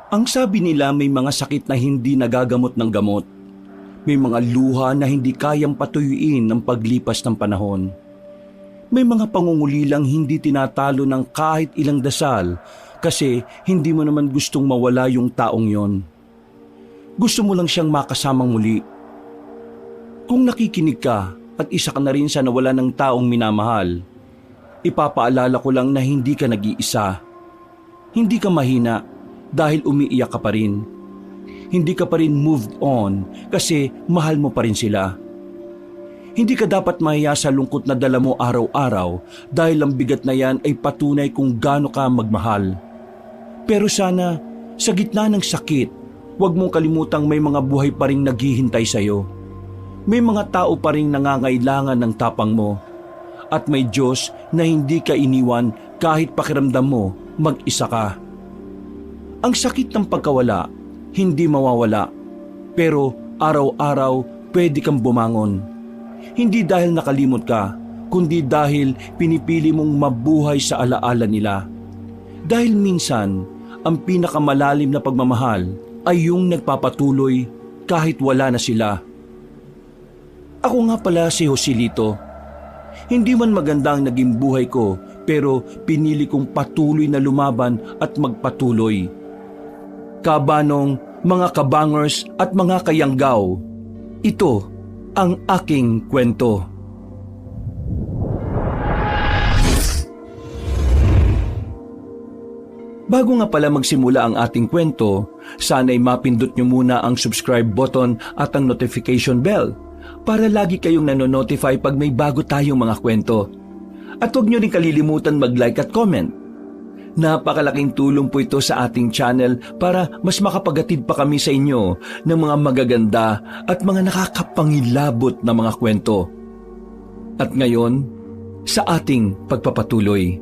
Ang sabi nila may mga sakit na hindi nagagamot ng gamot. May mga luha na hindi kayang patuyuin ng paglipas ng panahon. May mga pangungulilang hindi tinatalo ng kahit ilang dasal kasi hindi mo naman gustong mawala yung taong yon. Gusto mo lang siyang makasamang muli. Kung nakikinig ka at isa ka na rin sa nawala ng taong minamahal, ipapaalala ko lang na hindi ka nag-iisa. Hindi ka mahina dahil umiiyak ka pa rin. Hindi ka pa rin moved on kasi mahal mo pa rin sila. Hindi ka dapat mahiya sa lungkot na dala mo araw-araw dahil ang bigat na yan ay patunay kung gaano ka magmahal. Pero sana, sa gitna ng sakit, huwag mong kalimutang may mga buhay pa rin naghihintay sa'yo. May mga tao pa rin nangangailangan ng tapang mo. At may Diyos na hindi ka iniwan kahit pakiramdam mo mag-isa ka. Ang sakit ng pagkawala, hindi mawawala. Pero araw-araw pwede kang bumangon. Hindi dahil nakalimot ka, kundi dahil pinipili mong mabuhay sa alaala nila. Dahil minsan, ang pinakamalalim na pagmamahal ay yung nagpapatuloy kahit wala na sila. Ako nga pala si Joselito. Hindi man maganda ang naging buhay ko, pero pinili kong patuloy na lumaban at magpatuloy. Kabanong, mga kabangers at mga kayanggaw, ito ang aking kwento. Bago nga pala magsimula ang ating kwento, sana'y mapindot nyo muna ang subscribe button at ang notification bell para lagi kayong nanonotify pag may bago tayong mga kwento. At huwag nyo rin kalilimutan mag-like at comment. Napakalaking tulong po ito sa ating channel para mas makapagatid pa kami sa inyo ng mga magaganda at mga nakakapangilabot na mga kwento. At ngayon, sa ating pagpapatuloy.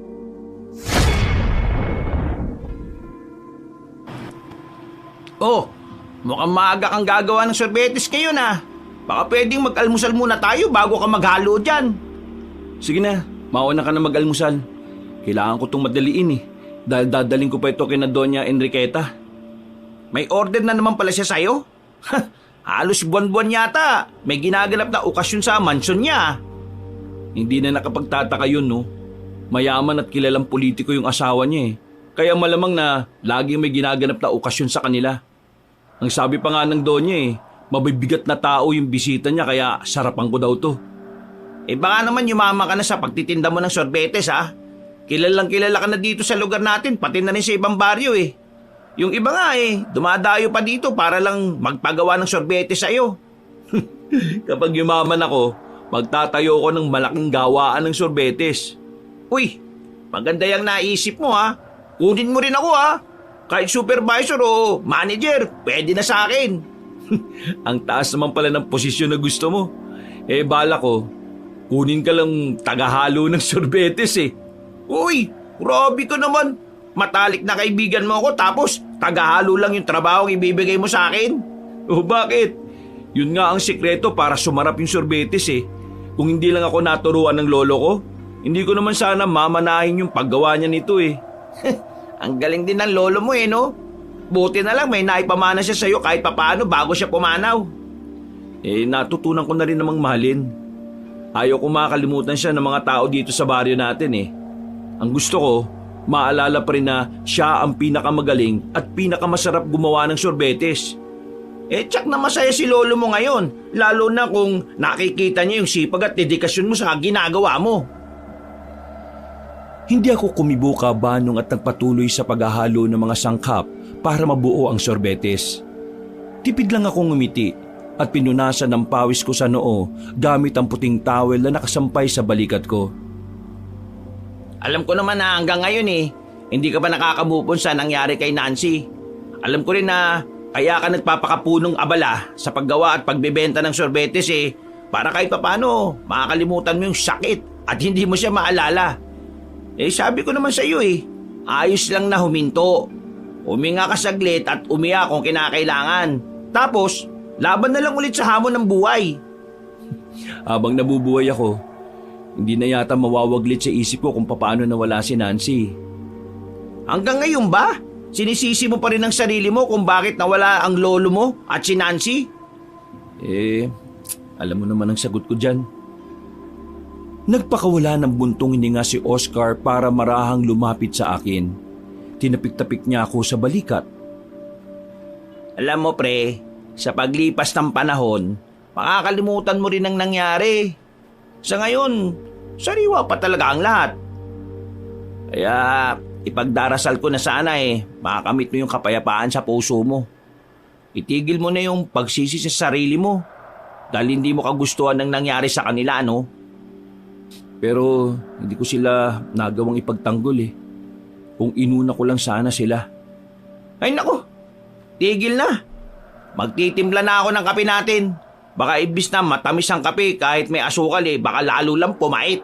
Oh, mukhang maaga kang gagawa ng sorbetes ngayon ah. Baka pwedeng mag-almusal muna tayo bago ka maghalo dyan. Sige na, mauna ka na mag-almusal. Kailangan ko itong madaliin dahil dadaling ko pa ito kina Doña Enriqueta. May order na naman pala siya sa'yo? Halos buwan-buwan yata. May ginaganap na okasyon sa mansyon niya. Hindi na nakapagtataka yun, no? Mayaman at kilalang politiko yung asawa niya Kaya malamang na laging may ginaganap na okasyon sa kanila. Ang sabi pa nga ng Doña mabibigat na tao yung bisita niya kaya sarapan ko daw to. Baka naman yumama ka na sa pagtitinda mo ng sorbetes ah. Kilalang kilala ka na dito sa lugar natin, pati na rin sa ibang baryo Yung iba nga dumadayo pa dito para lang magpagawa ng sorbetes sa'yo. Kapag yumaman ako, magtatayo ko ng malaking gawaan ng sorbetes. Uy, maganda yung naisip mo ha. Kunin mo rin ako ha. Kahit supervisor o manager, pwede na sa akin. Ang taas naman pala ng posisyon na gusto mo. Bala ko, kunin ka lang tagahalo ng sorbetes Uy, grabe ka naman. Matalik na kaibigan mo ako tapos tagahalo lang yung trabaho ang ibibigay mo sa akin. O bakit? Yun nga ang sikreto para sumarap yung sorbetes Kung hindi lang ako naturuan ng lolo ko, hindi ko naman sana mamanahin yung paggawa niya nito Ang galing din ng lolo mo no? Buti na lang may naipamana siya sa'yo kahit papaano bago siya pumanaw. Natutunan ko na rin namang mahalin. Ayaw ko makakalimutan siya ng mga tao dito sa baryo natin Ang gusto ko, maalala pa rin na siya ang pinakamagaling at pinakamasarap gumawa ng sorbetes. Tsak na masaya si lolo mo ngayon, lalo na kung nakikita niya yung sipag at dedikasyon mo sa ginagawa mo. Hindi ako kumibuka banong at nagpatuloy sa paghahalo ng mga sangkap para mabuo ang sorbetes. Tipid lang akong ngumiti at pinunasan ng pawis ko sa noo gamit ang puting towel na nakasampay sa balikat ko. Alam ko naman na hanggang ngayon hindi ka pa nakaka-move on sa nangyari kay Nancy. Alam ko rin na kaya ka nagpapakapunong abala sa paggawa at pagbebenta ng sorbetes para kahit papano makakalimutan mo yung sakit at hindi mo siya maalala. Sabi ko naman sa iyo ayos lang na huminto. Huminga ka saglit at umiyak kung kinakailangan. Tapos, laban na lang ulit sa hamon ng buhay. Habang nabubuhay ako, hindi na yata mawawaglit sa isip ko kung paano nawala si Nancy. Hanggang ngayon ba? Sinisisi mo pa rin ang sarili mo kung bakit nawala ang lolo mo at si Nancy? Alam mo naman ang sagot ko dyan. Nagpakawala ng buntong hininga si Oscar para marahang lumapit sa akin. Tinapik-tapik niya ako sa balikat. Alam mo pre, sa paglipas ng panahon, makakalimutan mo rin ang nangyari. Sa ngayon, sariwa pa talaga ang lahat. Kaya ipagdarasal ko na sana makakamit mo yung kapayapaan sa puso mo. Itigil mo na yung pagsisi sa sarili mo dahil hindi mo kagustuhan ng nangyari sa kanila, no? Pero hindi ko sila nagawang ipagtanggol Kung inuna ko lang sana sila. Ay nako, tigil na. Magtitimpla na ako ng kape natin. Baka ibis na matamis ang kape kahit may asukal baka lalo lang pumait.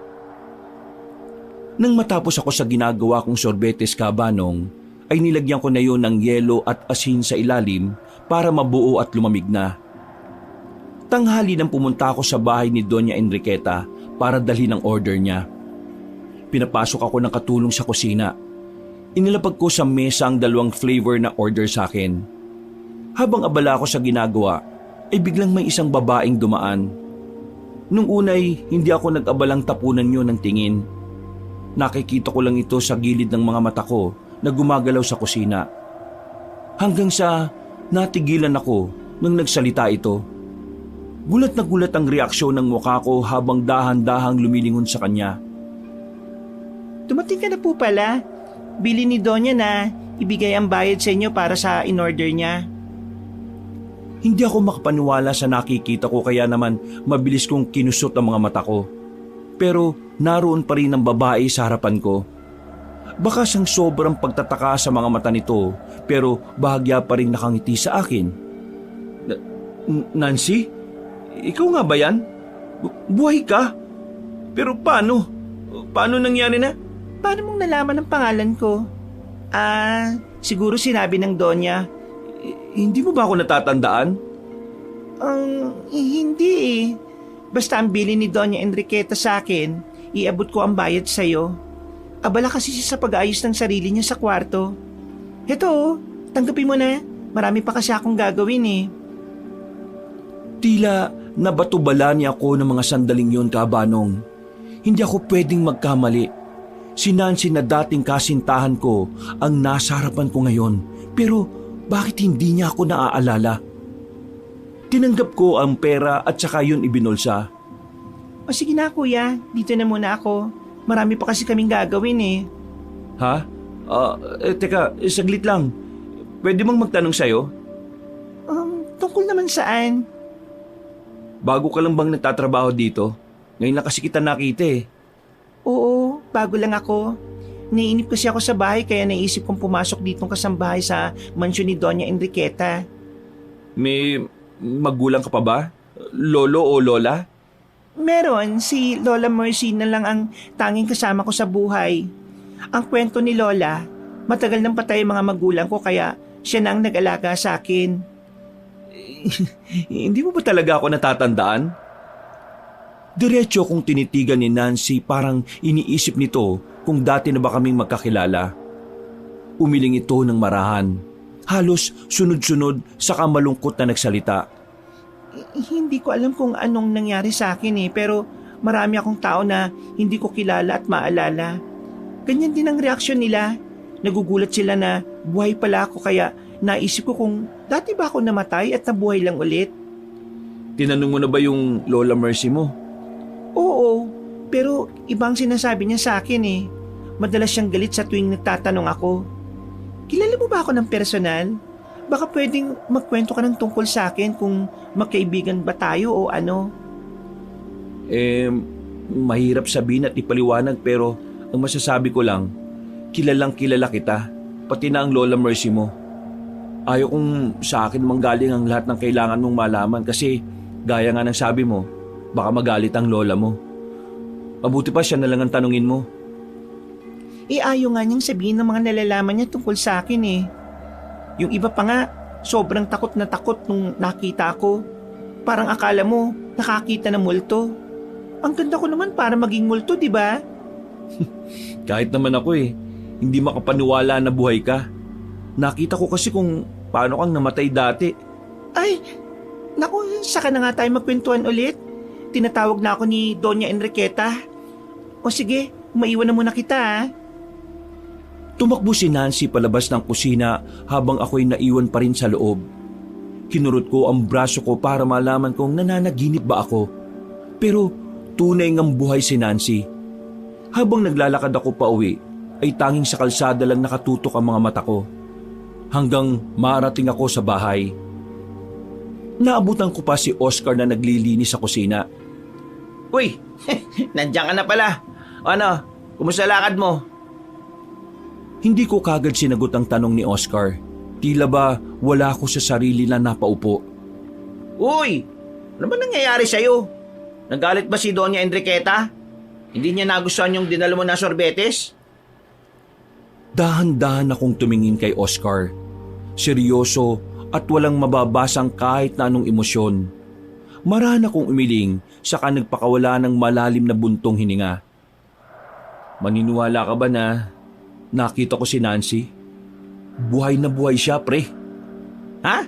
Nang matapos ako sa ginagawa kong sorbetes kabanong, ay nilagyan ko na yon ng yelo at asin sa ilalim para mabuo at lumamig na. Tanghali nang pumunta ako sa bahay ni Doña Enriqueta para dalhin ang order niya. Pinapasok ako ng katulong sa kusina. Inilapag ko sa mesa ang 2 flavor na order sa akin. Habang abala ako sa ginagawa, ay biglang may isang babaeng dumaan. Nung unay, hindi ako nag-abalang tapunan yun ng tingin. Nakikita ko lang ito sa gilid ng mga mata ko na gumagalaw sa kusina. Hanggang sa natigilan ako nang nagsalita ito. Gulat na gulat ang reaksyon ng mukha ko habang dahan-dahang lumilingon sa kanya. Dumating ka na po pala. Bili ni Donya na ibigay ang bayad sa inyo para sa in-order niya. Hindi ako makapaniwala sa nakikita ko kaya naman mabilis kong kinusot ang mga mata ko. Pero naroon pa rin ang babae sa harapan ko. Baka siyang sobrang pagtataka sa mga mata nito pero bahagya pa rin nakangiti sa akin. Nancy? Ikaw nga ba yan? Buhay ka? Pero paano? Paano nangyari na? Paano mong nalaman ang pangalan ko? Siguro sinabi ng Donya. Hindi mo ba ako natatandaan? Hindi Basta ang bili ni Doña Enriqueta sa akin, iabot ko ang bayad sa'yo. Abala kasi siya sa pag-ayos ng sarili niya sa kwarto. Heto, tanggapin mo na. Marami pa kasi akong gagawin Tila nabatubala niya ako ng mga sandaling yon kabanong. Hindi ako pwedeng magkamali. Si Nancy na dating kasintahan ko ang nasa harapan ko ngayon. Pero bakit hindi niya ako naaalala? Tinanggap ko ang pera at saka yun ibinulsa. O sige na kuya, dito na muna ako. Marami pa kasi kaming gagawin Ha? Teka, saglit lang. Pwede mong magtanong sa'yo? Tungkol naman saan? Bago ka lang bang nagtatrabaho dito? Ngayon lang kasi kita nakita Oo, bago lang ako. Naiinip kasi ako sa bahay kaya naisip kong pumasok ditong kasambahay sa mansyon ni Doña Enriqueta. May magulang ka pa ba? Lolo o lola? Meron, si Lola Mercy na lang ang tanging kasama ko sa buhay. Ang kwento ni Lola, matagal nang patay ang mga magulang ko kaya siya na ang nag-alaga sa akin. Hindi mo ba talaga ako natatandaan? Diretso kong tinitigan ni Nancy parang iniisip nito kung dati na ba kaming magkakilala. Umiling ito ng marahan. Halos sunod-sunod saka malungkot na nagsalita. Hindi ko alam kung anong nangyari sa akin pero marami akong tao na hindi ko kilala at maalala. Ganyan din ang reaksyon nila. Nagugulat sila na buhay pala ako kaya naisip ko kung dati ba ako namatay at nabuhay lang ulit. Tinanong mo na ba yung Lola Mercy mo? Oo, pero ibang sinasabi niya sa akin Madalas siyang galit sa tuwing nagtatanong ako. Kilala mo ba ako ng personal? Baka pwedeng magkwento ka ng tungkol sa akin kung magkaibigan ba tayo o ano? Mahirap sabihin at ipaliwanag pero ang masasabi ko lang, kilalang kilala kita, pati na ang Lola Mercy mo. Ayaw kong sa akin manggaling ang lahat ng kailangan mong malaman kasi gaya nga ng sabi mo, baka magalit ang lola mo. Mabuti pa siya na lang ang tanungin mo. Ayaw nga niyang sabihin ng mga nalalaman niya tungkol sa akin Yung iba pa nga, sobrang takot na takot nung nakita ko. Parang akala mo, nakakita ng multo. Ang ganda ko naman para maging multo, di ba? Kahit naman ako hindi makapaniwala na buhay ka. Nakita ko kasi kung paano kang namatay dati. Ay, naku, saka na nga tayo magkwentuhan ulit. Tinatawag na ako ni Doña Enriqueta. O sige, maiwan na muna kita ha. Tumakbo si Nancy palabas ng kusina habang ako'y naiwan pa rin sa loob. Kinurot ko ang braso ko para malaman kung nananaginip ba ako. Pero tunay ngang buhay si Nancy. Habang naglalakad ako pa uwi, ay tanging sa kalsada lang nakatutok ang mga mata ko. Hanggang marating ako sa bahay. Naabutan ko pa si Oscar na naglilinis sa kusina. Uy, nandiyan ka na pala. Ano, kumusta lakad mo? Hindi ko kagad sinagot ang tanong ni Oscar. Tila ba wala ako sa sarili na napaupo. Uy, ano ba nangyayari sa'yo? Nagalit ba si Doña Enriqueta? Hindi niya nagustuhan yung dinala mo na sorbetes? Dahan-dahan akong tumingin kay Oscar. Seryoso at walang mababasang kahit na anong emosyon. Marana kong umiling saka nagpakawala ng malalim na buntong hininga. Maniniwala ka ba na nakita ko si Nancy? Buhay na buhay siya, pre. Ha?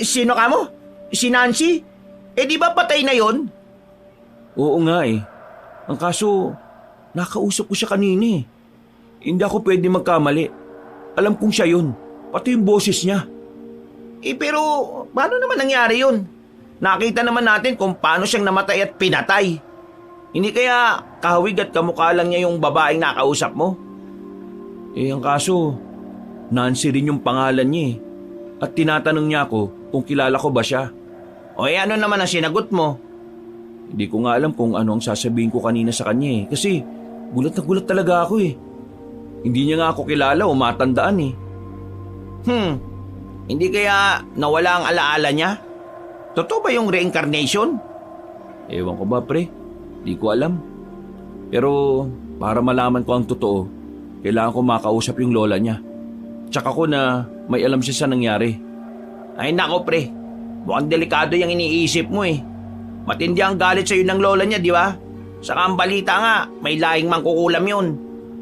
Sino ka mo? Si Nancy? Eh di ba patay na yon? Oo nga eh. Ang kaso, nakausap ko siya kanina eh. Hindi ako pwede magkamali. Alam kong siya yun. Pati yung boses niya. Eh pero paano naman nangyari yun? Nakita naman natin kung paano siyang namatay at pinatay. Hindi kaya kahawig at kamukha lang niya yung babaeng nakausap mo? Eh ang kaso, Nancy rin yung pangalan niya eh. At tinatanong niya ako kung kilala ko ba siya. O eh ano naman ang sinagot mo? Hindi ko nga alam kung ano ang sasabihin ko kanina sa kanya eh. Kasi gulat na gulat talaga ako eh. Hindi niya nga ako kilala o matandaan eh. Hindi kaya nawala ang alaala niya? Totoo ba yung reincarnation? Ewan ko ba pre, di ko alam. Pero para malaman ko ang totoo, kailangan ko makausap yung lola niya. Tsaka ko na may alam siya sa nangyari. Ay nako pre, mukhang delikado yung iniisip mo eh. Matindi ang galit sa'yo ng lola niya, di ba? Saka ang balita nga, may lahing mangkukulam yun.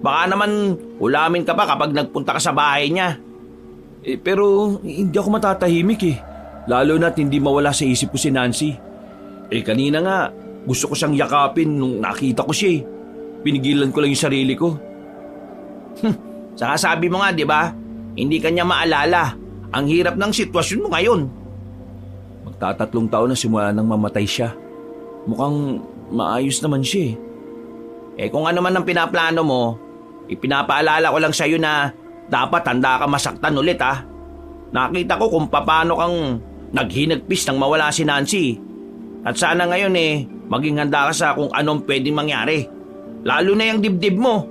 Baka naman ulamin ka pa kapag nagpunta ka sa bahay niya. Pero hindi ako matatahimik eh. Lalo na't hindi mawala sa isip ko si Nancy. Kanina nga, gusto ko siyang yakapin nung nakita ko siya eh. Pinigilan ko lang yung sarili ko. Saka sabi mo nga, di ba? Hindi kanya maalala. Ang hirap ng sitwasyon mo ngayon. Magtatatlong taon na simula nang mamatay siya. Mukhang maayos naman siya eh. Kung ano man ang pinaplano mo, ipinapaalala ko lang sa'yo na dapat handa ka masaktan ulit ha. Nakita ko kung paano kang naghinagpis nang mawala si Nancy. At sana ngayon maging handa ka sa kung anong pwedeng mangyari. Lalo na yung dibdib mo.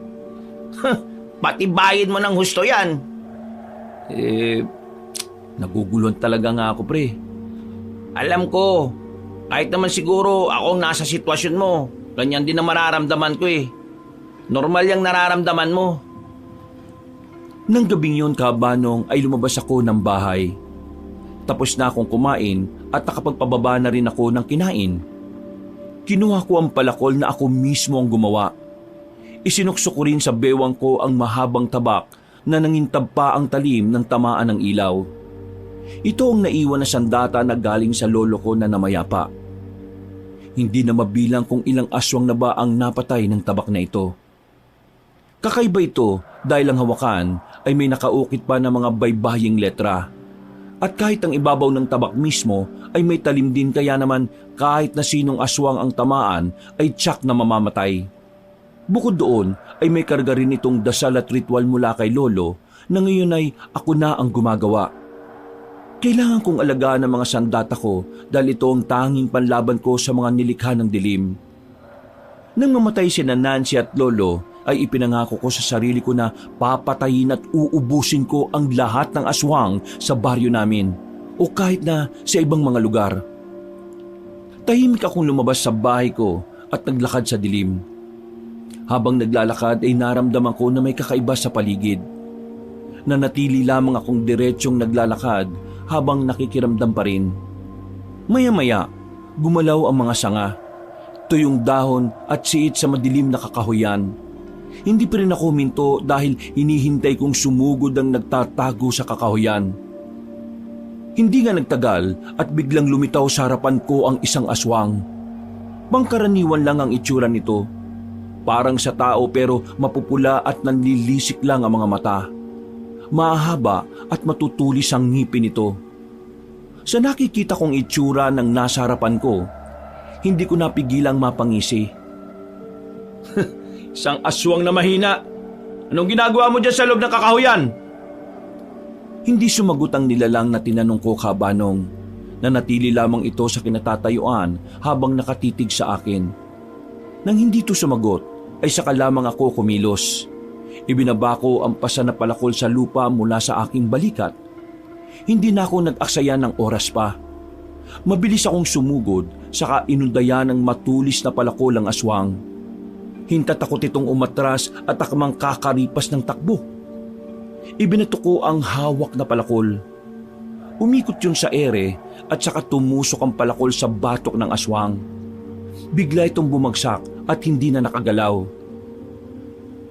Pati bayad mo ng husto yan. Naguguluhan talaga nga ako pre. Alam ko, kahit naman siguro akong nasa sitwasyon mo, ganyan din ang mararamdaman ko eh. Normal yung nararamdaman mo. Nang gabing yun kabanong ay lumabas ako ng bahay. Tapos na akong kumain at nakapagpababa na rin ako ng kinain. Kinuha ko ang palakol na ako mismo ang gumawa. Isinukso ko rin sa bewang ko ang mahabang tabak na nangintab pa ang talim ng tamaan ng ilaw. Ito ang naiwan na sandata na galing sa lolo ko na namayapa. Hindi na mabilang kung ilang aswang na ba ang napatay ng tabak na ito. Kakaiba ito dahil ang hawakan ay may nakaukit pa na mga baybaying letra. At kahit ang ibabaw ng tabak mismo ay may talim din kaya naman kahit na sinong aswang ang tamaan ay tiyak na mamamatay. Bukod doon ay may karga rin itong dasal at ritual mula kay lolo na ngayon ay ako na ang gumagawa. Kailangan kong alagaan ang mga sandata ko dahil ito ang tanging panlaban ko sa mga nilikha ng dilim. Nang mamatay sina Nancy at lolo, ay ipinangako ko sa sarili ko na papatayin at uubusin ko ang lahat ng aswang sa baryo namin o kahit na sa ibang mga lugar. Tahimik akong lumabas sa bahay ko at naglakad sa dilim. Habang naglalakad ay naramdaman ko na may kakaiba sa paligid. Nanatili lamang akong diretsyong naglalakad habang nakikiramdam pa rin. Maya-maya, gumalaw ang mga sanga, tuyong dahon at siit sa madilim na kakahuyan. Hindi pa rin ako huminto dahil hinihintay kong sumugod ang nagtatago sa kakahuyan. Hindi nga nagtagal at biglang lumitaw sa harapan ko ang isang aswang. Pangkaraniwan lang ang itsura nito. Parang sa tao pero mapupula at nanlilisik lang ang mga mata. Mahaba at matutulis ang ngipin nito. Sa nakikita kong itsura ng nasa harapan ko, hindi ko napigilang mapangisi. Isang aswang na mahina. Anong ginagawa mo dyan sa loob ng kakahuyan? Hindi sumagot ang nilalang na tinanong ko, Kabanong. Nanatili lamang ito sa kinatatayuan habang nakatitig sa akin. Nang hindi ito sumagot, ay saka lamang ako kumilos. Ibinaba ko ang pasa na palakol sa lupa mula sa aking balikat. Hindi na ako nag-aksaya ng oras pa. Mabilis akong sumugod, saka inundayan ng matulis na palakol ang aswang. Hintatakot itong umatras at akmang kakaripas ng takbo. Ibinato ko ang hawak na palakol. Umikot yun sa ere at saka tumusok ang palakol sa batok ng aswang. Bigla itong bumagsak at hindi na nakagalaw.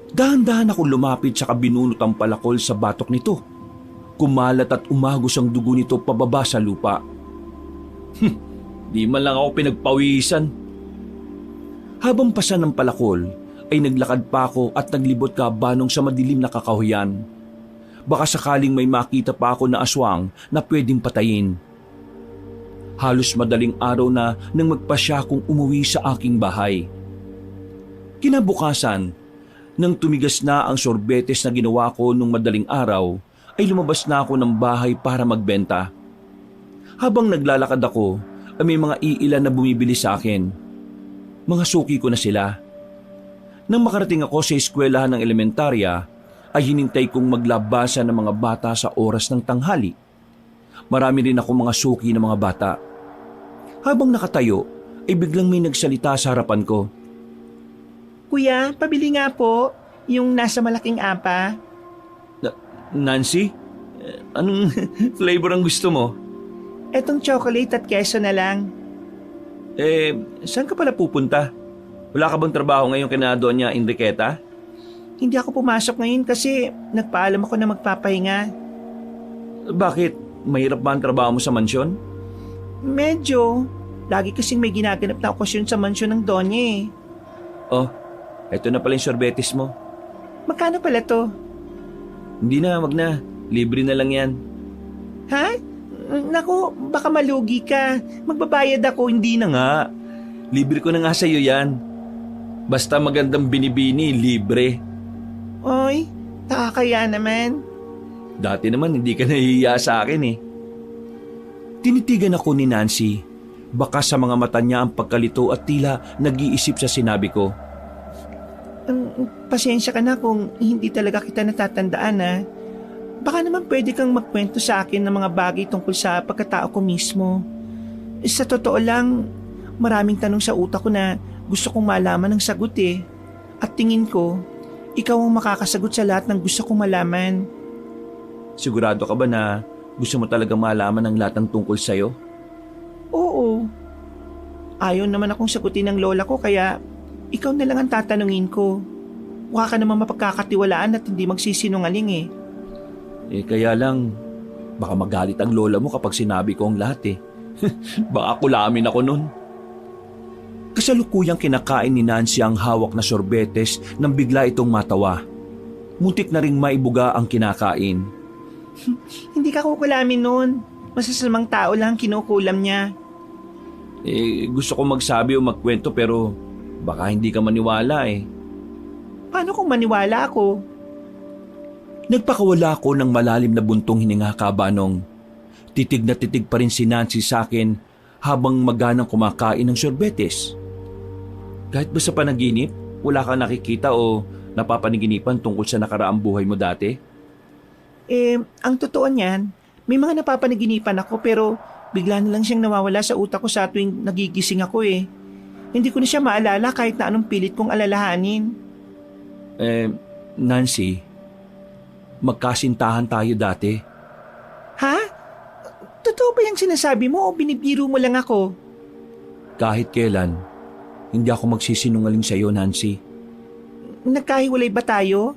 Dahan-dahan akong lumapit saka binunot ang palakol sa batok nito. Kumalat at umagos ang dugo nito pababa sa lupa. Di man lang ako pinagpawisan. Habang pasa ng palakol, ay naglakad pa ako at naglibot Kabanong sa madilim na kakahuyan. Baka sakaling may makita pa ako na aswang na pwedeng patayin. Halos madaling araw na nang magpasya akong umuwi sa aking bahay. Kinabukasan, nang tumigas na ang sorbetes na ginawa ko nung madaling araw, ay lumabas na ako ng bahay para magbenta. Habang naglalakad ako, ay may mga iilan na bumibili sa akin. Mga suki ko na sila. Nang makarating ako sa eskwelahan ng elementarya, ay hinintay kong maglabasan ng mga bata sa oras ng tanghali. Marami rin ako mga suki ng mga bata. Habang nakatayo, ay biglang may nagsalita sa harapan ko. Kuya, pabili nga po yung nasa malaking apa. Nancy? Anong flavor ang gusto mo? Etong chocolate at keso na lang. Saan ka pala pupunta? Wala ka bang trabaho ngayon kina Doña Enriqueta? Hindi ako pumasok ngayon kasi nagpaalam ako na magpapahinga. Bakit? Mahirap ba ang trabaho mo sa mansyon? Medyo. Lagi kasing may ginaganap na okasyon sa mansyon ng Donya eh. Oh, eto na pala yung sorbetes mo. Magkano pala to? Hindi na, wag na. Libre na lang yan. Ha? Naku, baka malugi ka. Magbabayad ako. Hindi na nga. Libre ko na nga sa'yo yan. Basta magandang binibini, libre. Oy, nakakaya naman. Dati naman hindi ka nahihiya sa akin eh. Tinitigan ako ni Nancy. Baka sa mga mata niya ang pagkalito at tila nag-iisip sa sinabi ko. Pasensya ka na kung hindi talaga kita natatandaan ha. Baka naman pwede kang magkwento sa akin ng mga bagay tungkol sa pagkatao ko mismo. Sa totoo lang, maraming tanong sa utak ko na gusto kong malaman ng sagot eh. At tingin ko, ikaw ang makakasagot sa lahat ng gusto kong malaman. Sigurado ka ba na gusto mo talaga malaman ang lahat ng tungkol sa'yo? Oo. Ayaw naman akong sagutin ng lola ko kaya ikaw na lang ang tatanungin ko. Mukha ka naman mapagkakatiwalaan at hindi magsisinungaling eh. Kaya lang, baka magalit ang lola mo kapag sinabi ko ang lahat eh. Baka kulamin ako nun. Kasalukuyang kinakain ni Nancy ang hawak na sorbetes nang bigla itong matawa. Muntik na ring maibuga ang kinakain. Hindi ka kukulamin nun. Masasamang tao lang ang kinukulam niya. Gusto ko magsabi o magkwento pero baka hindi ka maniwala eh. Paano kung maniwala ako? Nagpakawala ako ng malalim na buntong hininga, Kabanong. Titig na titig pa rin si Nancy sa akin habang maganang kumakain ng sorbetes. Kahit ba sa panaginip, wala kang nakikita o napapaniginipan tungkol sa nakaraang buhay mo dati? Ang totoo niyan, may mga napapanaginipan ako pero bigla na lang siyang nawawala sa utak ko sa tuwing nagigising ako eh. Hindi ko na siya maalala kahit na anong pilit kong alalahanin. Nancy, magkasintahan tayo dati. Ha? Totoo ba yung sinasabi mo o binibiro mo lang ako? Kahit kailan, hindi ako magsisinungaling sa iyo, Nancy. nagkahiwalay ba tayo?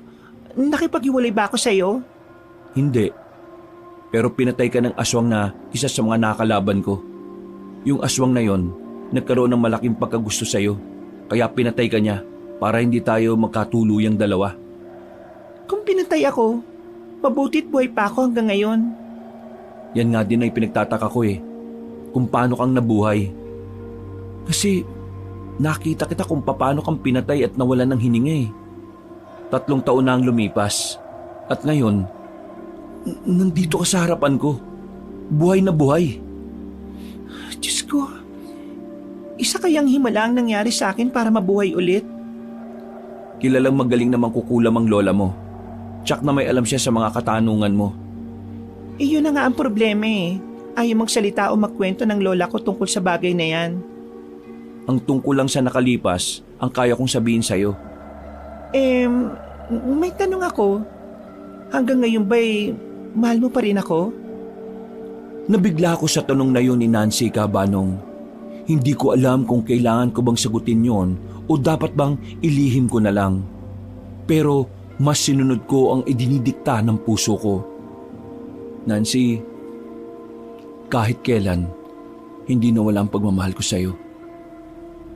Nakipaghiwalay ba ako sa'yo? Hindi. Pero pinatay ka ng aswang na isa sa mga nakalaban ko. Yung aswang na yon, nagkaroon ng malaking pagkagusto sa'yo. Kaya pinatay ka niya para hindi tayo magkatuluyang dalawa. Kung pinatay ako, mabutit buhay pa ako hanggang ngayon. Yan nga din ay pinagtataka ko eh. Kung paano kang nabuhay. Kasi nakita kita kung paano kang pinatay at nawalan ng hininga eh. 3 taon na ang lumipas. At ngayon, nandito ka sa harapan ko. Buhay na buhay. Diyos ko, isa kayang himala ang nangyari sa akin para mabuhay ulit? Kilalang magaling namang kukulam ang lola mo. Tsak na may alam siya sa mga katanungan mo. Yun na nga ang problema eh. Ayaw magsalita o magkwento ng lola ko tungkol sa bagay na yan. Ang tungkol lang sa nakalipas ang kaya kong sabihin sa'yo. May tanong ako. Hanggang ngayon ba'y mahal mo pa rin ako? Nabigla ako sa tanong na yun ni Nancy Cabanong. Hindi ko alam kung kailangan ko bang sagutin yon o dapat bang ilihim ko na lang. Pero mas sinunod ko ang idinidikta ng puso ko. Nancy, kahit kailan, hindi nawala ang pagmamahal ko sa'yo.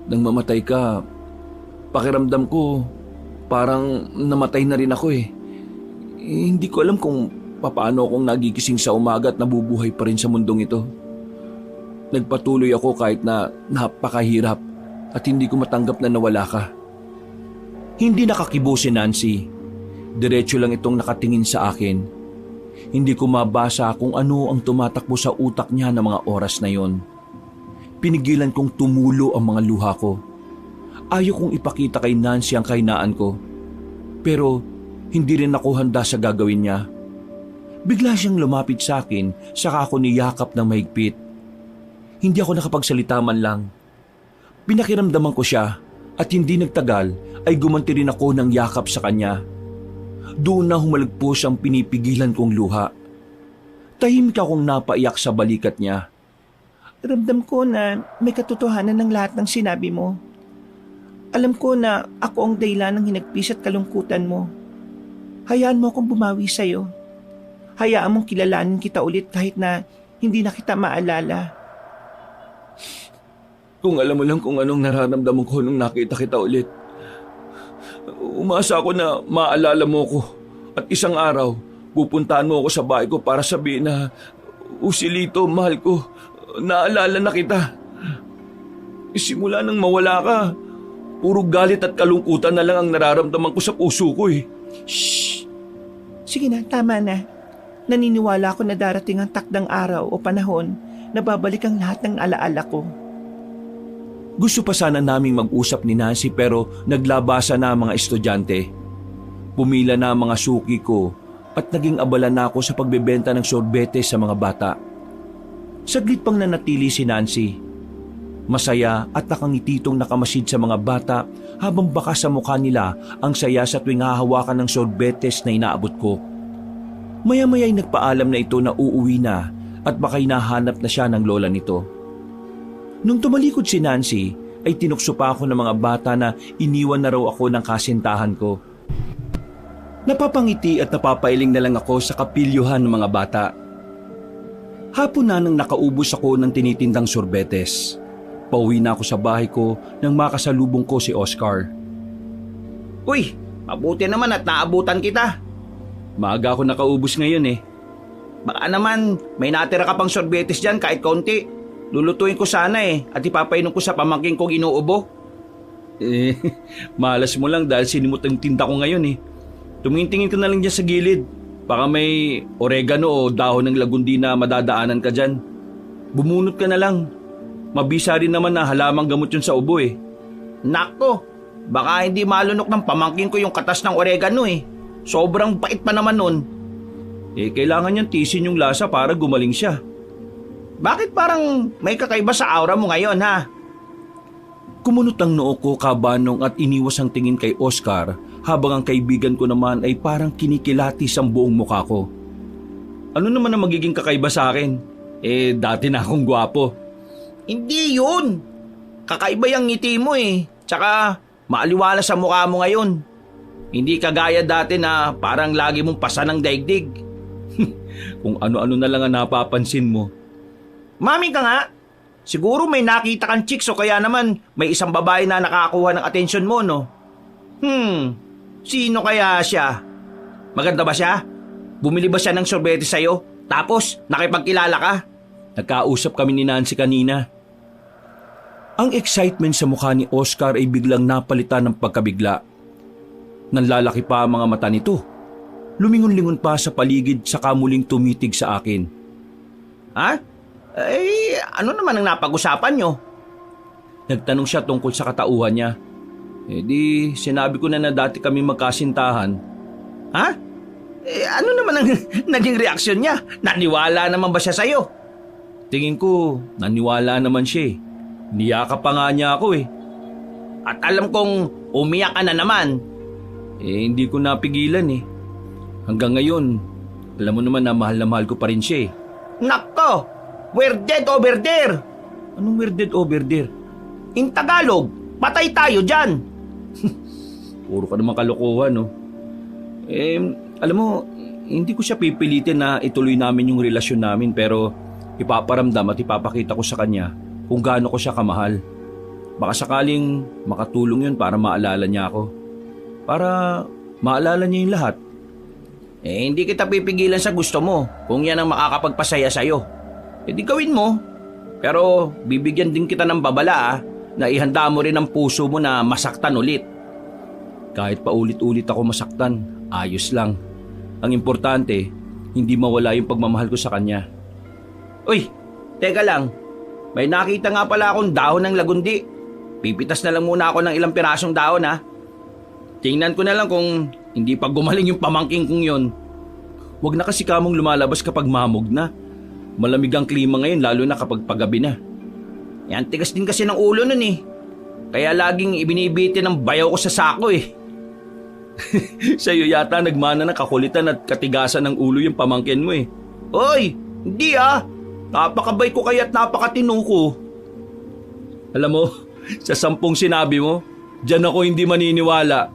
Nang mamatay ka, pakiramdam ko parang namatay na rin ako eh. Hindi ko alam kung paano akong nagigising sa umaga at nabubuhay pa rin sa mundong ito. Nagpatuloy ako kahit na napakahirap at hindi ko matanggap na nawala ka. Hindi nakakibo si Nancy. Diretso lang itong nakatingin sa akin. Hindi ko mabasa kung ano ang tumatakbo sa utak niya ng mga oras na yon. Pinigilan kong tumulo ang mga luha ko. Ayaw kong ipakita kay Nancy ang kahinaan ko. Pero hindi rin ako handa sa gagawin niya. Bigla siyang lumapit sa akin, saka ako niyakap ng mahigpit. Hindi ako nakapagsalita man lang. Pinakiramdaman ko siya at hindi nagtagal ay gumanti rin ako ng yakap sa kanya. Doon na humalagpos ang pinipigilan kong luha. Tahimik akong napaiyak sa balikat niya. Ramdam ko na may katotohanan ng lahat ng sinabi mo. Alam ko na ako ang dahilan ng hinagpis at kalungkutan mo. Hayaan mo akong bumawi sa'yo. Hayaan mong kilalanin kita ulit kahit na hindi na kita maalala. Kung alam mo lang kung anong nararamdaman ko nung nakita kita ulit. Umasa ako na maalala mo ko at isang araw pupuntahan mo ako sa bahay ko para sabihin na, Usilito, mahal ko, naalala na kita. Simula nang mawala ka, puro galit at kalungkutan na lang ang nararamdaman ko sa puso ko eh. Shh! Sige na, tama na. Naniniwala ako na darating ang takdang araw o panahon na babalik ang lahat ng alaala ko. Gusto pa sana naming mag-usap ni Nancy pero naglabasa na ang mga estudyante. Pumila na ang mga suki ko at naging abala na ako sa pagbebenta ng sorbete sa mga bata. Saglit pang nanatili si Nancy. Masaya at nakangititong nakamasid sa mga bata habang baka sa mukha nila ang saya sa tuwing hahawakan ng sorbetes na inaabot ko. Maya-maya'y nagpaalam na ito na uuwi na at baka hinahanap na siya ng lola nito. Nung tumalikod si Nancy, ay tinukso pa ako ng mga bata na iniwan na raw ako ng kasintahan ko. Napapangiti at napapailing na lang ako sa kapilyuhan ng mga bata. Hapon na nang nakaubos ako ng tinitindang sorbetes. Pauwi na ako sa bahay ko nang makasalubong ko si Oscar. Uy, mabuti naman at naabutan kita. Maaga ako nakaubos ngayon eh. Baka naman may natira ka pang sorbetes dyan kahit konti. Lulutuin ko sana at ipapainom ko sa pamangking kong inuubo. Malas mo lang dahil sinimot ang tinda ko ngayon eh. Tumingin-tingin ka na lang dyan sa gilid. Baka may oregano o dahon ng lagundi na madadaanan ka dyan. Bumunot ka na lang. Mabisa rin naman na halamang gamot yun sa ubo eh. Nako, baka hindi malunok ng pamangking ko yung katas ng oregano Sobrang bait pa naman nun. Kailangan niyang tisin yung lasa para gumaling siya. Bakit parang may kakaiba sa aura mo ngayon ha? Kumunot ang noo ko kabanong at iniwas ang tingin kay Oscar habang ang kaibigan ko naman ay parang kinikilatis ang buong mukha ko. Ano naman ang magiging kakaiba sa akin? Dati na akong gwapo. Hindi yun. Kakaiba yung ngiti mo Tsaka maaliwala sa mukha mo ngayon. Hindi kagaya dati na parang lagi mong pasa ng daigdig. Kung ano-ano na lang ang napapansin mo. Mami ka nga. Siguro may nakita kang chicks o kaya naman may isang babae na nakakuha ng atensyon mo, no? Sino kaya siya? Maganda ba siya? Bumili ba siya ng sorbete sa'yo? Tapos, nakipagkilala ka? Nagkausap kami ni Nancy kanina. Ang excitement sa mukha ni Oscar ay biglang napalitan ng pagkabigla. Nanlalaki pa ang mga mata nito. Lumingon-lingon pa sa paligid saka muling tumitig sa akin. Ha? Ano naman ang napag-usapan nyo? Nagtanong siya tungkol sa katauhan niya. Di sinabi ko na dati kami magkasintahan. Ha? Ano naman ang naging reaksyon niya? Naniwala naman ba siya sa'yo? Tingin ko, naniwala naman siya eh. Niyakap pa nga niya ako eh. At alam kong umiyak ka na naman. Hindi ko napigilan eh. Hanggang ngayon, alam mo naman na mahal ko pa rin siya eh. Nako! We're dead over there! Anong we're dead over there? In Tagalog, patay tayo dyan! Puro ka naman kalokohan, no? Alam mo, hindi ko siya pipilitin na ituloy namin yung relasyon namin pero ipaparamdam at ipapakita ko sa kanya kung gaano ko siya kamahal. Baka sakaling makatulong yun para maalala niya ako. Para maalala niya yung lahat. Hindi kita pipigilan sa gusto mo kung yan ang makakapagpasaya sa'yo. Di gawin mo. Pero bibigyan din kita ng babala na ihanda mo rin ang puso mo na masaktan ulit. Kahit pa ulit-ulit ako masaktan, ayos lang. Ang importante, hindi mawala yung pagmamahal ko sa kanya. Uy, teka lang. May nakita nga pala akong dahon ng lagundi. Pipitas na lang muna ako ng ilang pirasong dahon ha. Tingnan ko na lang kung hindi pa gumaling yung pamangking kong yun. Huwag na kasi kamong lumalabas kapag mamog na. Malamig ang klima ngayon lalo na kapag paggabi na. Yan, tigas din kasi ng ulo nun eh. Kaya laging ibinibitin ng bayaw ko sa sako eh. Sa'yo yata nagmana ng kakulitan at katigasan ng ulo yung pamangkin mo eh. Oy, hindi ah. Napakabay ko kaya't napakatino ko. Alam mo, sa 10 sinabi mo, diyan ako hindi maniniwala.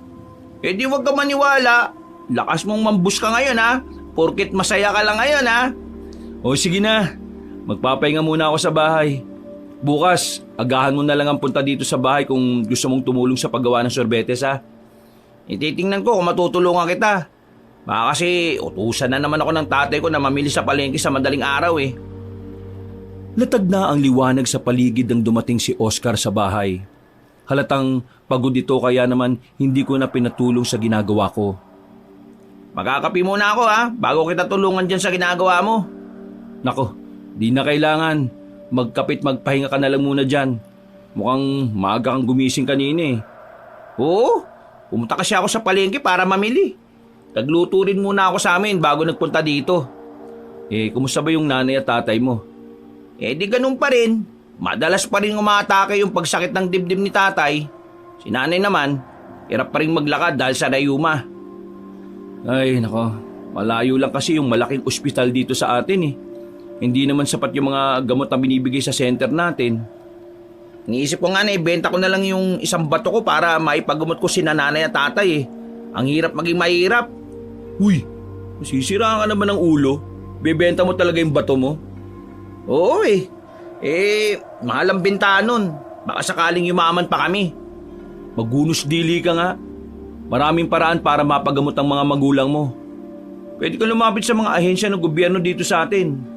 Di wag ka maniwala. Lakas mong mambus ka ngayon ha. Porkit masaya ka lang ngayon ha. O sige na, magpapahinga muna ako sa bahay. Bukas, agahan mo na lang ang punta dito sa bahay kung gusto mong tumulong sa paggawa ng sorbetes ha. Titingnan ko kung matutulungan kita. Baka kasi utusan na naman ako ng tatay ko na mamili sa palengke sa madaling araw eh. Latag na ang liwanag sa paligid nang dumating si Oscar sa bahay. Halatang pagod ito kaya naman hindi ko na pinatulong sa ginagawa ko. Magkakapi muna ako ha, bago kita tulungan dyan sa ginagawa mo. Nako, di na kailangan. Magkapit magpahinga ka na lang muna dyan. Mukhang maaga kang gumising kanina eh. Oo, pumunta kasi ako sa palengke para mamili. Nagluto rin muna ako sa amin bago nagpunta dito. Kumusta ba yung nanay at tatay mo? Di ganun pa rin. Madalas pa rin umatake yung pagsakit ng dibdib ni tatay. Si nanay naman, hirap pa rin maglakad dahil sa rayuma. Ay, nako. Malayo lang kasi yung malaking ospital dito sa atin eh. Hindi naman sapat yung mga gamot na binibigay sa center natin. Iniisip ko nga na ibenta ko na lang yung isang bato ko para maipagamot ko si nanay at tatay eh. Ang hirap maging mahirap. Uy, masisiraan ka naman ng ulo. Bebenta mo talaga yung bato mo? Oo eh. Mahal ang benta nun. Baka sakaling yumaman pa kami. Magunos dili ka nga. Maraming paraan para mapagamot ang mga magulang mo. Pwede ka lumapit sa mga ahensya ng gobyerno dito sa atin.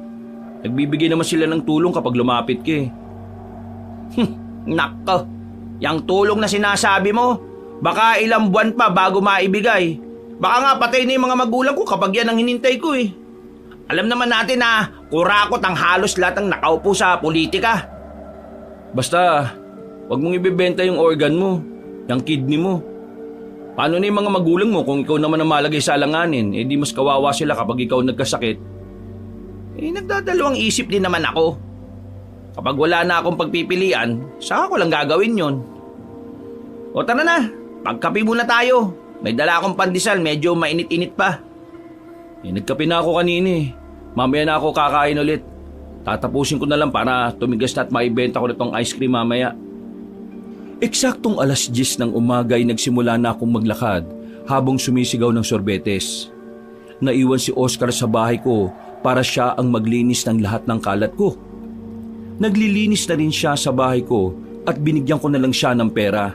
Nagbibigay naman sila ng tulong kapag lumapit ka eh. Nako, yung tulong na sinasabi mo, baka ilang buwan pa bago maibigay. Baka nga patay na yung mga magulang ko kapag yan ang hinintay ko eh. Alam naman natin na kurakot ang halos lahat ng nakaupo sa politika. Basta, wag mong ibebenta yung organ mo, yung kidney mo. Paano na yung mga magulang mo kung ikaw naman ang malagay sa alanganin, di mas kawawa sila kapag ikaw nagkasakit? Nagdadalawang isip din naman ako. Kapag wala na akong pagpipilian, saka ko lang gagawin yon. O tara na, pagkape muna tayo. May dala akong pandesal, medyo mainit-init pa. Nagkape na ako kanina eh. Mamaya na ako kakain ulit. Tatapusin ko na lang para tumigas na at maibenta ko na tong ice cream mamaya. Eksaktong 10:00 ng umaga ay nagsimula na akong maglakad habang sumisigaw ng sorbetes. Naiwan si Oscar sa bahay ko para siya ang maglinis ng lahat ng kalat ko. Naglilinis na rin siya sa bahay ko at binigyan ko na lang siya ng pera.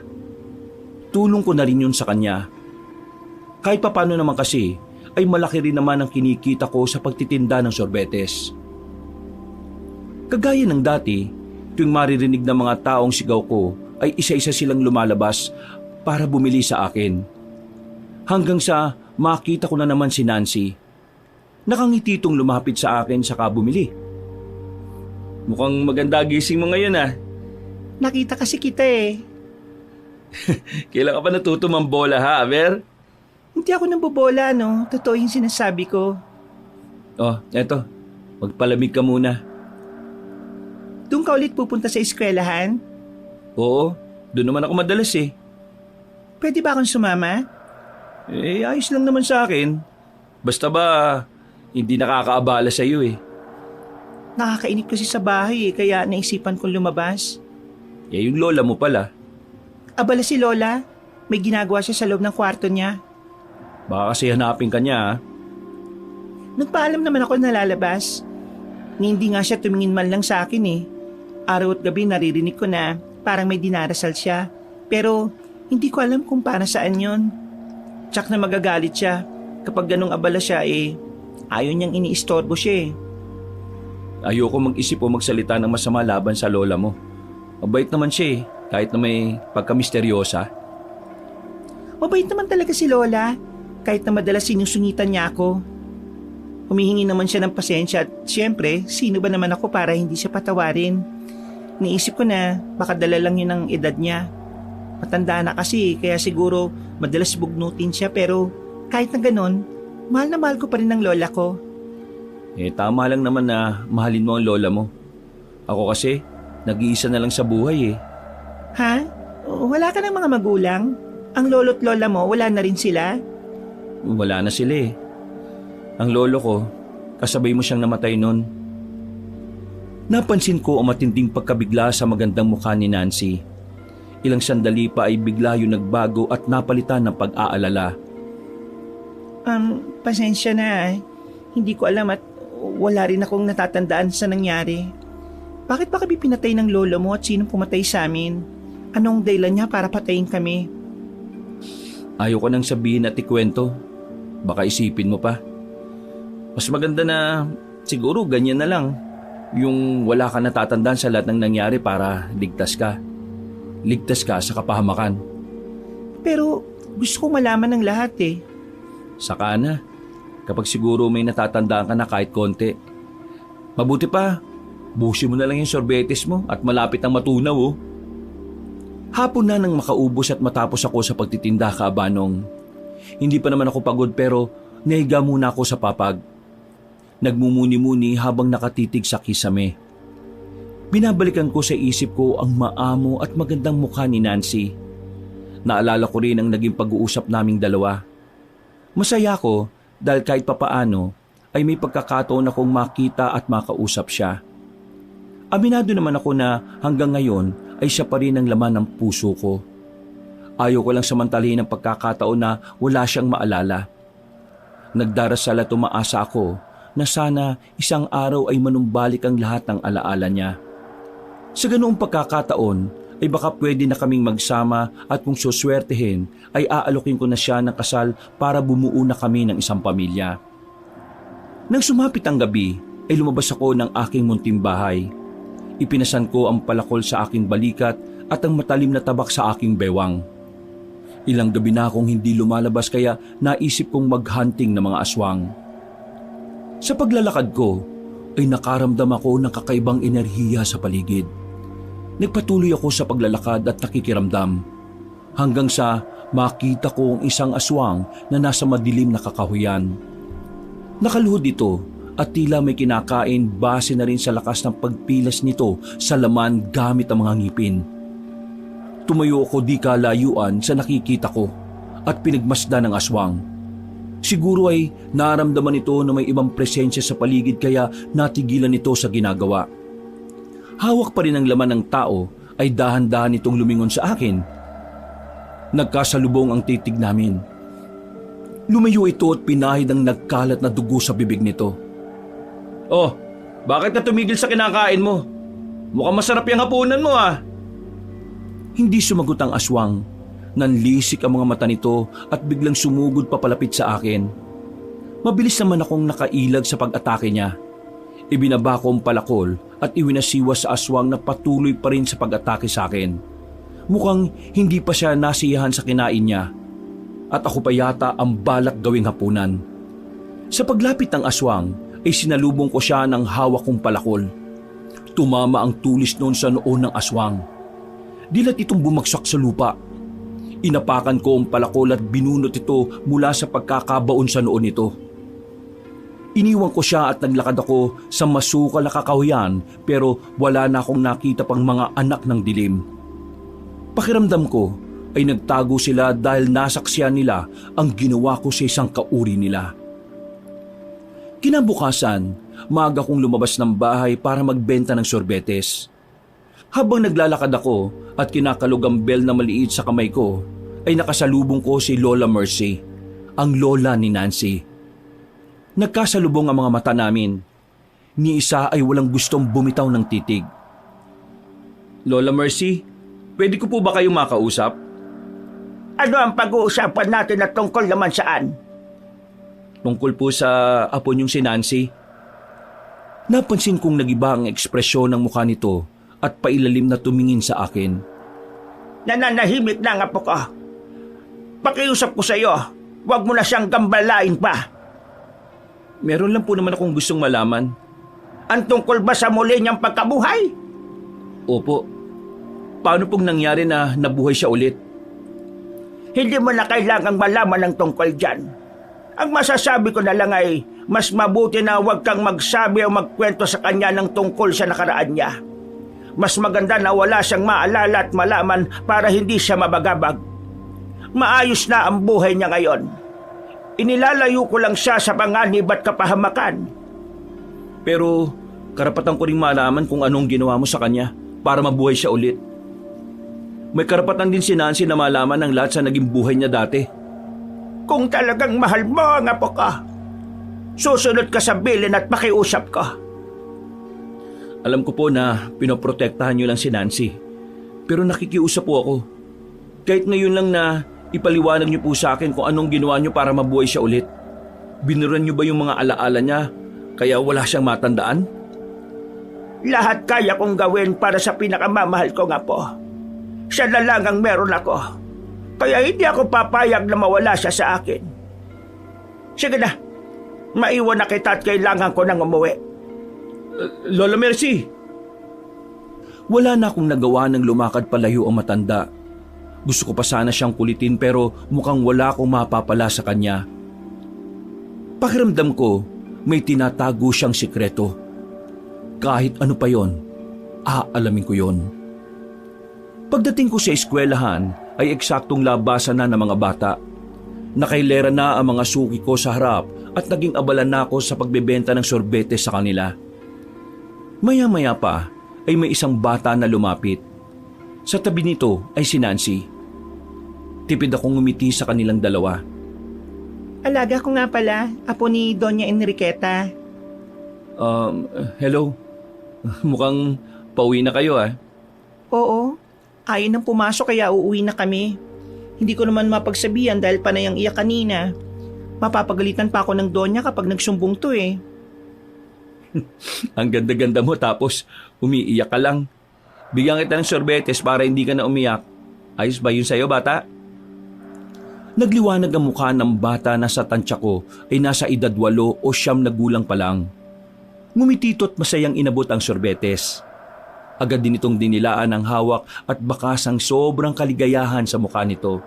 Tulong ko na rin yun sa kanya. Kahit papano naman kasi ay malaki rin naman ang kinikita ko sa pagtitinda ng sorbetes. Kagaya ng dati, tuwing maririnig ng mga taong sigaw ko ay isa-isa silang lumalabas para bumili sa akin. Hanggang sa makita ko na naman si Nancy. Nakangiti itong lumapit sa akin saka bumili. Mukhang maganda gising mo ngayon ah. Nakita kasi kita eh. Kailan ka pa natuto mambola ha, Aber? Hindi ako nambobola, no? Totoo yung sinasabi ko. Oh, eto. Magpalamig ka muna. Doon ka ulit pupunta sa eskwelahan? Oo, doon naman ako madalas eh. Pwede ba akong sumama? Eh, ayos lang naman sa akin. Basta ba, hindi nakakaabala sa iyo eh. Nakakainip kasi sa bahay eh, kaya naisipan kong lumabas. Eh, yung lola mo pala. Abala si Lola. May ginagawa siya sa loob ng kwarto niya. Baka kasi hanapin ka niya ha. Nagpaalam naman ako na lalabas. Ni hindi nga siya tumingin man lang sa akin eh. Araw at gabi naririnig ko na parang may dinarasal siya. Pero hindi ko alam kung para saan yon. Tsak na magagalit siya. Kapag ganong abala siya eh, ayaw niyang iniistorbo siya eh. Ayoko mag-isip o magsalita ng masama laban sa lola mo. Mabait naman siya eh, kahit na may pagka-misteryosa. Mabait naman talaga si Lola, kahit na madalas sinusungitan niya ako. Humihingi naman siya ng pasensya at siyempre, sino ba naman ako para hindi siya patawarin? Naisip ko na baka dala lang yun ang edad niya. Matanda na kasi kaya siguro madalas bugnutin siya pero kahit na ganon, mahal na mahal ko pa rin ang lola ko. Eh tama lang naman na mahalin mo ang lola mo. Ako kasi, nag-iisa na lang sa buhay eh. Ha? Wala ka ng mga magulang? Ang lolo't lola mo, wala na rin sila? Wala na sila eh. Ang lolo ko, kasabay mo siyang namatay nun. Napansin ko ang matinding pagkabigla sa magandang mukha ni Nancy. Ilang sandali pa ay bigla yung nagbago at napalitan ng pag-aalala. Pasensya na. Hindi ko alam at wala rin akong natatandaan sa nangyari. Bakit ba kami pinatay ng lolo mo at sinong pumatay sa amin? Anong dahilan niya para patayin kami? Ayaw ko nang sabihin at ikwento. Baka isipin mo pa. Mas maganda na siguro ganyan na lang. Yung wala ka natatandaan sa lahat ng nangyari para ligtas ka. Ligtas ka sa kapahamakan. Pero gusto ko malaman ng lahat eh. Saka na. Kapag siguro may natatandaan ka na kahit konti. Mabuti pa, busin mo na lang yung sorbetes mo at malapit ang matunaw oh. Hapon na nang makaubos at matapos ako sa pagtitinda Abanong. Hindi pa naman ako pagod pero nahiga muna ako sa papag. Nagmumuni-muni habang nakatitig sa kisame. Binabalikan ko sa isip ko ang maamo at magandang mukha ni Nancy. Naalala ko rin ang naging pag-uusap naming dalawa. Masaya ko dahil kahit papaano ay may pagkakataon akong makita at makausap siya. Aminado naman ako na hanggang ngayon ay siya pa rin ang laman ng puso ko. Ayaw ko lang samantalahin ang pagkakataon na wala siyang maalala. Nagdarasal at umaasa ako na sana isang araw ay manumbalik ang lahat ng alaala niya. Sa ganoong pagkakataon ay baka pwede na kaming magsama at kung suswertehin ay aalokin ko na siya ng kasal para bumuo na kami ng isang pamilya. Nang sumapit ang gabi ay lumabas ako ng aking munting bahay. Ipinasan ko ang palakol sa aking balikat at ang matalim na tabak sa aking bewang. Ilang gabi na akong hindi lumalabas kaya naisip kong maghunting ng mga aswang. Sa paglalakad ko ay nakaramdam ako ng kakaibang enerhiya sa paligid. Nagpatuloy ako sa paglalakad at nakikiramdam hanggang sa makita ko ang isang aswang na nasa madilim na kakahuyan. Nakaluhod ito at tila may kinakain base na rin sa lakas ng pagpilas nito sa laman gamit ang mga ngipin. Tumayo ako di kalayuan sa nakikita ko at pinagmasdan ng aswang. Siguro ay naramdaman ito na may ibang presensya sa paligid kaya natigilan ito sa ginagawa. Hawak pa rin ang laman ng tao ay dahan-dahan itong lumingon sa akin. Nagkasalubong ang titig namin. Lumayo ito at pinahid ang nagkalat na dugo sa bibig nito. Oh, bakit ka tumigil sa kinakain mo? Mukhang masarap yung hapunan mo ah. Hindi sumagot ang aswang. Nanlisik ang mga mata nito at biglang sumugod papalapit sa akin. Mabilis naman akong nakailag sa pag-atake niya. Ibinaba ko ang palakol at iwinasiwas sa aswang na patuloy pa rin sa pag-atake sa akin. Mukhang hindi pa siya nasiyahan sa kinain niya. At ako pa yata ang balak gawing hapunan. Sa paglapit ng aswang ay sinalubong ko siya ng hawak kong palakol. Tumama ang tulis noon sa noo ng aswang. Dilat itong bumagsak sa lupa. Inapakan ko ang palakol at binunot ito mula sa pagkakabaon sa noo nito. Iniwan ko siya at naglakad ako sa masukal na kakahuyan pero wala na akong nakita pang mga anak ng dilim. Pakiramdam ko ay nagtago sila dahil nasaksiyan nila ang ginawa ko sa isang kauri nila. Kinabukasan, maaga kong lumabas ng bahay para magbenta ng sorbetes. Habang naglalakad ako at kinakalog ang bell na maliit sa kamay ko, ay nakasalubong ko si Lola Mercy, ang lola ni Nancy. Nagkasalubong ang mga mata namin. Ni isa ay walang gustong bumitaw ng titig. Lola Mercy, pwede ko po ba kayong makausap? Ano ang pag-uusapan natin at tungkol naman saan? Tungkol po sa apo niyong si Nancy. Napansin kong nagiba ang ekspresyon ng mukha nito at pailalim na tumingin sa akin. Nananahimik na ang apo ko. Pakiusap ko sa iyo, huwag mo na siyang gambalain pa. Meron lang po naman akong gustong malaman. Ang tungkol ba sa muli niyang pagkabuhay? Opo. Paano pong nangyari na nabuhay siya ulit? Hindi mo na kailangang malaman ang tungkol dyan. Ang masasabi ko na lang ay, mas mabuti na huwag kang magsabi o magkwento sa kanya ng tungkol sa nakaraan niya. Mas maganda na wala siyang maalala at malaman para hindi siya mabagabag. Maayos na ang buhay niya ngayon. Inilalayo ko lang siya sa panganib at kapahamakan. Pero karapatan ko rin malaman kung anong ginawa mo sa kanya para mabuhay siya ulit. May karapatan din si Nancy na malaman ang lahat sa naging buhay niya dati. Kung talagang mahal mo ang apo ka, susunod ka sa bilin at pakiusap ka. Alam ko po na pinoprotektahan niyo lang si Nancy. Pero nakikiusap po ako. Kahit ngayon lang na ipaliwanag niyo po sa akin kung anong ginawa niyo para mabuhay siya ulit. Binuran niyo ba yung mga alaala niya kaya wala siyang matandaan? Lahat kaya kong gawin para sa pinakamamahal kong apo. Siya na lang ang meron ako. Kaya hindi ako papayag na mawala siya sa akin. Sige na, maiwan na kita at kailangan ko nang umuwi. Lola Mercy! Wala na akong nagawa ng lumakad palayo ang matanda. Gusto ko pa sana siyang kulitin pero mukhang wala akong mapapala sa kanya. Pakiramdam ko may tinatago siyang sikreto. Kahit ano pa yon, aalamin ko yon. Pagdating ko sa eskwelahan ay eksaktong labasan na ng mga bata. Nakailera na ang mga suki ko sa harap at naging abala na ako sa pagbebenta ng sorbetes sa kanila. Maya-maya pa ay may isang bata na lumapit. Sa tabi nito ay si Nancy. Tipid akong ngumiti sa kanilang dalawa. Alaga ko nga pala, apo ni Doña Enriqueta. Hello. Mukhang pauwi na kayo ah. Oo, ayaw nang pumasok kaya uuwi na kami. Hindi ko naman mapagsabihan dahil panay ang iyak kanina. Mapapagalitan pa ako ng Doña kapag nagsumbong to eh. Ang ganda-ganda mo tapos umiiyak ka lang. Bigyan kita ng sorbetes para hindi ka na umiyak. Ayos ba yun sa'yo, bata? Nagliwanag ang mukha ng bata na sa tansya ko ay nasa edad 8 o 9 na gulang pa lang. Ngumitito't masayang inabot ang sorbetes. Agad din itong dinilaan ang hawak at bakasang sobrang kaligayahan sa mukha nito.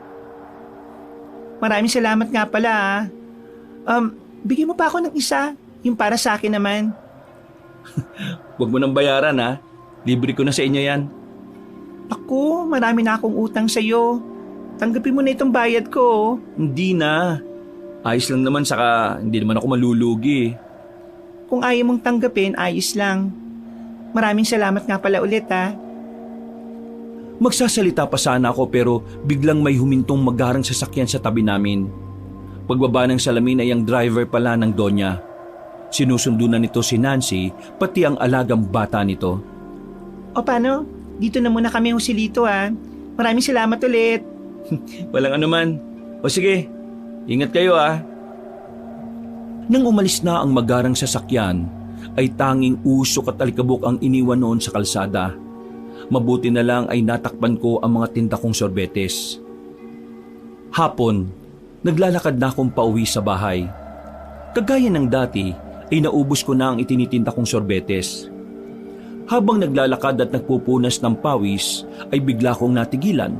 Maraming salamat nga pala ah. Bigyan mo pa ako ng isa, yung para sa akin naman. Huwag mo nang bayaran ha. Libre ko na sa inyo yan. Ako, marami na akong utang sa'yo. Tanggapin mo na itong bayad ko. Hindi na. Ayos lang naman saka hindi naman ako malulugi. Kung ayaw mong tanggapin, ayos lang. Maraming salamat nga pala ulit ha. Magsasalita pa sana ako pero biglang may humintong magarang sasakyan sa tabi namin. Pagbaba ng salamin ay ang driver pala ng Donya. Sinusundo na nito si Nancy pati ang alagang bata nito. O paano? Dito na muna kami Joselito ha. Maraming salamat ulit. Walang anuman. O sige, ingat kayo ah. Nang umalis na ang magarang sasakyan, ay tanging usok at alikabok ang iniwan noon sa kalsada. Mabuti na lang ay natakpan ko ang mga tinda kong sorbetes. Hapon, naglalakad na akong pauwi sa bahay. Kagaya ng dati, ay naubos ko na ang itinitinda kong sorbetes. Habang naglalakad at nagpupunas ng pawis, ay bigla kong natigilan.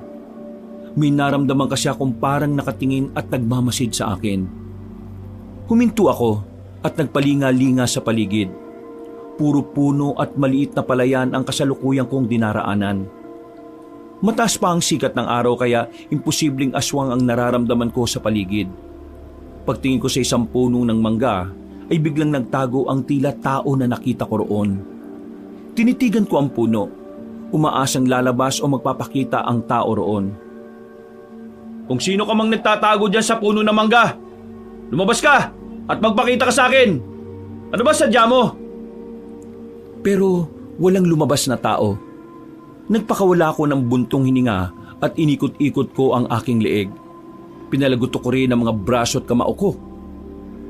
May naramdaman kasi akong parang nakatingin at nagmamasid sa akin. Huminto ako at nagpalinga-linga sa paligid. Puro puno at maliit na palayan ang kasalukuyang kong dinaraanan. Mataas pa ang sikat ng araw kaya imposibleng aswang ang nararamdaman ko sa paligid. Pagtingin ko sa isang puno ng mangga ay biglang nagtago ang tila tao na nakita ko roon. Tinitigan ko ang puno, umaasang lalabas o magpapakita ang tao roon. Kung sino ka mang nagtatago dyan sa puno ng mangga, lumabas ka at magpakita ka sa akin. Ano ba sadya mo? Pero walang lumabas na tao. Nagpakawala ako ng buntong hininga at inikot-ikot ko ang aking leeg. Pinalagutok ko rin ang mga braso at kamao ko.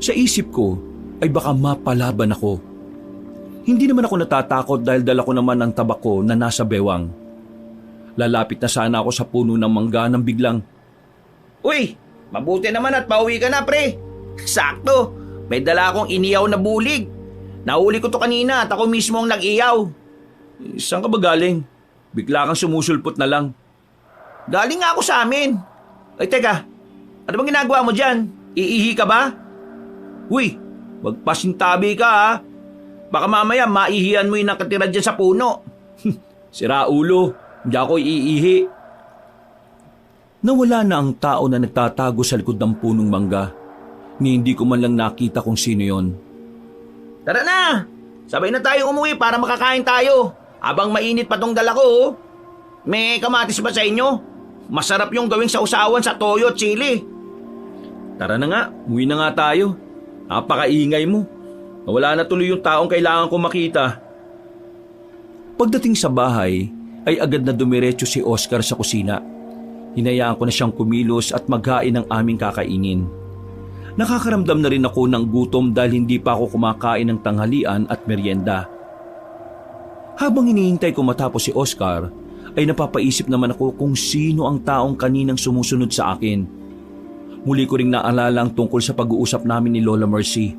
Sa isip ko ay baka mapalaban ako. Hindi naman ako natatakot dahil dala ko naman ang tabak ko na nasa bewang. Lalapit na sana ako sa puno ng mangga nang biglang, Uy, mabuti naman at pauwi ka na pre. Sakto, may dala akong iniyaw na bulig. Nahuli ko to kanina at ako mismo ang nag-iyaw. saan ka ba galing? Bigla kang sumusulpot na lang. Galing nga ako sa amin. Ay teka, ano bang ginagawa mo dyan? Iihi ka ba? Uy, magpasintabi ka ha. Baka mamaya maihihan mo yung nakatira dyan sa puno. Sira ulo, hindi ako iihi. Nawala na ang tao na nagtatago sa likod ng punong mangga. Ni hindi ko man lang nakita kung sino yon. Tara na! Sabay na tayo umuwi para makakain tayo. Habang mainit pa tong dala ko. Oh. May kamatis ba sa inyo? Masarap yung gawing sausawan sa toyo at chili. Tara na nga, umuwi na nga tayo. Napakaingay mo. Nawala na tuloy yung taong kailangan ko makita. Pagdating sa bahay, ay agad na dumiretso si Oscar sa kusina. Hinayaan ko na siyang kumilos at maghain ng aming kakainin. Nakakaramdam na rin ako ng gutom dahil hindi pa ako kumakain ng tanghalian at merienda. Habang hinihintay ko matapos si Oscar, ay napapaisip naman ako kung sino ang taong kaninang sumusunod sa akin. Muli ko ring naalala ang tungkol sa pag-uusap namin ni Lola Mercy.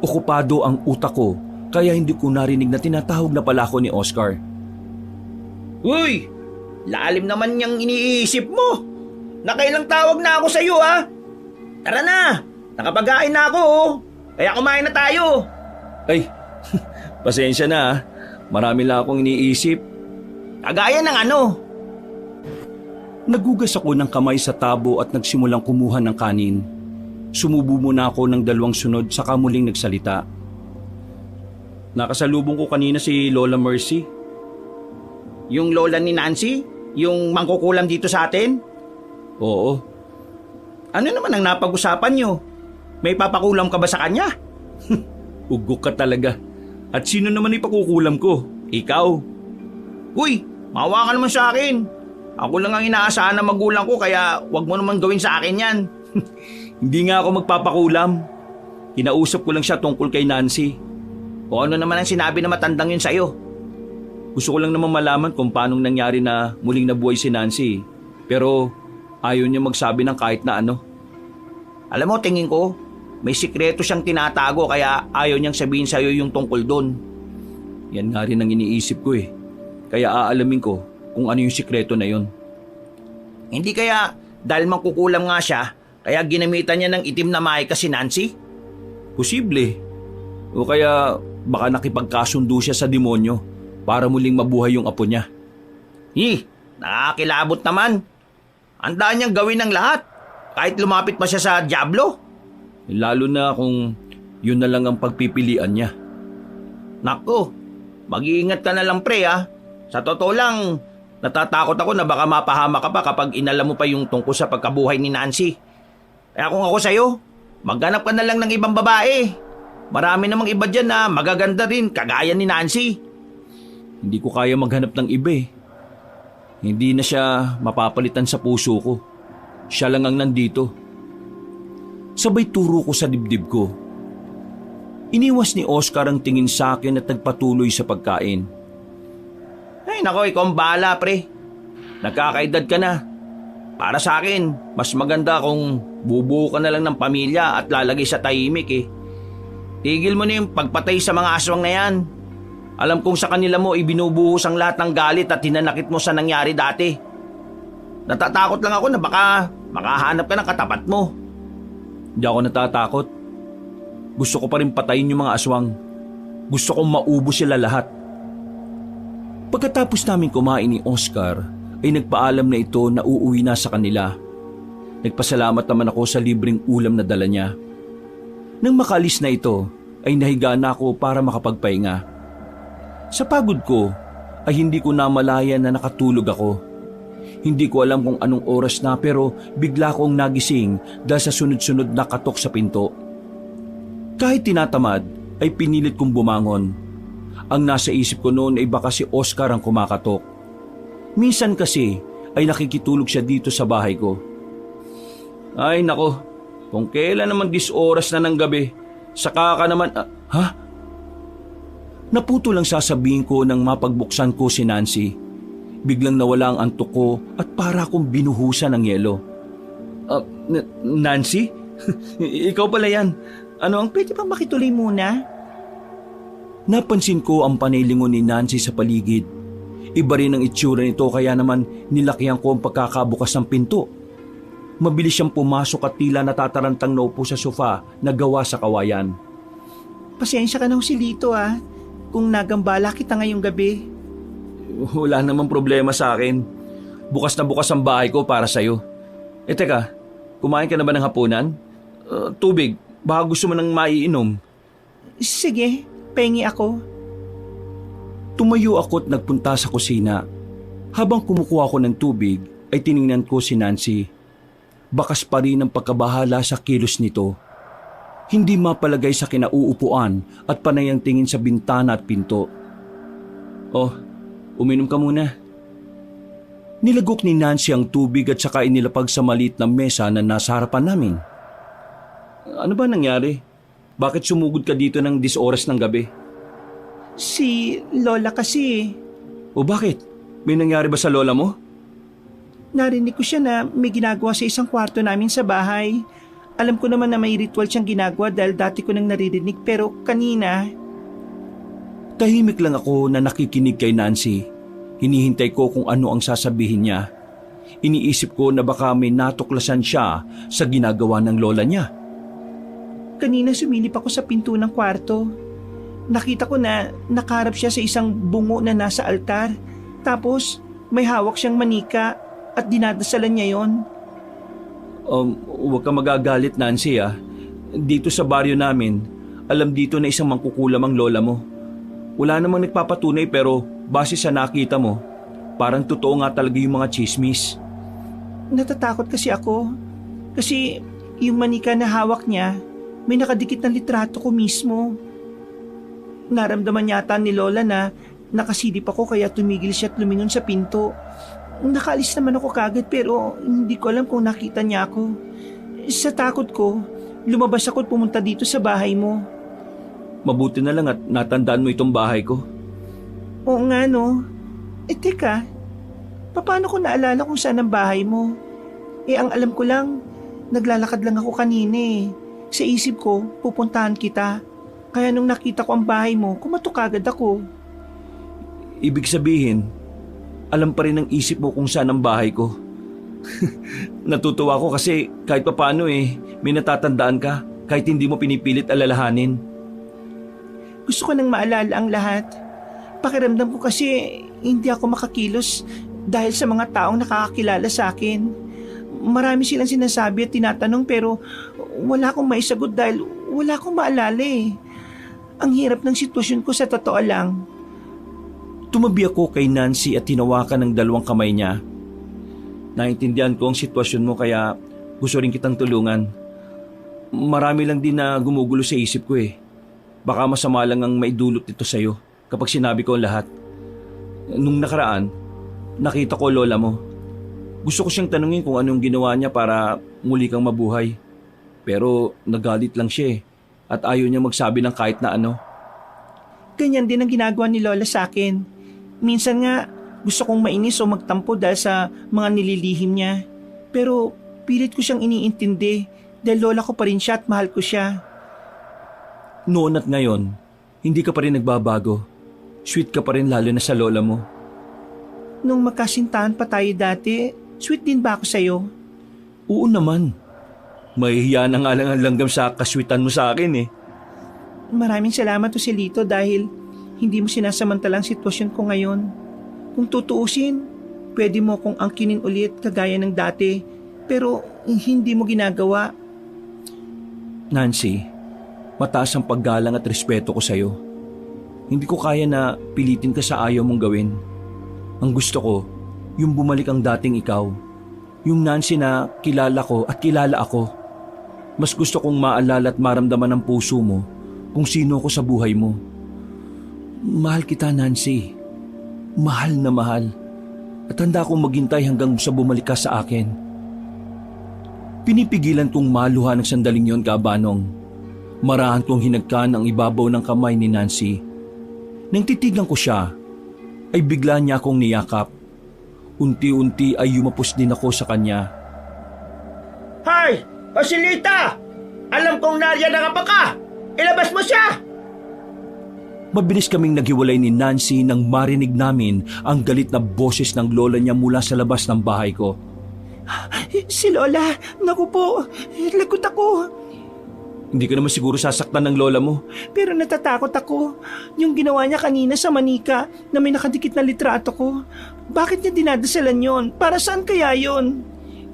Okupado ang utak ko kaya hindi ko narinig na tinatawag na pala ako ni Oscar. Uy! Lalim naman niyang iniisip mo. Nakailang tawag na ako sa iyo ha. Tara na! Nakapag-kain na ako oh. Kaya kumain na tayo. Ay, pasensya na ha. Marami lang akong iniisip. Kagaya ng ano? Nagugas ako ng kamay sa tabo at nagsimulang kumuha ng kanin. Sumubo muna ako ng 2 sunod saka muling nagsalita. Nakasalubong ko kanina si Lola Mercy. Yung lola ni Nancy? Yung mangkukulam dito sa atin? Oo. Ano naman ang napag-usapan nyo? May papakulam ka ba sa kanya? Ugok ka talaga. At sino naman ipakukulam ko? Ikaw. Uy, maawa ka naman sa akin. Ako lang ang inaasahan ng magulang ko kaya wag mo naman gawin sa akin yan. Hindi nga ako magpapakulam. Kinausap ko lang siya tungkol kay Nancy. O ano naman ang sinabi na matandang yun sa'yo? Gusto ko lang naman malaman kung paanong nangyari na muling nabuhay si Nancy. Pero ayaw niya magsabi ng kahit na ano. Alam mo, tingin ko, may sikreto siyang tinatago kaya ayaw niyang sabihin sa'yo yung tungkol doon. Yan nga rin ang iniisip ko eh. Kaya aalamin ko kung ano yung sikreto na yon. Hindi kaya dahil mangkukulam nga siya, kaya ginamitan niya ng itim na maika si Nancy? Posible. O kaya baka nakipagkasundo siya sa demonyo para muling mabuhay yung apo niya. Nakakilabot naman. Handaan niyang gawin ng lahat, kahit lumapit pa siya sa Diablo. Lalo na kung yun na lang ang pagpipilian niya. Nako, mag-iingat ka na lang pre ha. Sa totoo lang, natatakot ako na baka mapahama ka pa kapag inalam mo pa yung tungkol sa pagkabuhay ni Nancy. Kaya kung ako sa'yo, maghanap ka na lang ng ibang babae. Marami namang iba dyan na magaganda rin, kagaya ni Nancy. Hindi ko kaya maghanap ng iba eh. Hindi na siya mapapalitan sa puso ko. Siya lang ang nandito. Sabay turo ko sa dibdib ko. Iniwas ni Oscar ang tingin sa akin at nagpatuloy sa pagkain. Ay nako, ikaw ang bahala pre. Nagkakaedad ka na. Para sa akin, mas maganda kung bubuo ka na lang ng pamilya at lalagay sa tahimik eh. Tigil mo na yung pagpatay sa mga aswang na yan. Alam kong sa kanila mo ibinubuhos ang lahat ng galit at hinanakit mo sa nangyari dati. Natatakot lang ako na baka makahanap ka ng katapat mo. Hindi ako natatakot. Gusto ko pa rin patayin yung mga aswang. Gusto kong maubos sila lahat. Pagkatapos namin kumain ni Oscar, ay nagpaalam na ito na uuwi na sa kanila. Nagpasalamat naman ako sa libreng ulam na dala niya. Nang makalis na ito, ay nahiga na ako para makapagpahinga. Sa pagod ko, ay hindi ko namalayan na nakatulog ako. Hindi ko alam kung anong oras na pero bigla akong nagising dahil sa sunod-sunod na katok sa pinto. Kahit tinatamad, ay pinilit kong bumangon. Ang nasa isip ko noon ay baka si Oscar ang kumakatok. Minsan kasi ay nakikitulog siya dito sa bahay ko. Ay nako, kung kailan naman 10 oras na ng gabi, saka ka naman... ha? Naputo lang sasabihin ko nang mapagbuksan ko si Nancy. Biglang nawala ang antok ko at para akong binuhusan ng yelo. Nancy? Ikaw pala yan. Ano ang... Pwede bang makituloy muna? Napansin ko ang panaylingon ni Nancy sa paligid. Iba rin ang itsura nito kaya naman nilakihan ko ang pagkakabukas ng pinto. Mabilis siyang pumasok at tila natatarantang naupo sa sofa na gawa sa kawayan. Pasensya ka na Joselito kung nagambala kita ngayong gabi. Wala namang problema sa akin. Bukas na bukas ang bahay ko para sa'yo. Teka, kumain ka na ba ng hapunan? Tubig, baka gusto mo nang maiinom. Sige, pengi ako. Tumayo ako at nagpunta sa kusina. Habang kumukuha ko ng tubig, ay tiningnan ko si Nancy. Bakas pa rin ang pagkabahala sa kilos nito. Hindi mapalagay sa kinauupuan at panay ang tingin sa bintana at pinto. Oh, uminom ka muna. Nilagok ni Nancy ang tubig at saka inilapag sa maliit na mesa na nasa harapan namin. Ano ba nangyari? Bakit sumugod ka dito ng 10 oras ng gabi? Si Lola kasi. O bakit? May nangyari ba sa lola mo? Narinig ko siya na may ginagawa sa isang kwarto namin sa bahay. Alam ko naman na may ritual siyang ginagawa dahil dati ko nang naririnig pero kanina... Tahimik lang ako na nakikinig kay Nancy. Hinihintay ko kung ano ang sasabihin niya. Iniisip ko na baka may natuklasan siya sa ginagawa ng lola niya. Kanina sumilip ako sa pinto ng kwarto. Nakita ko na nakaharap siya sa isang bungo na nasa altar. Tapos may hawak siyang manika at dinadasalan niya yon. Huwag ka magagalit Nancy Dito sa baryo namin, alam dito na isang mangkukulam ang lola mo. Wala namang nagpapatunay pero base sa nakita mo, parang totoo nga talaga yung mga chismis. Natatakot kasi ako. Kasi yung manika na hawak niya, may nakadikit na litrato ko mismo. Naramdaman yata ni Lola na nakasilip ako kaya tumigil siya at lumingon sa pinto. Nakaalis naman ako kagad pero hindi ko alam kung nakita niya ako. Sa takot ko, lumabas ako at pumunta dito sa bahay mo. Mabuti na lang at natandaan mo itong bahay ko. Oo nga no. Teka, paano ko naalala kung saan ang bahay mo? Ang alam ko lang, naglalakad lang ako kanina Sa isip ko, pupuntahan kita. Kaya nung nakita ko ang bahay mo, kumatok agad ako. Ibig sabihin, alam pa rin ng isip mo kung saan ang bahay ko. Natutuwa ko kasi kahit papaano may natatandaan ka kahit hindi mo pinipilit alalahanin. Gusto ko nang maalala ang lahat. Pakiramdam ko kasi hindi ako makakilos dahil sa mga taong nakakakilala sa akin. Marami silang sinasabi at tinatanong pero wala akong maisagot dahil wala akong maalala Ang hirap ng sitwasyon ko sa totoo lang. Tumabi ako kay Nancy at tinawakan ng 2 kamay niya. Naintindihan ko ang sitwasyon mo kaya gusto rin kitang tulungan. Marami lang din na gumugulo sa isip ko eh. Baka masama lang ang maidulot nito sa'yo kapag sinabi ko ang lahat. Nung nakaraan, nakita ko lola mo. Gusto ko siyang tanungin kung anong ginawa niya para muli kang mabuhay. Pero nagalit lang siya eh. At ayaw niya magsabi ng kahit na ano. Ganyan din ang ginagawa ni Lola sa akin. Minsan nga, gusto kong mainis o magtampo dahil sa mga nililihim niya. Pero pilit ko siyang iniintindi dahil lola ko pa rin siya at mahal ko siya. Noon at ngayon, hindi ka pa rin nagbabago. Sweet ka pa rin lalo na sa lola mo. Nung magkasintahan pa tayo dati, sweet din ba ako sa'yo? Oo naman. Mahihiya na nga lang ang langgam sa kaswitan mo sa akin eh. Maraming salamat Joselito dahil hindi mo sinasamantalang sitwasyon ko ngayon. Kung tutuusin, pwede mo akong angkinin ulit kagaya ng dati pero hindi mo ginagawa. Nancy, mataas ang paggalang at respeto ko sa'yo. Hindi ko kaya na pilitin ka sa ayaw mong gawin. Ang gusto ko, yung bumalik ang dating ikaw. Yung Nancy na kilala ko at kilala ako. Mas gusto kong maalala at maramdaman ng puso mo kung sino ko sa buhay mo. Mahal kita, Nancy. Mahal na mahal. At handa akong maghintay hanggang sa bumalik ka sa akin. Pinipigilan kong maluha ng sandaling yon, Kabanong. Marahan kong hinagkan ang ibabaw ng kamay ni Nancy. Nang titigan ko siya, ay bigla niya akong niyakap. Unti-unti ay yumapos din ako sa kanya. Hay! Joselita! Alam kong nariyan na ka pa ka! Ilabas mo siya! Mabilis kaming naghiwalay ni Nancy nang marinig namin ang galit na boses ng lola niya mula sa labas ng bahay ko. Si Lola, naku po, lagot ako. Hindi ka naman siguro sasaktan ng lola mo. Pero natatakot ako. Yung ginawa niya kanina sa manika na may nakadikit na litrato ko. Bakit niya dinadasalan yon? Para saan kaya yon?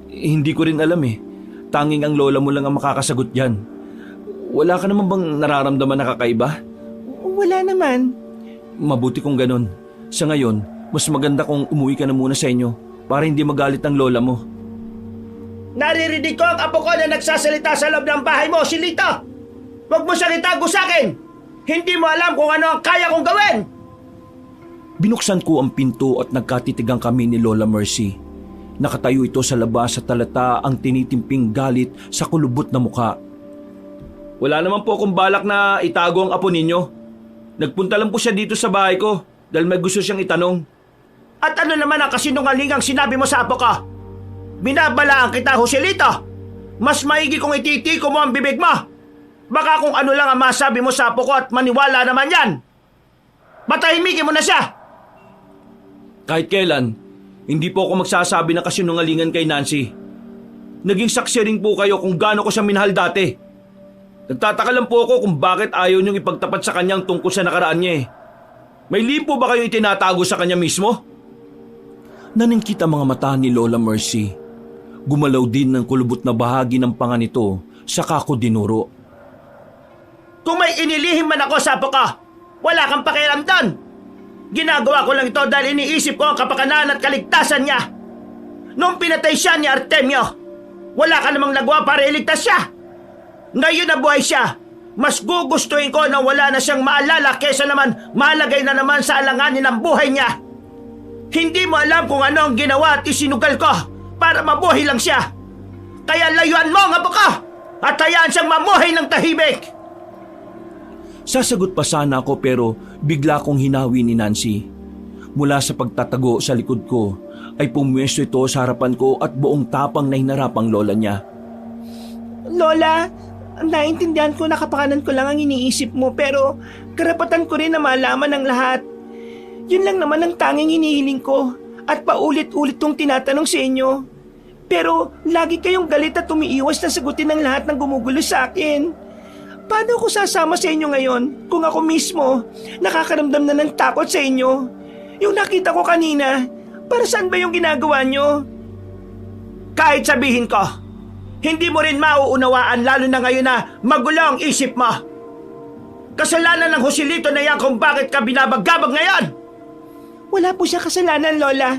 Hindi ko rin alam eh. Tanging ang lola mo lang ang makakasagot yan. Wala ka naman bang nararamdaman na kakaiba? Wala naman. Mabuti kung ganun. Sa ngayon, mas maganda kung umuwi ka na muna sa inyo para hindi magalit ang lola mo. Naririnig ko ang apo ko na nagsasalita sa loob ng bahay mo, Joselito! Huwag mo siyang itago sa akin! Hindi mo alam kung ano ang kaya kong gawin! Binuksan ko ang pinto at nagkatitigang kami ni Lola Mercy. Nakatayo ito sa labas at talata ang tinitimping galit sa kulubot na mukha. Wala naman po akong balak na itago ang apo ninyo. Nagpunta lang po siya dito sa bahay ko dahil may gusto siyang itanong. At ano naman ang kasinungalingang sinabi mo sa apo ko? Binabalaan kita, Joselito! Mas maigi kung ititiko mo ang bibig mo! Baka kung ano lang ang masabi mo sa apo ko at maniwala naman yan! Patahimikin mo na siya! Kahit kailan, hindi po ako magsasabi ng kasinungalingan kay Nancy. Naging saksi rin po kayo kung gaano ko siya minahal dati. Nagtataka lang po ako kung bakit ayaw niyong ipagtapat sa kanyang tungkol sa nakaraan niya eh. May lihim po ba kayo itinatago sa kanya mismo? Naningkit ang mga mata ni Lola Mercy. Gumalaw din ng kulubot na bahagi ng panga nito, saka ko dinuro. Kung may inilihim man ako sa apo ko, wala kang pakialam doon! Ginagawa ko lang ito dahil iniisip ko ang kapakanan at kaligtasan niya. Noong pinatay siya ni Artemio, wala ka namang nagawa para iligtas siya. Ngayon na buhay siya, mas gugustuhin ko na wala na siyang maalala kesa naman malagay na naman sa alanganin ng buhay niya. Hindi mo alam kung ano ang ginawa at isinugal ko para mabuhay lang siya. Kaya layuan mo ang apo ko at hayaan siyang mamuhay ng tahimik. Sasagot pa sana ako pero bigla kong hinawi ni Nancy. Mula sa pagtatago sa likod ko ay pumwesto ito sa harapan ko at buong tapang na hinarapang lola niya. Lola, naintindihan ko na kapakanan ko lang ang iniisip mo pero karapatan ko rin na malaman ang lahat. Yun lang naman ang tanging hinihiling ko at paulit-ulit kong tinatanong sa inyo. Pero lagi kayong galit at umiiwas na sagutin ang lahat ng gumugulo sa akin. Paano ako sasama sa inyo ngayon kung ako mismo nakakaramdam na ng takot sa inyo? Yung nakita ko kanina, para saan ba yung ginagawa nyo? Kahit sabihin ko, hindi mo rin mauunawaan lalo na ngayon na magulo ang isip mo. Kasalanan ng Joselito na yan kung bakit ka binabagabag ngayon. Wala po siya kasalanan, Lola.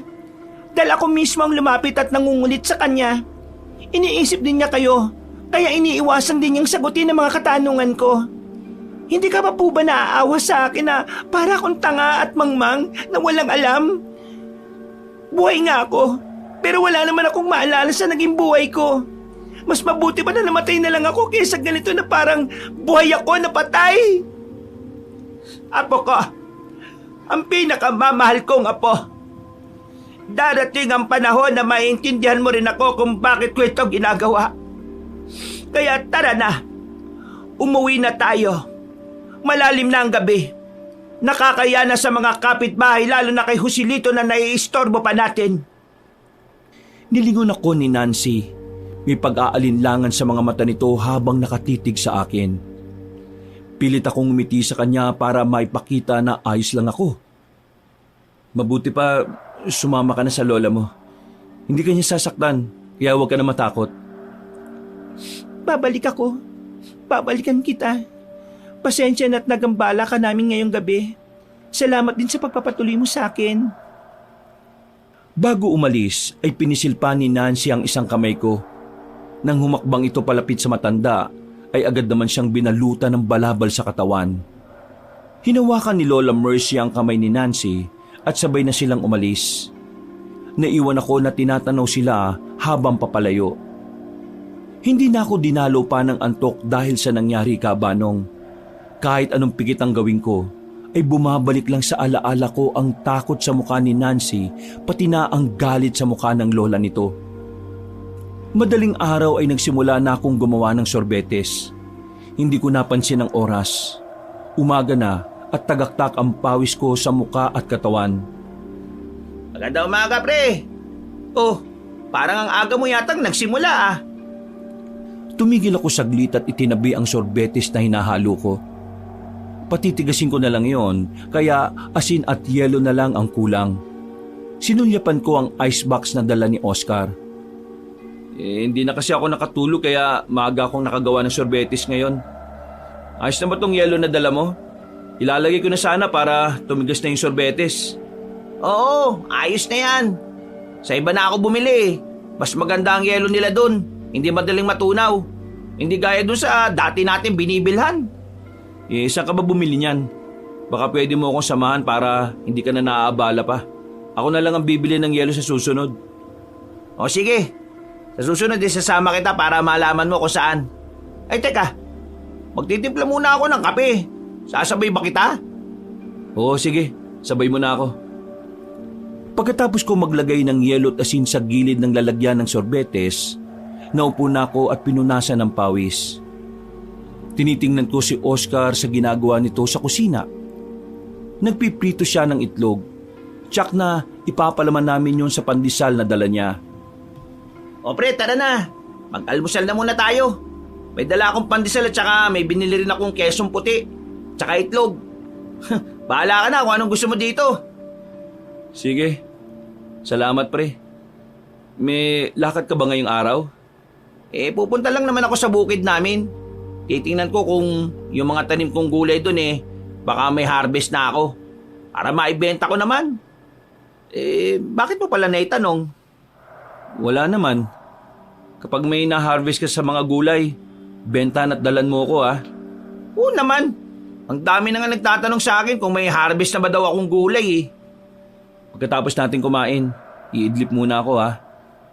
Dahil ako mismo ang lumapit at nangungulit sa kanya. Iniisip din niya kayo. Kaya iniiwasan din niyang sagutin ang mga katanungan ko. Hindi ka pa po ba naaawa sa akin na para akong tanga at mangmang na walang alam? Buhay nga ako, pero wala naman akong maalala sa naging buhay ko. Mas mabuti pa na namatay na lang ako kaysa ganito na parang buhay ako na patay. Apo ko, ang pinakamamahal kong apo. Darating ang panahon na maintindihan mo rin ako kung bakit ko ito ginagawa. Kaya tara na, umuwi na tayo. Malalim na ang gabi. Nakakaya na sa mga kapitbahay lalo na kay Joselito na naiistorbo pa natin. Nilingon ako ni Nancy. May pag-aalinlangan sa mga mata nito habang nakatitig sa akin. Pilit akong umiti sa kanya para maipakita na ayos lang ako. Mabuti pa sumama ka na sa lola mo. Hindi ka niya sasaktan, kaya huwag ka na matakot. Babalik ako. Babalikan kita. Pasensya na't nagambala ka namin ngayong gabi. Salamat din sa pagpapatuloy mo sa akin. Bago umalis ay pinisilpa ni Nancy ang isang kamay ko. Nang humakbang ito palapit sa matanda, ay agad naman siyang binalutan ng balabal sa katawan. Hinawakan ni Lola Mercy ang kamay ni Nancy at sabay na silang umalis. Naiwan ako na tinatanaw sila habang papalayo. Hindi na ako dinalo pa ng antok dahil sa nangyari, Kabanong. Kahit anong pikit ang gawin ko, ay bumabalik lang sa alaala ko ang takot sa mukha ni Nancy, pati na ang galit sa mukha ng lola nito. Madaling araw ay nagsimula na akong gumawa ng sorbetes. Hindi ko napansin ang oras. Umaga na at tagaktak ang pawis ko sa mukha at katawan. Maganda umaga, pre. Oh, parang ang aga mo yatang nagsimula ah. Tumigil ako saglit at itinabi ang sorbetes na hinahalo ko. Patitigasin ko na lang yon, kaya asin at yelo na lang ang kulang. Sinulyapan ko ang icebox na dala ni Oscar. Hindi na kasi ako nakatulog kaya maaga akong nakagawa ng sorbetes ngayon. Ayos na ba tong yelo na dala mo? Ilalagay ko na sana para tumigas na yung sorbetes. Oo, ayos na yan. Sa iba na ako bumili. Mas maganda ang yelo nila dun. Hindi madaling matunaw. Hindi gaya dun sa dati natin binibilhan. Saan ka ba bumili niyan? Baka pwede mo akong samahan para hindi ka na naaabala pa. Ako na lang ang bibili ng yelo sa susunod. O sige, sa susunod sasama kita para malaman mo kung saan. Ay teka, magtitimpla muna ako ng kape. Sasabay ba kita? Oo sige, sabay mo na ako. Pagkatapos ko maglagay ng yelo at asin sa gilid ng lalagyan ng sorbetes, naupo na ako at pinunasan ng pawis. Tinitingnan ko si Oscar sa ginagawa nito sa kusina. Nagpiprito siya ng itlog. Tsak na ipapalaman namin yon sa pandesal na dala niya. O pre, tara na. Mag-almusal na muna tayo. May dala akong pandesal at saka may binili rin akong kesong puti. Tsaka itlog. Bahala ka na kung anong gusto mo dito. Sige. Salamat pre. May lakad ka ba ngayong araw? Pupunta lang naman ako sa bukid namin. Titingnan ko kung yung mga tanim kong gulay doon baka may harvest na ako. Para maibenta ko naman. Bakit mo pala naitanong? Wala naman. Kapag may na-harvest ka sa mga gulay, bentahan at dalan mo ko ah. Oo naman. Ang dami na nga nagtatanong sa akin kung may harvest na ba daw akong gulay Pagkatapos natin kumain, iidlip muna ako ah.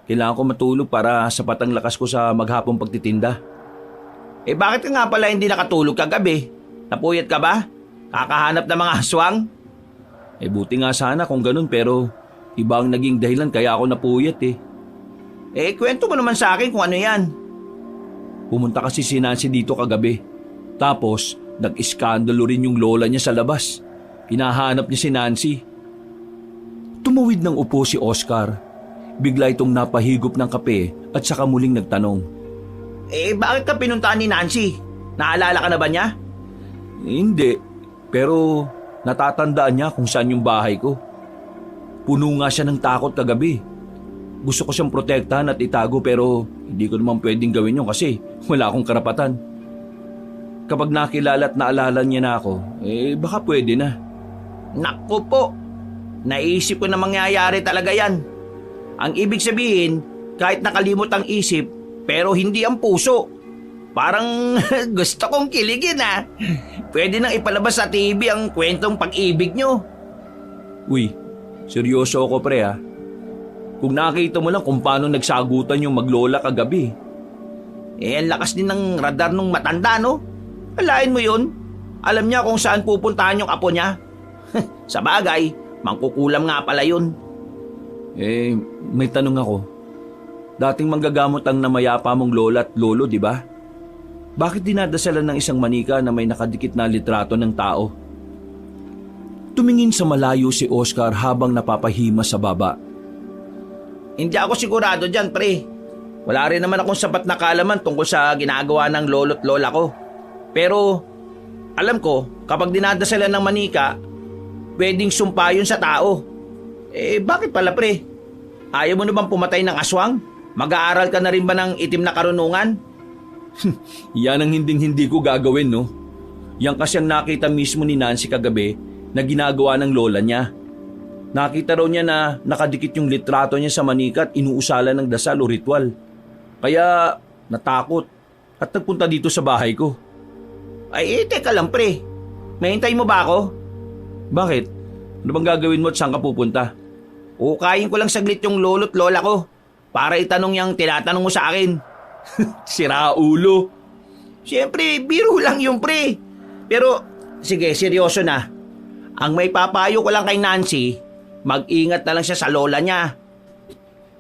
Kailangan ko matulog para sapat ang lakas ko sa maghapong pagtitinda. Bakit ka nga pala hindi nakatulog kagabi? Napuyat ka ba? Kakahanap ng mga aswang? Buti nga sana kung ganun pero iba ang naging dahilan kaya ako napuyat Kwento mo naman sa akin kung ano yan. Pumunta kasi si Nancy dito kagabi. Tapos nag-iskandalo rin yung lola niya sa labas. Hinahanap niya si Nancy. Tumawid ng upo si Oscar. Bigla itong napahigop ng kape at saka muling nagtanong. Bakit ka pinuntahan ni Nancy? Naalala ka na ba niya? Hindi, pero natatandaan niya kung saan yung bahay ko. Puno nga siya ng takot kagabi. Gusto ko siyang protektahan at itago pero hindi ko naman pwedeng gawin yun kasi wala akong karapatan. Kapag nakilala at naalala niya na ako, baka pwede na. Naku po, naisip ko na mangyayari talaga yan. Ang ibig sabihin, kahit nakalimot ang isip, pero hindi ang puso. Parang gusto kong kiligin ah. Pwede nang ipalabas sa TV ang kwentong pag-ibig nyo. Uy, seryoso ako pre ha. Kung nakita mo lang kung paano nagsagutan yung maglola kagabi. Ang lakas din ng radar nung matanda, no? Alain mo yun. Alam niya kung saan pupuntahan yung apo niya. Sa bagay, mangkukulam nga pala yun. May tanong ako. Dating manggagamot ang namayapa mong lola at lolo, di ba? Bakit dinadasalan ng isang manika na may nakadikit na litrato ng tao? Tumingin sa malayo si Oscar habang napapahima sa baba. Hindi ako sigurado dyan, pre. Wala rin naman akong sapat na kaalaman tungkol sa ginagawa ng lolo't lola ko. Pero, alam ko, kapag dinadasalan ng manika, pwedeng sumpa yun sa tao. Bakit pala, pre? Ayaw mo na bang pumatay ng aswang? Mag-aaral ka na rin ba ng itim na karunungan? Yan ang hinding-hindi ko gagawin, no? Yan kasi ang nakita mismo ni Nancy kagabi na ginagawa ng lola niya. Nakita raw niya na nakadikit yung litrato niya sa manika at inuusalan ng dasal o ritual. Kaya natakot at nagpunta dito sa bahay ko. Teka lang, pre. Mahintay mo ba ako? Bakit? Ano bang gagawin mo at saan ka pupunta? Ukayin ko lang saglit yung lolo't lola ko para itanong yung tinatanong mo sa akin. Sira ulo. Siyempre, biro lang yung pre. Pero, sige, seryoso na. Ang may papayo ko lang kay Nancy, mag-ingat na lang siya sa lola niya.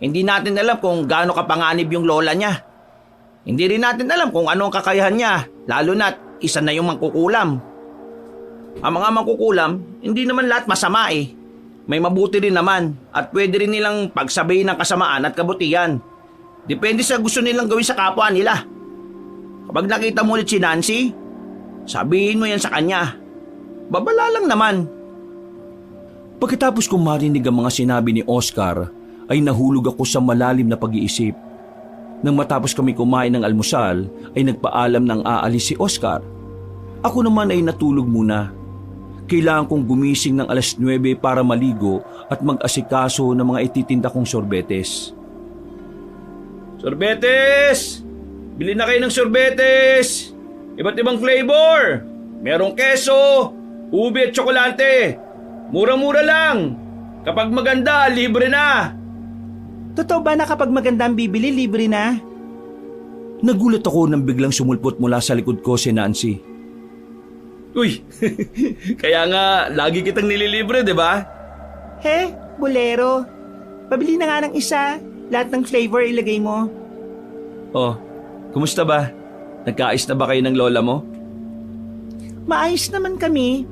Hindi natin alam kung gaano kapanganib yung lola niya. Hindi rin natin alam kung ano ang kakayahan niya, lalo na't isa na yung mangkukulam. Ang mga mangkukulam, hindi naman lahat masama eh. May mabuti rin naman at pwede rin nilang pagsabayin ng kasamaan at kabutihan. Depende sa gusto nilang gawin sa kapwa nila. Kapag nakita mo ulit si Nancy, sabihin mo yan sa kanya. Babala lang naman. Pagkatapos kong marinig ang mga sinabi ni Oscar, ay nahulog ako sa malalim na pag-iisip. Nang matapos kami kumain ng almusal, ay nagpaalam ng aalis si Oscar. Ako naman ay natulog muna. Kailangan kong gumising ng 9:00 para maligo at mag-asikaso ng mga ititinda kong sorbetes. Sorbetes! Bili na kayo ng sorbetes! Iba't ibang flavor! Merong keso, ube at tsokolate. Murang-mura lang. Kapag maganda, libre na. Totoo ba na kapag maganda ang bibili, libre na? Nagulat ako nang biglang sumulpot mula sa likod ko si Nancy. Uy, kaya nga lagi kitang nililibre, di ba? He, bolero. Pabili na nga ng isa. Lahat ng flavor ilagay mo. Oh, kumusta ba? Nagkaayos na ba kayo ng lola mo? Maayos naman kami.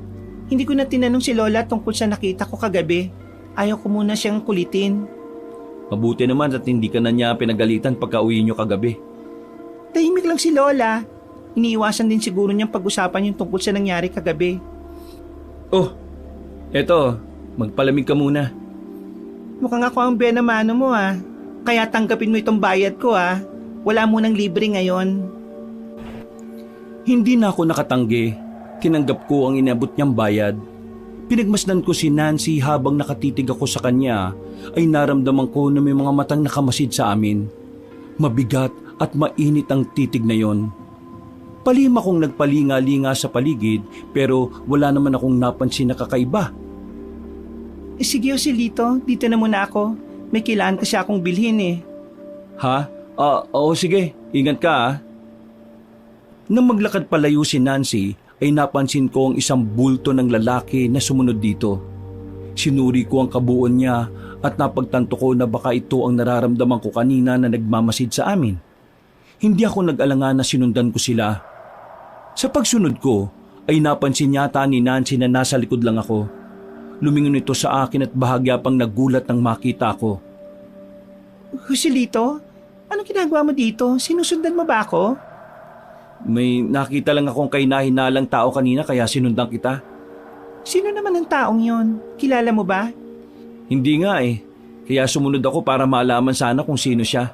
Hindi ko na tinanong si Lola tungkol sa nakita ko kagabi. Ayaw ko muna siyang kulitin. Mabuti naman at hindi ka na niya pinagalitan pagka uwi niyo kagabi. Tahimik lang si Lola. Iniiwasan din siguro niyang pag-usapan yung tungkol sa nangyari kagabi. Oh, eto, magpalamig ka muna. Mukhang ako ang benamano mo ah. Kaya tanggapin mo itong bayad ko ah. Wala munang libre ngayon. Hindi na ako nakatanggi. Tinanggap ko ang inabot niyang bayad. Pinagmasdan ko si Nancy habang nakatitig ako sa kanya ay naramdaman ko na may mga matang nakamasid sa amin. Mabigat at mainit ang titig na yon. Palihim akong nagpalinga-linga sa paligid pero wala naman akong napansin na kakaiba. Sige Joselito, dito na muna ako. May kailangan kasi akong bilhin eh. Ha? Oo sige, ingat ka ah. Nang maglakad palayo si Nancy, ay napansin ko ang isang bulto ng lalaki na sumunod dito. Sinuri ko ang kabuuan niya at napagtanto ko na baka ito ang nararamdaman ko kanina na nagmamasid sa amin. Hindi ako nag-alangan na sinundan ko sila. Sa pagsunod ko, ay napansin yata ni Nancy na nasa likod lang ako. Lumingon ito sa akin at bahagya pang nagulat nang makita ko. Joselito, anong ginagawa mo dito? Sinusundan mo ba ako? May nakita lang akong kahina-hinalang tao kanina kaya sinundan kita. Sino naman ang taong yon? Kilala mo ba? Hindi nga eh. Kaya sumunod ako para malaman sana kung sino siya.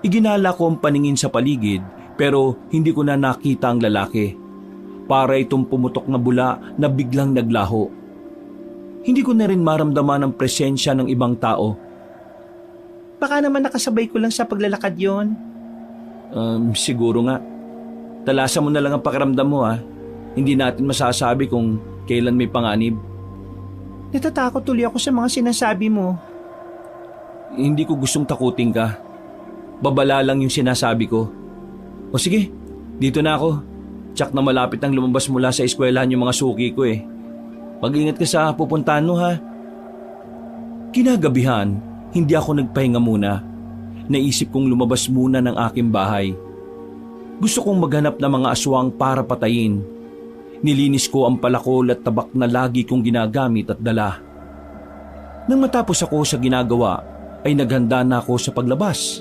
Iginala ko ang paningin sa paligid pero hindi ko na nakita ang lalaki. Para itong pumutok na bula na biglang naglaho. Hindi ko na rin maramdaman ang presensya ng ibang tao. Baka naman nakasabay ko lang sa paglalakad yon. Siguro nga. Talasan mo na lang ang pakiramdam mo ha. Hindi natin masasabi kung kailan may panganib. Natatakot tuloy ako sa mga sinasabi mo. Hindi ko gustong takutin ka. Babala lang yung sinasabi ko. O sige, dito na ako. Tsak na malapit nang lumabas mula sa eskwelahan yung mga suki ko eh. Mag-ingat ka sa pupuntahan mo ha. Kinagabihan, hindi ako nagpahinga muna. Naisip kong lumabas muna ng aking bahay. Gusto kong maghanap ng mga aswang para patayin. Nilinis ko ang palakol at tabak na lagi kong ginagamit at dala. Nang matapos ako sa ginagawa, ay naghanda na ako sa paglabas.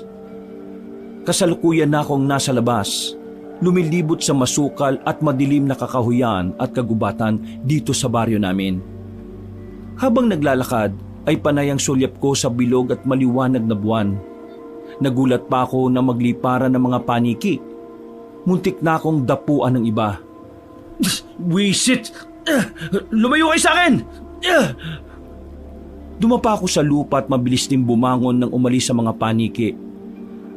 Kasalukuyan na akong nasa labas, lumilibot sa masukal at madilim na kakahuyan at kagubatan dito sa baryo namin. Habang naglalakad, ay panay ang sulyap ko sa bilog at maliwanag na buwan. Nagulat pa ako na magliparan ng mga paniki. Muntik na akong dapuan ng iba. Wisit! Lumayo kayo sa akin! Dumapa ako sa lupa at mabilis din bumangon nang umalis sa mga paniki.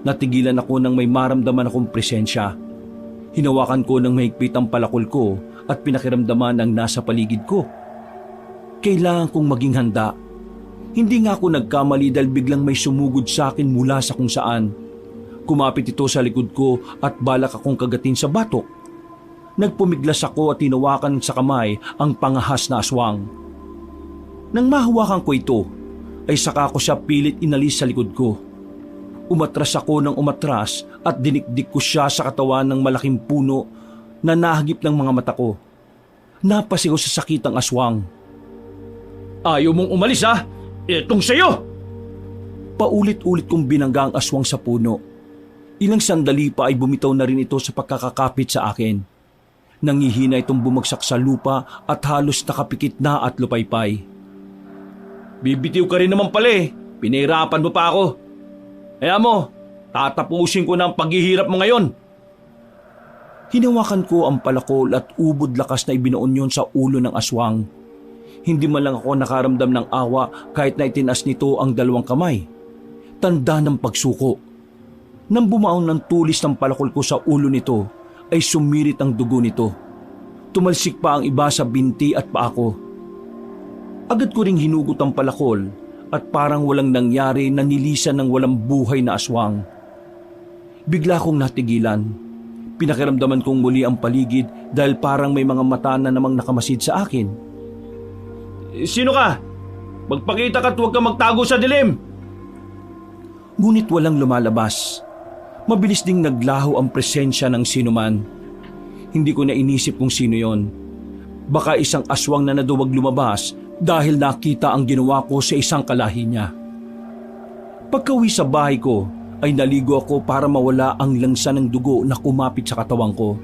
Natigilan ako nang may maramdaman akong presensya. Hinawakan ko ng mahigpit ang palakol ko at pinakiramdaman ang nasa paligid ko. Kailangan kong maging handa. Hindi nga ako nagkamali dahil biglang may sumugod sa akin mula sa kung saan. Kumapit ito sa likod ko at balak akong kagatin sa batok. Nagpumiglas ako at tinawakan sa kamay ang pangahas na aswang. Nang mahawakan ko ito, ay saka ko siya pilit inalis sa likod ko. Umatras ako ng umatras at dinikdik ko siya sa katawan ng malaking puno na nahagip ng mga mata ko. Napasigaw sa sakit ang aswang. Ayaw mong umalis ha? Itong sa'yo! Paulit-ulit kong binangga ang aswang sa puno. Ilang sandali pa ay bumitaw na rin ito sa pagkakakapit sa akin. Nangihina itong bumagsak sa lupa at halos nakapikit na at lupaypay. Bibitiw ka rin naman pala eh. Pinahirapan mo pa ako. Kaya mo, tatapusin ko na ang paghihirap mo ngayon. Hinawakan ko ang palakol at ubod lakas na ibinuon yun sa ulo ng aswang. Hindi man lang ako nakaramdam ng awa kahit na itinas nito ang dalawang kamay. Tanda ng pagsuko. Nang bumaon ng tulis ng palakol ko sa ulo nito, ay sumirit ang dugo nito. Tumalsik pa ang iba sa binti at paa ko. Agad ko ring hinugot ang palakol at parang walang nangyari na nilisan ng walang buhay na aswang. Bigla kong natigilan. Pinakiramdaman kong muli ang paligid dahil parang may mga mata na namang nakamasid sa akin. Sino ka? Magpakita ka at huwag ka magtago sa dilim! Ngunit walang lumalabas. Mabilis ding naglaho ang presensya ng sinuman. Hindi ko na inisip kung sino yon. Baka isang aswang na naduwag lumabas dahil nakita ang ginawa ko sa isang kalahi niya. Pagkauwi sa bahay ko, ay naligo ako para mawala ang lansa ng dugo na kumapit sa katawan ko.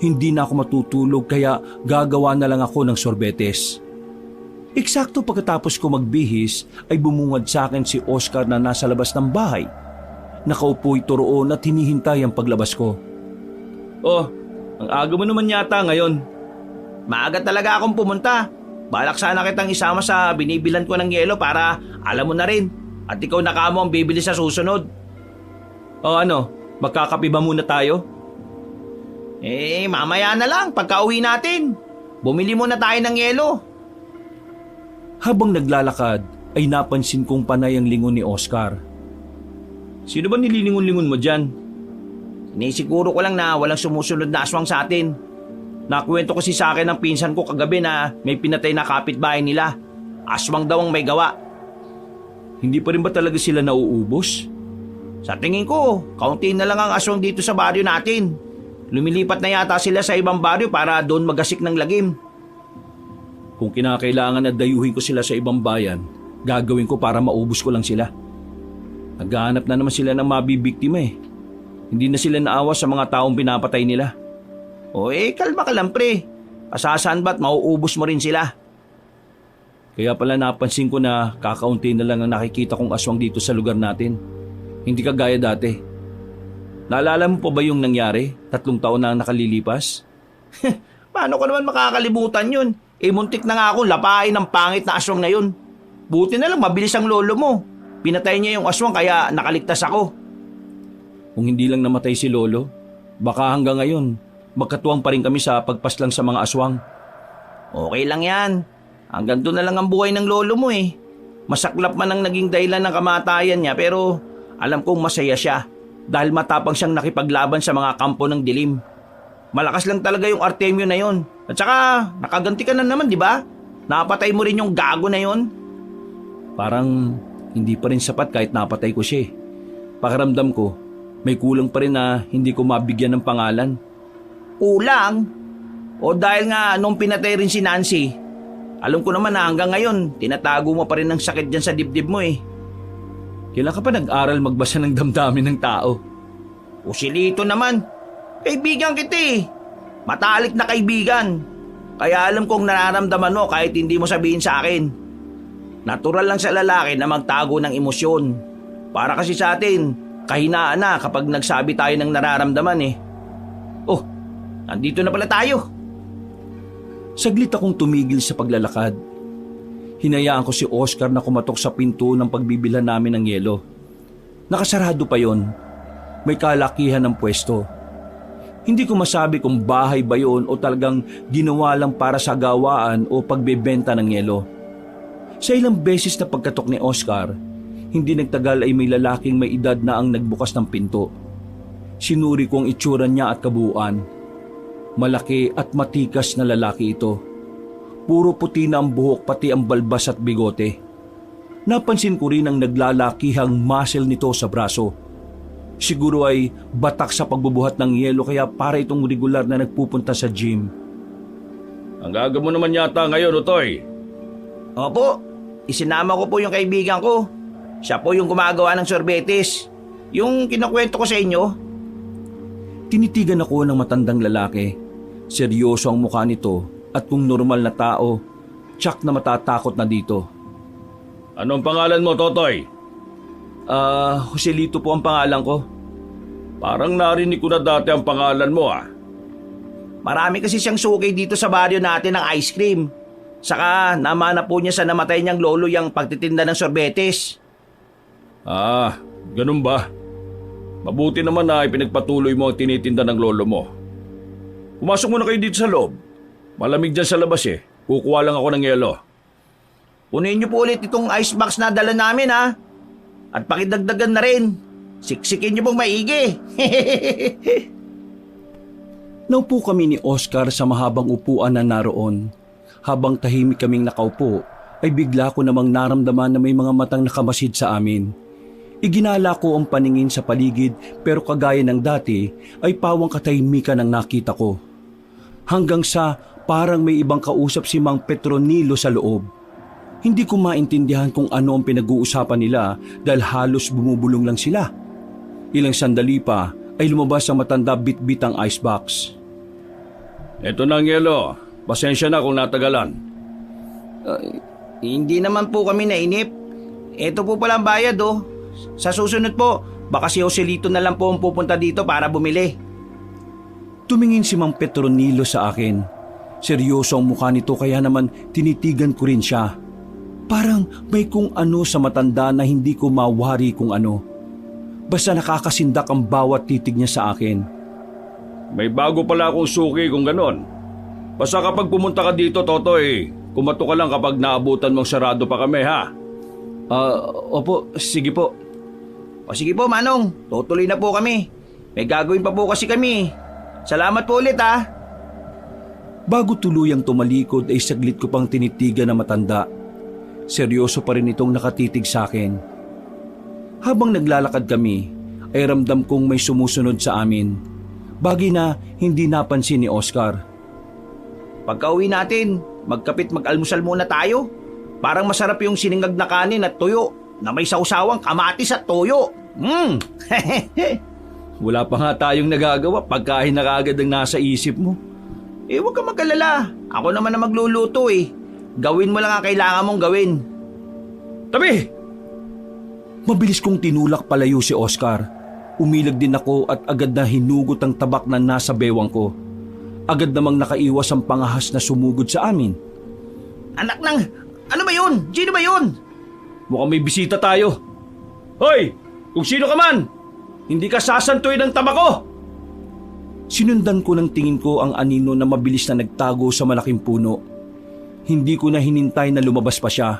Hindi na ako matutulog kaya gagawa na lang ako ng sorbetes. Eksakto pagkatapos ko magbihis ay bumungad sa akin si Oscar na nasa labas ng bahay. Nakaupo ito roon at hinihintay ang paglabas ko. Oh, ang aga mo naman yata ngayon. Maaga talaga akong pumunta. Balak sana kitang isama sa binibilan ko ng yelo para alam mo na rin. At ikaw na kamo ang bibili sa susunod. O ano, magkakape ba muna tayo? Mamaya na lang pagka uwi natin. Bumili muna tayo ng yelo. Habang naglalakad ay napansin kong panay ang lingon ni Oscar. Sino ba nililingon-lingon mo dyan? Sinisiguro ko lang na walang sumusunod na aswang sa atin. Nakwento kasi sa akin ng pinsan ko kagabi na may pinatay na kapitbahay nila. Aswang daw ang may gawa. Hindi pa rin ba talaga sila nauubos? Sa tingin ko, kaunti na lang ang aswang dito sa baryo natin. Lumilipat na yata sila sa ibang baryo para doon magasik ng lagim. Kung kinakailangan na dayuhin ko sila sa ibang bayan, gagawin ko para maubos ko lang sila. Naghahanap na naman sila ng mabibiktima eh. Hindi na sila naawa sa mga taong pinapatay nila. Kalma ka lang pre. Asasaan ba't mauubos mo rin sila? Kaya pala napansin ko na kakaunti na lang ang nakikita kong aswang dito sa lugar natin. Hindi kagaya dati. Naalala mo pa ba yung nangyari? 3 taon na ang nakalilipas? Paano ko naman makakalimutan yun? Muntik na nga akong lapain ng pangit na aswang na yun. Buti na lang mabilis ang lolo mo. Pinatay niya yung aswang kaya nakaligtas ako. Kung hindi lang namatay si Lolo, baka hanggang ngayon, magkatuwang pa rin kami sa pagpaslang sa mga aswang. Okay lang yan. Hanggang doon na lang ang buhay ng lolo mo eh. Masaklap man ang naging dahilan ng kamatayan niya pero alam kong masaya siya dahil matapang siyang nakipaglaban sa mga kampo ng dilim. Malakas lang talaga yung Artemio na yon. At saka nakaganti ka na naman, di ba? Napatay mo rin yung gago na yon. Parang hindi pa rin sapat kahit napatay ko siya. Pakiramdam ko, may kulang pa rin na hindi ko mabigyan ng pangalan. Kulang? O dahil nga nung pinatay rin si Nancy, alam ko naman na hanggang ngayon, tinatago mo pa rin ang sakit dyan sa dibdib mo eh. Kailan ka pa nag-aral magbasa ng damdamin ng tao? O si Lito naman, kaibigan kita eh. Matalik na kaibigan. Kaya alam kong nararamdaman mo kahit hindi mo sabihin sa akin. Natural lang sa lalaki na magtago ng emosyon. Para kasi sa atin, kahinaan na kapag nagsabi tayo ng nararamdaman eh. Oh, nandito na pala tayo. Saglit akong tumigil sa paglalakad. Hinayaan ko si Oscar na kumatok sa pinto ng pagbibilhan namin ng yelo. Nakasarado pa yon. May kalakihan ng pwesto. Hindi ko masabi kung bahay ba yon o talagang ginawa lang para sa gawaan o pagbebenta ng yelo. Sa ilang beses na pagkatok ni Oscar, hindi nagtagal ay may lalaking may edad na ang nagbukas ng pinto. Sinuri ko ang itsura niya at kabuuan. Malaki at matikas na lalaki ito. Puro puti na ang buhok pati ang balbas at bigote. Napansin ko rin ang naglalakihang muscle nito sa braso. Siguro ay batak sa pagbubuhat ng yelo kaya para itong regular na nagpupunta sa gym. Ang gaga mo naman yata ngayon, Utoy. Opo, isinama ko po yung kaibigan ko. Siya po yung gumagawa ng sorbetes. Yung kinukwento ko sa inyo. Tinitigan ako ng matandang lalaki. Seryoso ang mukha nito at kung normal na tao, tsak na matatakot na dito. Anong pangalan mo, Totoy? Joselito po ang pangalan ko. Parang narinig ko na dati ang pangalan mo ah. Marami kasi siyang suki dito sa baryo natin ng ice cream. Saka namana po niya sa namatay niyang lolo yung pagtitinda ng sorbetes. Ah, ganun ba? Mabuti naman na ipinagpatuloy mo ang tinitinda ng lolo mo. Pumasok muna kayo dito sa loob. Malamig dyan sa labas eh. Kukuha lang ako ng yelo. Punin niyo po ulit itong icebox na dala namin ha. At pakidagdagan na rin. Siksikin niyo pong maigi. Naupo kami ni Oscar sa mahabang upuan na naroon. Habang tahimik kaming nakaupo, ay bigla ko namang naramdaman na may mga matang nakamasid sa amin. Iginala ko ang paningin sa paligid pero kagaya ng dati ay pawang katahimikan ang nakita ko. Hanggang sa parang may ibang kausap si Mang Petronilo sa loob. Hindi ko maintindihan kung ano ang pinag-uusapan nila dahil halos bumubulong lang sila. Ilang sandali pa ay lumabas ang matanda bitbit ang icebox. Ito na ang yelo. Pasensya na kung natagalan. Hindi naman po kami nainip. Ito po pala ang bayad oh. Sa susunod po, baka si Joselito na lang po ang pupunta dito para bumili. Tumingin si Mang Petronilo sa akin. Seryoso ang mukha nito kaya naman tinitigan ko rin siya. Parang may kung ano sa matanda na hindi ko mawari kung ano. Basta nakakasindak ang bawat titig niya sa akin. May bago pala akong suki kung ganon. Basta kapag pumunta ka dito, Totoy, kumato ka lang kapag naabutan mong sarado pa kami, ha? Opo, sige po. O sige po Manong, tutuloy na po kami. May gagawin pa po kasi kami. Salamat po ulit ha. Bago tuluyang tumalikod ay saglit ko pang tinitigan na matanda. Seryoso pa rin itong nakatitig sa akin. Habang naglalakad kami, ay ramdam kong may sumusunod sa amin. Bagay na hindi napansin ni Oscar. Pagka uwi natin, magkapit mag-almusal muna tayo. Parang masarap yung siningag na kanin at tuyo na may sausawang kamatis at toyo. Wala pa nga tayong nagagawa pagkain na kaagad ang nasa isip mo. Huwag ka mag-alala. Ako naman na magluluto eh. Gawin mo lang ang kailangan mong gawin. Tabi! Mabilis kong tinulak palayo si Oscar. Umilag din ako at agad na hinugot ang tabak na nasa bewang ko. Agad namang nakaiwas ang pangahas na sumugod sa amin. Anak ng... Ano ba yun? Sino ba yun? Mukhang may bisita tayo. Hoy! Kung sino ka man! Hindi ka sasantuin ng taba ko! Sinundan ko ng tingin ko ang anino na mabilis na nagtago sa malaking puno. Hindi ko na hinintay na lumabas pa siya.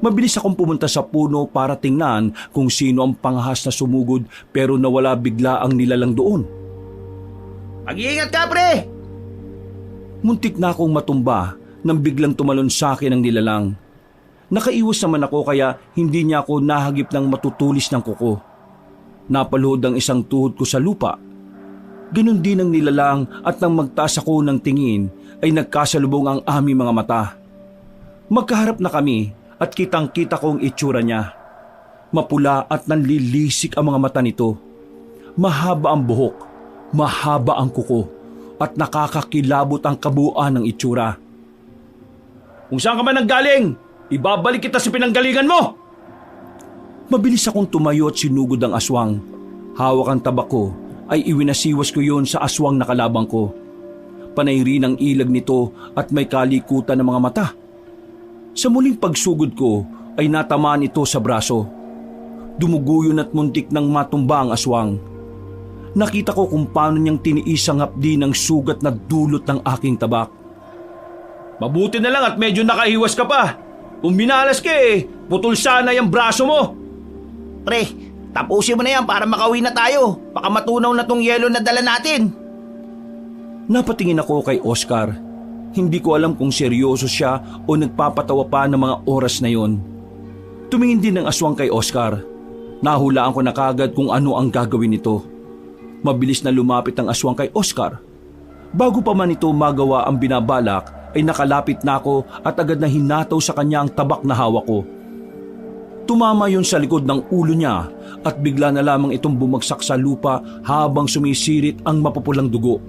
Mabilis akong pumunta sa puno para tingnan kung sino ang panghas na sumugod pero nawala bigla ang nilalang doon. Mag-iingat ka, pre! Muntik na akong matumba nang biglang tumalon sa akin ang nilalang. Nakaiwas naman ako kaya hindi niya ako nahagip ng matutulis ng kuko. Napaluhod ang isang tuhod ko sa lupa. Ganon din ang nilalang at nang magtaas ako ng tingin ay nagkasalubong ang aming mga mata. Magkaharap na kami at kitang-kita ko ang itsura niya. Mapula at nanlilisik ang mga mata nito. Mahaba ang buhok, mahaba ang kuko at nakakakilabot ang kabuuan ng itsura. Kung saan ka man nanggaling, ibabalik kita sa pinanggalingan mo! Mabilis akong tumayo at sinugod ang aswang. Hawak ang tabak ko ay iwinasiwas ko yon sa aswang na kalabang ko. Panay rin ang ilag nito at may kalikutan ng mga mata. Sa muling pagsugod ko ay natamaan ito sa braso. Dumugo yun at muntik nang matumba ang aswang. Nakita ko kung paano niyang tiniis ang hapdi ng sugat na dulot ng aking tabak. Mabuti na lang at medyo nakahiwas ka pa. Kung minalas ka putol sana yung braso mo. Pre, tapusin mo na yan para makauwi na tayo. Baka matunaw na tong yelo na dala natin. Napatingin ako kay Oscar. Hindi ko alam kung seryoso siya o nagpapatawa pa ng mga oras na yon. Tumingin din ang aswang kay Oscar. Nahulaan ko na kagad kung ano ang gagawin nito. Mabilis na lumapit ang aswang kay Oscar. Bago pa man ito magawa ang binabalak, ay nakalapit na ako at agad na hinataw sa kanya ang tabak na hawak ko. Tumama yon sa likod ng ulo niya at bigla na lamang itong bumagsak sa lupa habang sumisirit ang mapupulang dugo.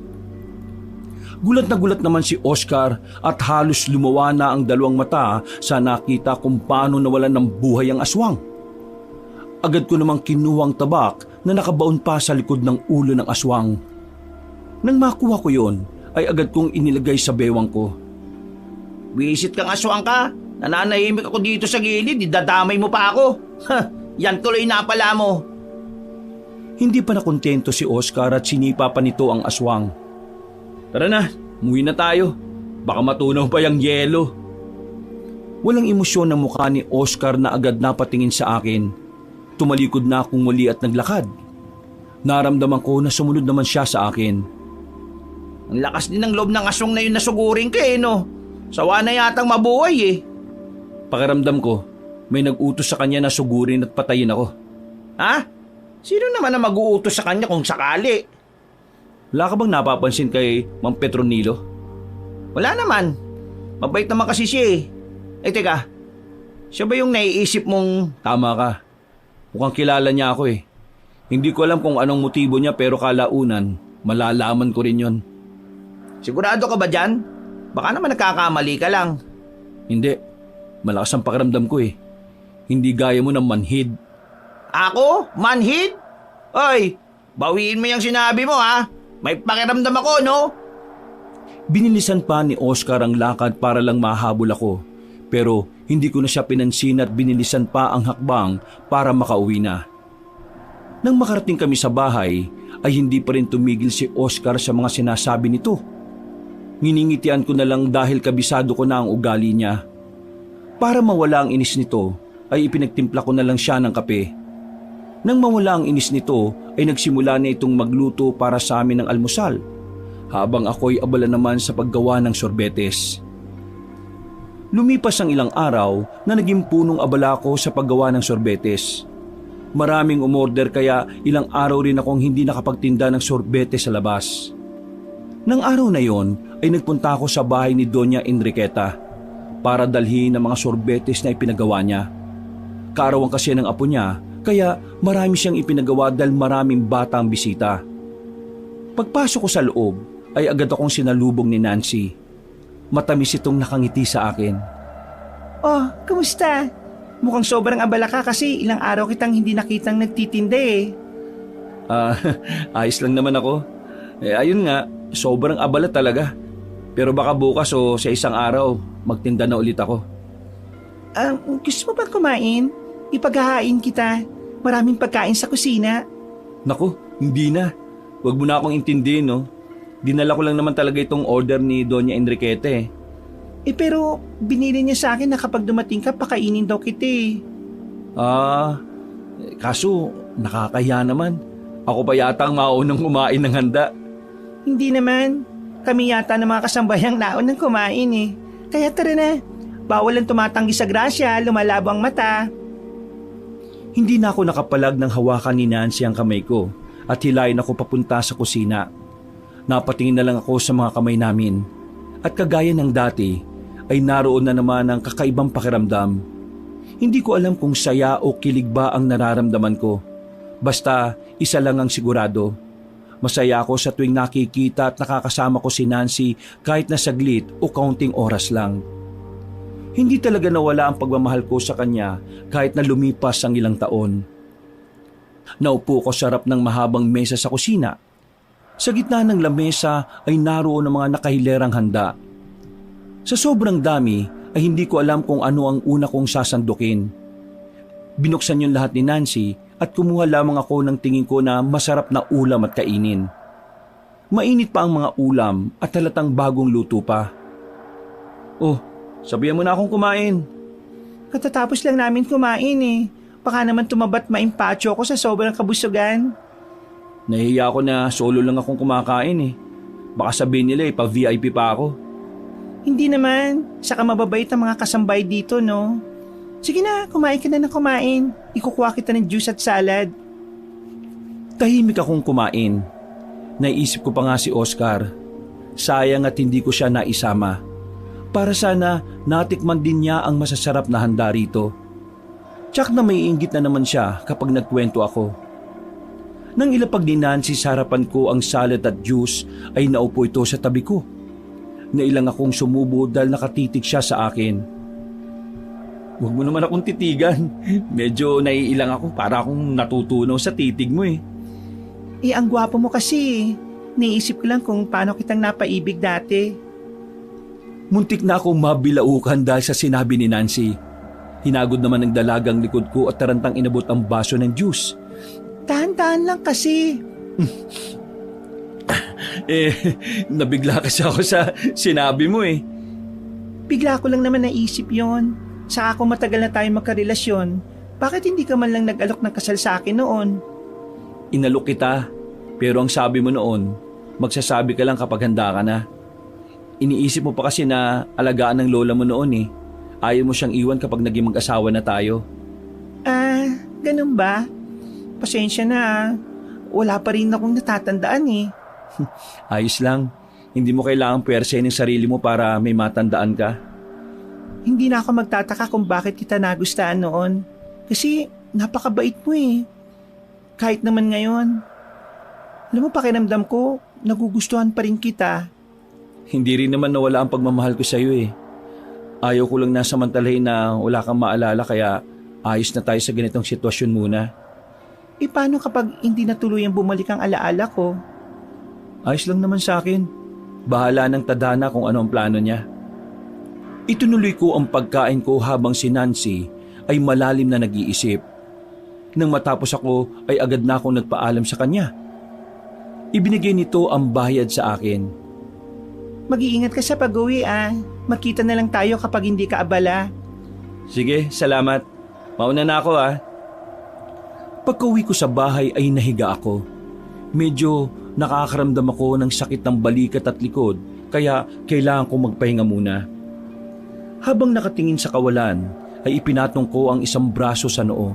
Gulat na gulat naman si Oscar at halos lumawa na ang dalawang mata sa nakita kung paano nawalan ng buhay ang aswang. Agad ko namang kinuha ang tabak na nakabaon pa sa likod ng ulo ng aswang. Nang makuha ko yon, ay agad kong inilagay sa bewang ko. Wisit kang aswang ka. Nananahimik ako dito sa gilid, idadamay mo pa ako. Yan tuloy na pala mo. Hindi pa nakontento si Oscar at sinipa pa nito ang aswang. Tara na, umuwi na tayo. Baka matunaw pa yung yelo. Walang emosyon ng mukha ni Oscar na agad napatingin sa akin. Tumalikod na akong muli at naglakad. Naramdaman ko na sumunod naman siya sa akin. Ang lakas din ng loob ng aswang na yun na sugurin ka no. Sawa na yatang mabuhay Pakiramdam ko, may nag-utos sa kanya na sugurin at patayin ako. Ha? Sino naman ang mag-uutos sa kanya kung sakali? Wala ka bang napapansin kay Mang Petronilo? Wala naman. Mabait naman kasi siya teka. Siya ba yung naiisip mong... Tama ka. Mukhang kilala niya ako Hindi ko alam kung anong motibo niya pero kalaunan, malalaman ko rin yon. Sigurado ka ba dyan? Baka naman nagkakamali ka lang. Hindi. Malakas ang pakiramdam ko Hindi gaya mo ng manhid. Ako? Manhid? Oy, bawiin mo yung sinabi mo May pakiramdam ako, no? Binilisan pa ni Oscar ang lakad para lang mahabol ako. Pero hindi ko na siya pinansin at binilisan pa ang hakbang para makauwi na. Nang makarating kami sa bahay, ay hindi pa rin tumigil si Oscar sa mga sinasabi nito. Nginingitian ko na lang dahil kabisado ko na ang ugali niya. Para mawala ang inis nito, ay ipinagtimpla ko na lang siya ng kape. Nang mawala ang inis nito, ay nagsimula na itong magluto para sa amin ng almusal, habang ako'y abala naman sa paggawa ng sorbetes. Lumipas ang ilang araw na naging punong abala ko sa paggawa ng sorbetes. Maraming umorder kaya ilang araw rin akong hindi nakapagtinda ng sorbetes sa labas. Nang araw na yon ay nagpunta ako sa bahay ni Doña Enriqueta para dalhin ang mga sorbetes na ipinagawa niya. Kaarawan kasi ng apo niya kaya marami siyang ipinagawa dahil maraming bata ang bisita. Pagpasok ko sa loob ay agad akong sinalubong ni Nancy. Matamis itong nakangiti sa akin. Oh, kamusta? Mukhang sobrang abala ka kasi ilang araw kitang hindi nakitang nagtitinda Ayos lang naman ako. Ayun nga, sobrang abala talaga. Pero baka bukas o sa isang araw, magtinda na ulit ako. Gusto mo ba kumain? Ipaghahain kita. Maraming pagkain sa kusina. Naku, hindi na. Huwag mo na akong intindihin, no? Dinala ko lang naman talaga itong order ni Doña Enriqueta eh. Pero binili niya sa akin na kapag dumating ka, pakainin daw kita eh. Kaso nakakahiya naman. Ako pa yata ang maunang kumain ng handa. Hindi naman. Kami yata ng mga kasambayang naunang kumain eh. Kaya tara na. Bawal ang tumatanggi sa grasya, lumalabo ang mata. Hindi na ako nakapalag ng hawakan ni Nancy ang kamay ko at hilayin ako papunta sa kusina. Napatingin na lang ako sa mga kamay namin. At kagaya ng dati, ay naroon na naman ang kakaibang pakiramdam. Hindi ko alam kung saya o kilig ba ang nararamdaman ko. Basta isa lang ang sigurado. Masaya ako sa tuwing nakikita at nakakasama ko si Nancy kahit na saglit o kaunting oras lang. Hindi talaga nawala ang pagmamahal ko sa kanya kahit na lumipas ang ilang taon. Naupo ko sa harap ng mahabang mesa sa kusina. Sa gitna ng lamesa ay naroon ang mga nakahilerang handa. Sa sobrang dami ay hindi ko alam kung ano ang una kong sasandukin. Binuksan yung lahat ni Nancy at kumuha lamang ako ng tingin ko na masarap na ulam at kainin. Mainit pa ang mga ulam at halatang bagong luto pa. Oh, sabihan mo na akong kumain. Katatapos lang namin kumain eh. Baka naman tumabat maimpacho ko sa sobrang kabusugan. Nahihiya ako na solo lang akong kumakain eh. Baka sabihin nila pa-VIP pa ako. Hindi naman. Saka mababait ang mga kasambay dito, no? Sige na, kumain ka na ng kumain. Ikukuha kita ng juice at salad. Tahimik akong kumain. Naisip ko pa nga si Oscar. Sayang at hindi ko siya naisama. Para sana natikman din niya ang masasarap na handa rito. Tsak na may inggit na naman siya kapag nagkwento ako. Nang ilapag ni Nancy sa harapan ko ang salad at juice ay naupo ito sa tabi ko. Nailang akong sumubo dahil nakatitig siya sa akin. Huwag mo naman akong titigan. Medyo naiilang ako para akong natutunaw sa titig mo eh. Ang gwapo mo kasi. Naisip ko lang kung paano kitang napaibig dati. Muntik na akong mabilaukan dahil sa sinabi ni Nancy. Hinagod naman ng dalagang likod ko at tarantang inabot ang baso ng juice. Tahan-tahan lang kasi. Nabigla kasi ako sa sinabi mo eh. Bigla ko lang naman naisip yon. Saka kung matagal na tayo magkarelasyon, bakit hindi ka man lang nag-alok ng kasal sa akin noon? Inalok kita, pero ang sabi mo noon, magsasabi ka lang kapag handa ka na. Iniisip mo pa kasi na alagaan ng lola mo noon eh. Ayaw mo siyang iwan kapag naging mag-asawa na tayo. Ganun ba? Pasensya na ah. Wala pa rin akong natatandaan eh. Ayos lang. Hindi mo kailangang puwersahin ng sarili mo para may matandaan ka. Hindi na ako magtataka kung bakit kita nagustuhan noon. Kasi napakabait mo eh. Kahit naman ngayon. Alam mo, pakiramdam ko, nagugustuhan pa rin kita. Hindi rin naman nawala ang pagmamahal ko sa iyo eh. Ayaw ko lang nasamantalahin na wala kang maalala kaya ayos na tayo sa ganitong sitwasyon muna. Paano kapag hindi na tuluyang bumalik ang alaala ko? Ayos lang naman sa akin. Bahala ng tadhana kung ano ang plano niya. Itunuloy ko ang pagkain ko habang si Nancy ay malalim na nag-iisip. Nang matapos ako ay agad na akong nagpaalam sa kanya. Ibinigay nito ang bayad sa akin. Mag-iingat ka sa pag-uwi ah. Magkita na lang tayo kapag hindi ka abala. Sige, salamat. Mauna na ako ah. Pagka-uwi ko sa bahay ay nahiga ako. Medyo nakakaramdam ako ng sakit ng balikat at likod kaya kailangan ko magpahinga muna. Habang nakatingin sa kawalan ay ipinatong ko ang isang braso sa noo.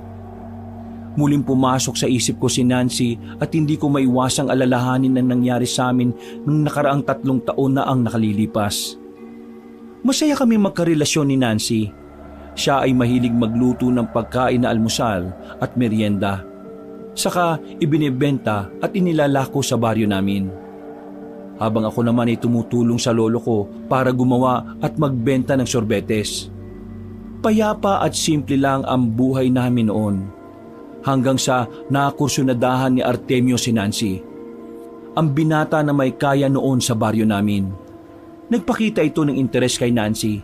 Muling pumasok sa isip ko si Nancy at hindi ko maiwasang alalahanin ang nangyari sa amin nung nakaraang 3 taon na ang nakalilipas. Masaya kami magkarelasyon ni Nancy. Siya ay mahilig magluto ng pagkain na almusal at merienda. Saka ibinebenta at inilalako sa baryo namin. Habang ako naman ay tumutulong sa lolo ko para gumawa at magbenta ng sorbetes. Payapa at simple lang ang buhay namin noon. Hanggang sa nakursunadahan ni Artemio si Nancy. Ang binata na may kaya noon sa baryo namin. Nagpakita ito ng interes kay Nancy.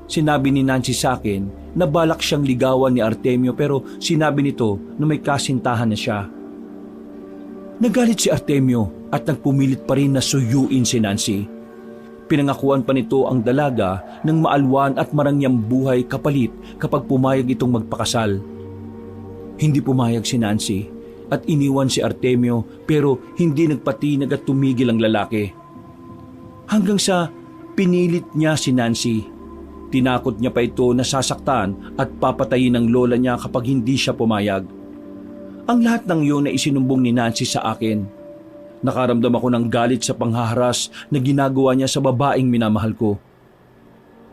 Sinabi ni Nancy sa akin na balak siyang ligawan ni Artemio pero sinabi nito na may kasintahan na siya. Nagalit si Artemio at nagpumilit pa rin na suyuin si Nancy. Pinangakuan pa nito ang dalaga ng maalwan at marangyang buhay kapalit kapag pumayag itong magpakasal. Hindi pumayag si Nancy at iniwan si Artemio pero hindi nagpatinag at tumigil ang lalaki. Hanggang sa pinilit niya si Nancy. Tinakot niya pa ito na sasaktan at papatayin ng lola niya kapag hindi siya pumayag. Ang lahat ng iyon ay isinumbong ni Nancy sa akin. Nakaramdam ako ng galit sa panghaharas na ginagawa niya sa babaeng minamahal ko.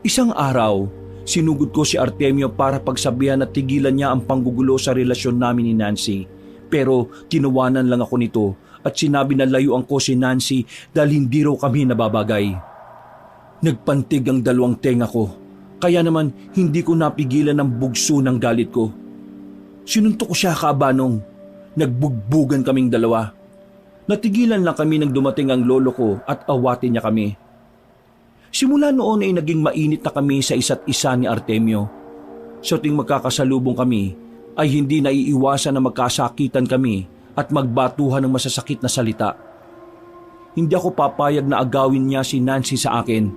Isang araw, sinugod ko si Artemio para pagsabihan at tigilan niya ang panggugulo sa relasyon namin ni Nancy. Pero tinawanan lang ako nito at sinabi na layuan ko si Nancy dahil hindi raw kami nababagay. Nagpantig ang dalawang tenga ko, kaya naman hindi ko napigilan ang bugso ng galit ko. Sinuntok ko siya kaabanong. Nagbugbugan kaming dalawa. Natigilan lang kami nang dumating ang lolo ko at awatin niya kami. Simula noon ay naging mainit na kami sa isa't isa ni Artemio. Sa tuwing magkakasalubong kami ay hindi naiiwasan na magkasakitan kami at magbatuhan ng masasakit na salita. Hindi ako papayag na agawin niya si Nancy sa akin.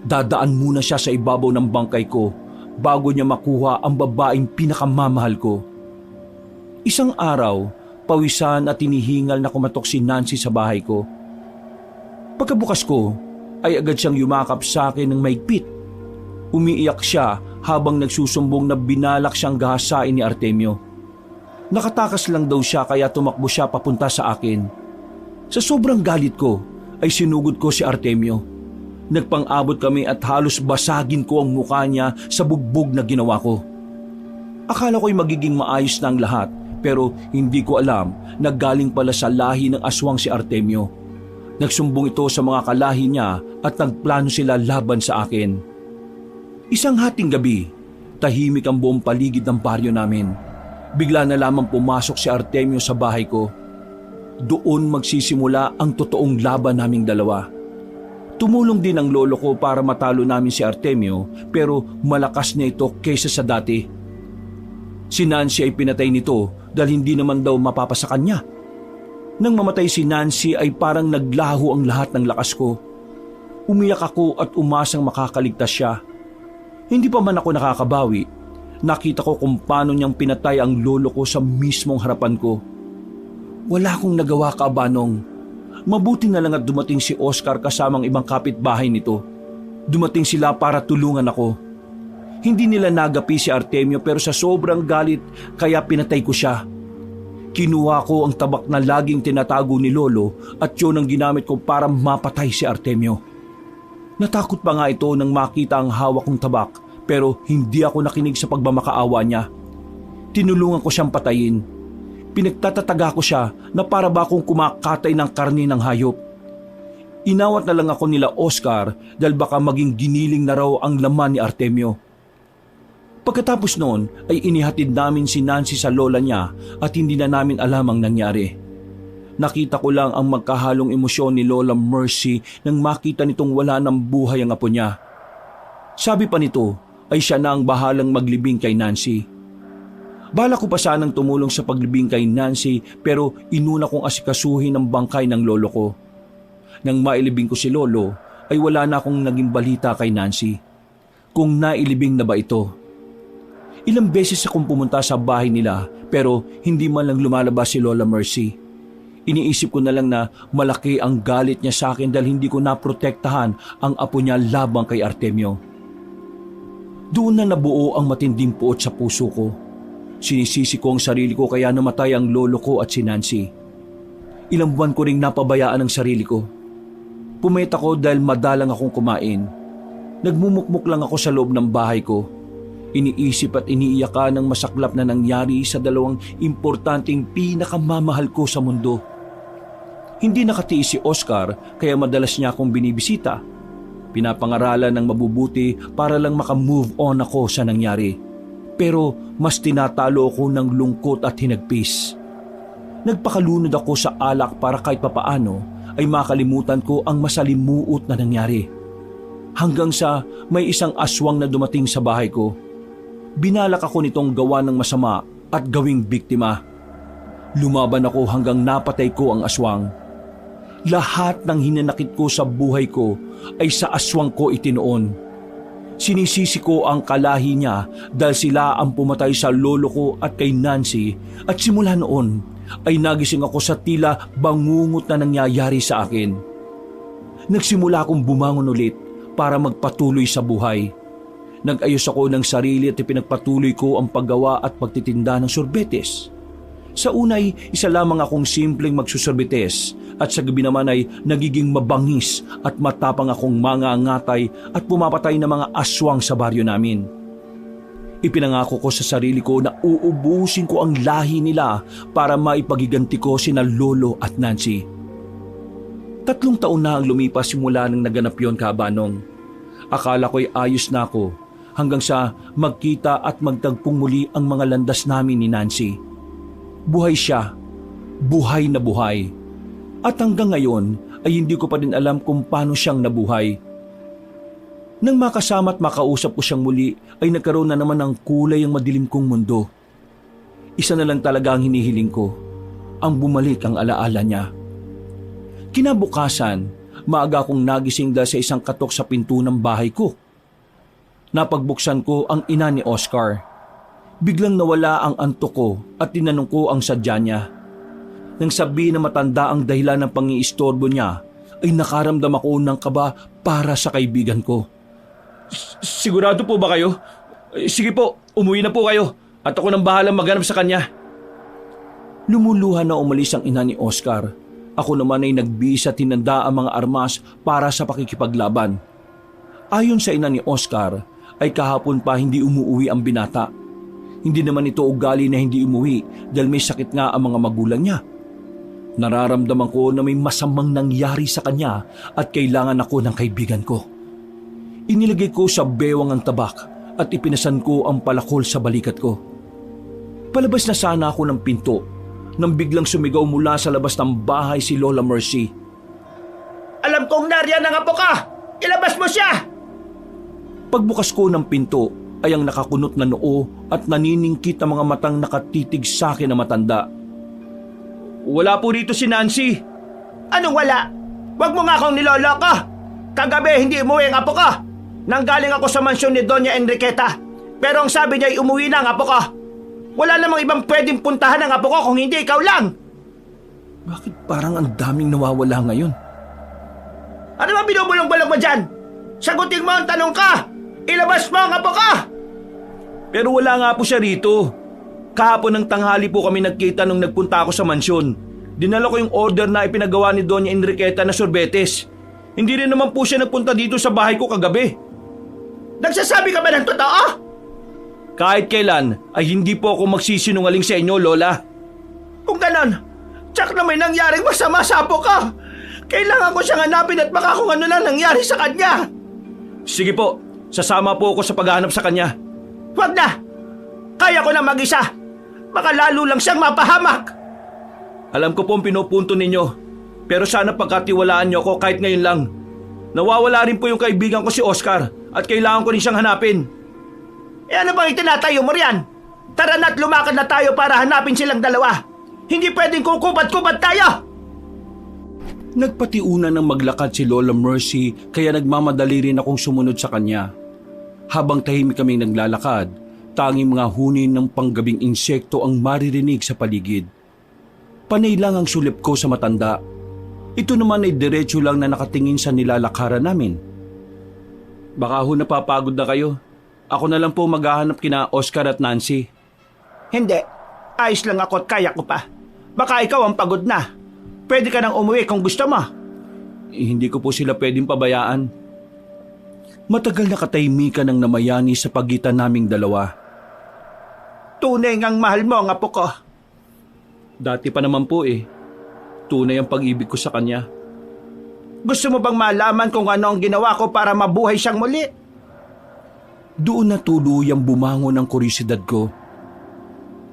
Dadaan muna siya sa ibabaw ng bangkay ko bago niya makuha ang babaeng pinakamamahal ko. Isang araw, pawisan at tinihingal na kumatok si Nancy sa bahay ko. Pagkabukas ko, ay agad siyang yumakap sa akin ng maigpit. Umiiyak siya habang nagsusumbong na binalak siyang gahasain ni Artemio. Nakatakas lang daw siya kaya tumakbo siya papunta sa akin. Sa sobrang galit ko, ay sinugod ko si Artemio. Nagpang-abot kami at halos basagin ko ang mukha niya sa bugbog na ginawa ko. Akala ko'y magiging maayos na ang lahat. Pero hindi ko alam na galing pala sa lahi ng aswang si Artemio. Nagsumbong ito sa mga kalahi niya at nagplano sila laban sa akin. Isang hating gabi, tahimik ang buong paligid ng baryo namin. Bigla na lamang pumasok si Artemio sa bahay ko. Doon magsisimula ang totoong laban naming dalawa. Tumulong din ang lolo ko para matalo namin si Artemio pero malakas niya ito kaysa sa dati. Si Nancy ay pinatay nito dahil hindi naman daw mapapasa kanya. Nang mamatay si Nancy ay parang naglaho ang lahat ng lakas ko. Umiyak ako at umasang makakaligtas siya. Hindi pa man ako nakakabawi. Nakita ko kung paano niyang pinatay ang lolo ko sa mismong harapan ko. Wala akong nagawa, Kaabanong. Mabuti na lang at dumating si Oscar kasamang ibang kapitbahay nito. Dumating sila para tulungan ako. Hindi nila nagapi si Artemio pero sa sobrang galit kaya pinatay ko siya. Kinuha ko ang tabak na laging tinatago ni Lolo at yun ang ginamit ko para mapatay si Artemio. Natakot pa nga ito nang makita ang hawak kong tabak pero hindi ako nakinig sa pagmamakaawa niya. Tinulungan ko siyang patayin. Pinagtatataga ko siya na para ba akong kumakatay ng karne ng hayop. Inawat na lang ako nila Oscar dahil baka maging giniling na raw ang laman ni Artemio. Pagkatapos noon ay inihatid namin si Nancy sa lola niya at hindi na namin alam ang nangyari. Nakita ko lang ang magkahalong emosyon ni Lola Mercy nang makita nitong wala ng buhay ang apo niya. Sabi pa nito ay siya na ang bahalang maglibing kay Nancy. Bala ko pa sanang tumulong sa paglibing kay Nancy pero inuna kong asikasuhin ang bangkay ng lolo ko. Nang mailibing ko si Lolo ay wala na akong naging balita kay Nancy. Kung nailibing na ba ito? Ilang beses akong pumunta sa bahay nila pero hindi man lang lumalabas si Lola Mercy. Iniisip ko na lang na malaki ang galit niya sa akin dahil hindi ko naprotektahan ang apo niya labang kay Artemio. Doon na nabuo ang matinding puot sa puso ko. Sinisisi ko ang sarili ko kaya namatay ang lolo ko at si Nancy. Ilang buwan ko ring napabayaan ang sarili ko. Pumayat ako dahil madalang akong kumain. Nagmumukmuk lang ako sa loob ng bahay ko. Iniisip at iniiyakan ng masaklap na nangyari sa dalawang importanteng pinakamamahal ko sa mundo. Hindi nakatiis si Oscar kaya madalas niya akong binibisita. Pinapangaralan ng mabubuti para lang makamove on ako sa nangyari. Pero mas tinatalo ako ng lungkot at hinagpis. Nagpakalunod ako sa alak para kahit papaano ay makalimutan ko ang masalimuot na nangyari. Hanggang sa may isang aswang na dumating sa bahay ko. Binalak ako nitong gawa ng masama at gawing biktima. Lumaban ako hanggang napatay ko ang aswang. Lahat ng hinanakit ko sa buhay ko ay sa aswang ko itinoon. Sinisisi ko ang kalahi niya dahil sila ang pumatay sa lolo ko at kay Nancy, at simula noon ay nagising ako sa tila bangungot na nangyayari sa akin. Nagsimula akong bumangon ulit para magpatuloy sa buhay. Nag-ayos ako ng sarili at ipinagpatuloy ko ang paggawa at pagtitinda ng sorbetes. Sa unay, isa lamang akong simpleng magsusorbetes at sa gabi naman ay nagiging mabangis at matapang akong mangangatay at pumapatay ng mga aswang sa baryo namin. Ipinangako ko sa sarili ko na uubusin ko ang lahi nila para maipagiganti ko sina Lolo at Nancy. 3 taon na ang lumipas simula nang naganap yon, Kabanong. Akala ko'y ayos na ako hanggang sa magkita at magtagpong muli ang mga landas namin ni Nancy. Buhay siya, buhay na buhay. At hanggang ngayon ay hindi ko pa din alam kung paano siyang nabuhay. Nang makasama at makausap ko siyang muli ay nagkaroon na naman ng kulay ang madilim kong mundo. Isa na lang talaga ang hinihiling ko, ang bumalik ang alaala niya. Kinabukasan, maaga akong nagising dahil sa isang katok sa pinto ng bahay ko. Napagbuksan ko ang ina ni Oscar. Biglang nawala ang antok ko at tinanong ko ang sadya niya. Nang sabihin na matanda ang dahilan ng pangiistorbo niya, ay nakaramdam ako ng kaba para sa kaibigan ko. Sigurado po ba kayo? Sige po, umuwi na po kayo at ako nang bahalang maghanap sa kanya. Lumuluha na umalis ang ina ni Oscar. Ako naman ay nagbihis at tinanda ang mga armas para sa pakikipaglaban. Ayon sa ina ni Oscar, ay kahapon pa hindi umuwi ang binata. Hindi naman ito ugali na hindi umuwi dahil may sakit nga ang mga magulang niya. Nararamdaman ko na may masamang nangyari sa kanya at kailangan ako ng kaibigan ko. Inilagay ko sa bewang ang tabak at ipinasan ko ang palakol sa balikat ko. Palabas na sana ako ng pinto nang biglang sumigaw mula sa labas ng bahay si Lola Mercy. Alam kong nariyan ang apo ka! Ilabas mo siya! Pagbukas ko ng pinto ay ang nakakunot na noo at naniningkit ang mga matang nakatitig sa akin na matanda. Wala po rito si Nancy. Anong wala? Huwag mo nga akong niloloko! Kagabi hindi umuwi ang apo ko! Nanggaling ako sa mansyon ni Doña Enriqueta. Pero ang sabi niya ay umuwi na ang apo ko. Wala namang ibang pwedeng puntahan ang apo ko kung hindi ikaw lang! Bakit parang ang daming nawawala ngayon? Ano ba binubulong-bulong mo dyan? Sagutin mo ang tanong ka! Ilabas mo ang apo ka! Pero wala nga po siya rito. Kahapon ng tanghali po kami nagkita nung nagpunta ako sa mansyon. Dinala ko yung order na ipinagawa ni Doña Enriqueta na sorbetes. Hindi rin naman po siya nagpunta dito sa bahay ko kagabi. Nagsasabi ka ba ng totoo? Kahit kailan ay hindi po ako magsisinungaling sa inyo, Lola. Kung ganon, tsak na may nangyaring masama sa apo ka. Kailangan ko siyang hanapin at baka kung ano na nangyari sa kanya. Sige po, sasama po ako sa paghahanap sa kanya. Huwag na! Kaya ko na mag-isa. Baka lalo lang siyang mapahamak. Alam ko po ang pinupunto ninyo. Pero sana pagkatiwalaan niyo ako kahit ngayon lang. Nawawala rin po yung kaibigan ko si Oscar at kailangan ko rin siyang hanapin. E ano bang itinatayo mo riyan? Tara na't lumakad na tayo para hanapin silang dalawa. Hindi pwedeng kukubat-kubat tayo! Nagpatiuna ng maglakad si Lola Mercy kaya nagmamadali rin akong sumunod sa kanya. Habang tahimik kaming naglalakad, tanging mga hunin ng panggabing insekto ang maririnig sa paligid. Panay lang ang sulip ko sa matanda. Ito naman ay diretso lang na nakatingin sa nilalakaran namin. Baka ho napapagod na kayo. Ako na lang po maghahanap kina Oscar at Nancy. Hindi. Ayos lang ako at kaya ko pa. Baka ikaw ang pagod na. Pwede ka nang umuwi kung gusto mo. Hindi ko po sila pwedeng pabayaan. Matagal na katahimikan ang namayani sa pagitan naming dalawa. Tunay ngang mahal mo ang apo ko. Dati pa naman po eh. Tunay ang pag-ibig ko sa kanya. Gusto mo bang malaman kung ano ang ginawa ko para mabuhay siyang muli? Doon na tuluyang bumangon ang kuryosidad ko.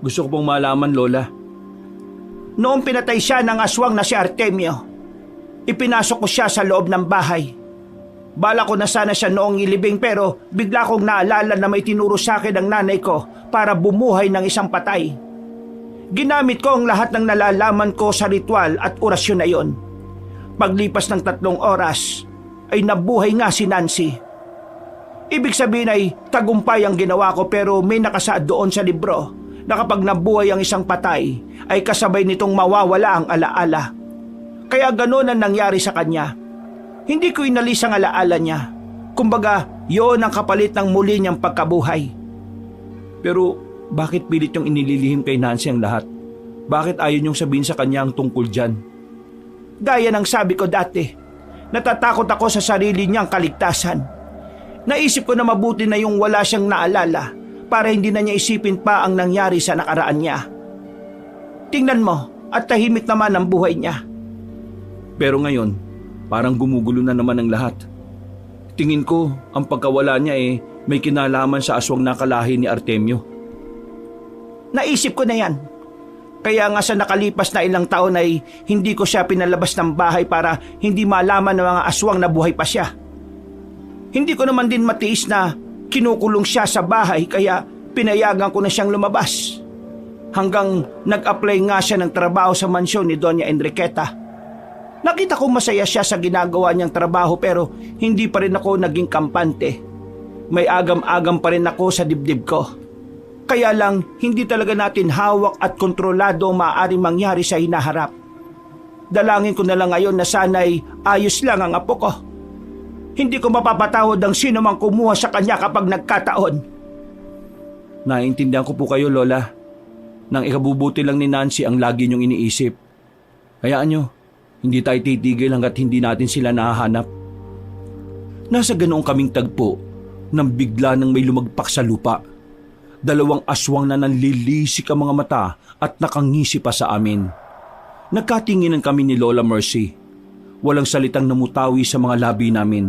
Gusto ko pong malaman, Lola. Noong pinatay siya ng aswang na si Artemio, ipinasok ko siya sa loob ng bahay. Bala ko na sana siya noong ilibing pero bigla kong naalala na may tinuro sa akin ang nanay ko para bumuhay ng isang patay. Ginamit ko ang lahat ng nalalaman ko sa ritual at orasyon na iyon. Paglipas ng 3 oras, ay nabuhay nga si Nancy. Ibig sabihin ay tagumpay ang ginawa ko, pero may nakasaad doon sa libro na kapag nabuhay ang isang patay, ay kasabay nitong mawawala ang alaala. Kaya ganoon ang nangyari sa kanya. Hindi ko inalis ang alaala niya. Kumbaga, yon ang kapalit ng muli niyang pagkabuhay. Pero bakit pilit yung inililihim kay Nancy ang lahat? Bakit ayaw niyong sabihin sa kanya ang tungkol dyan? Gaya ng sabi ko dati, natatakot ako sa sarili niyang kaligtasan. Naisip ko na mabuti na yung wala siyang naalala para hindi na niya isipin pa ang nangyari sa nakaraan niya. Tingnan mo, at tahimik naman ang buhay niya. Pero ngayon, parang gumugulo na naman ang lahat. Tingin ko, ang pagkawala niya may kinalaman sa aswang nakalahi ni Artemio. Naisip ko na yan. Kaya nga sa nakalipas na ilang taon ay hindi ko siya pinalabas ng bahay para hindi malaman ng mga aswang na buhay pa siya. Hindi ko naman din matiis na kinukulong siya sa bahay, kaya pinayagan ko na siyang lumabas. Hanggang nag-apply nga siya ng trabaho sa mansyon ni Doña Enriqueta. Nakita ko masaya siya sa ginagawa niyang trabaho, pero hindi pa rin ako naging kampante. May agam-agam pa rin ako sa dibdib ko. Kaya lang, hindi talaga natin hawak at kontrolado ang maaaring mangyari sa hinaharap. Dalangin ko na lang ngayon na sana'y ayos lang ang apo ko. Hindi ko mapapatawad ang sino mang kumuha sa kanya kapag nagkataon. Naiintindihan ko po kayo, Lola. Nang ikabubuti lang ni Nancy ang lagi niyong iniisip. Hayaan niyo, hindi tayo titigil hanggat hindi natin sila nahahanap. Nasa ganoong kaming tagpo nang bigla nang may lumagpak sa lupa. 2 aswang na nanlilisik ang mga mata at nakangisi pa sa amin. Nagkatinginan kami ni Lola Mercy. Walang salitang namutawi sa mga labi namin.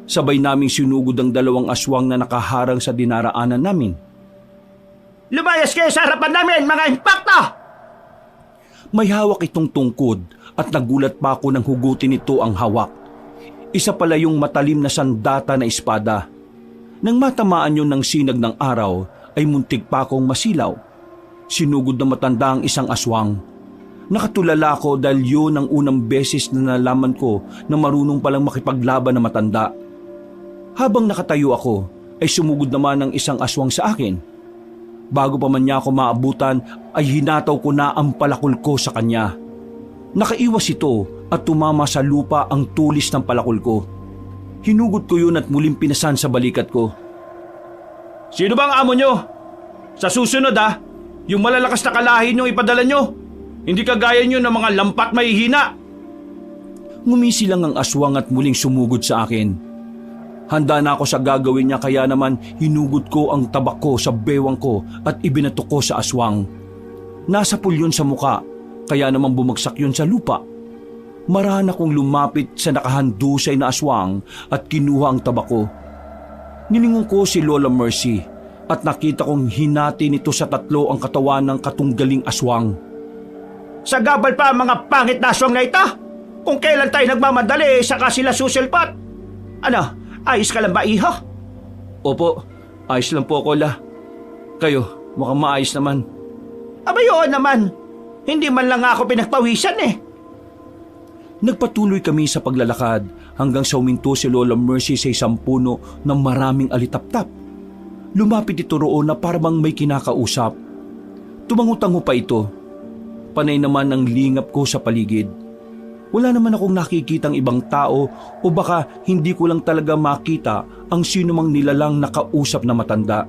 Sabay naming sinugod ang 2 aswang na nakaharang sa dinaraanan namin. Lumayas kayo sa harapan namin, mga impakto! May hawak itong tungkod at nagulat pa ako nang hugutin nito ang hawak. Isa pala yung matalim na sandata na espada. Nang matamaan yun ng sinag ng araw, ay muntik pa akong masilaw. Sinugod na matanda ang isang aswang. Nakatulala ko dahil yun ang unang beses na nalaman ko na marunong palang makipaglaban na matanda. Habang nakatayo ako, ay sumugod naman ang isang aswang sa akin. Bago pa man niya ako maabutan, ay hinataw ko na ang palakol ko sa kanya. Nakaiwas ito at tumama sa lupa ang tulis ng palakol ko. Hinugot ko yun at muling pinasan sa balikat ko. Sino ba ang amo nyo? Sa susunod yung malalakas na kalahin nyo ipadala nyo. Hindi kagaya nyo ng mga lampat mahihina. Ngumisi lang ang aswang at muling sumugod sa akin. Handa na ako sa gagawin niya, kaya naman hinugot ko ang tabak ko sa bewang ko at ibinato ko sa aswang. Nasapul yun sa muka, kaya naman bumagsak yun sa lupa. Marahan akong lumapit sa nakahandusay na aswang at kinuha ang tabak ko. Nilingon ko si Lola Mercy at nakita kong hinati nito sa 3 ang katawan ng katunggaling aswang. Sa gabal pa ang mga pangit na aswang na ito! Kung kailan tayo nagmamadali, saka sila susilpat! Ano, ayos ka lang ba, iho? Opo, ayos lang po, Lola. Kayo, mukhang maayos naman. Abay, oo naman. Hindi man lang ako pinagpawisan eh. Nagpatuloy kami sa paglalakad hanggang sa huminto si Lola Mercy sa isang puno ng maraming alitaptap. Lumapit ito roon na parang may kinakausap. Tumangutango pa ito. Panay naman ang lingap ko sa paligid. Wala naman akong nakikitang ibang tao o baka hindi ko lang talaga makita ang sino mang nilalang nakausap na matanda.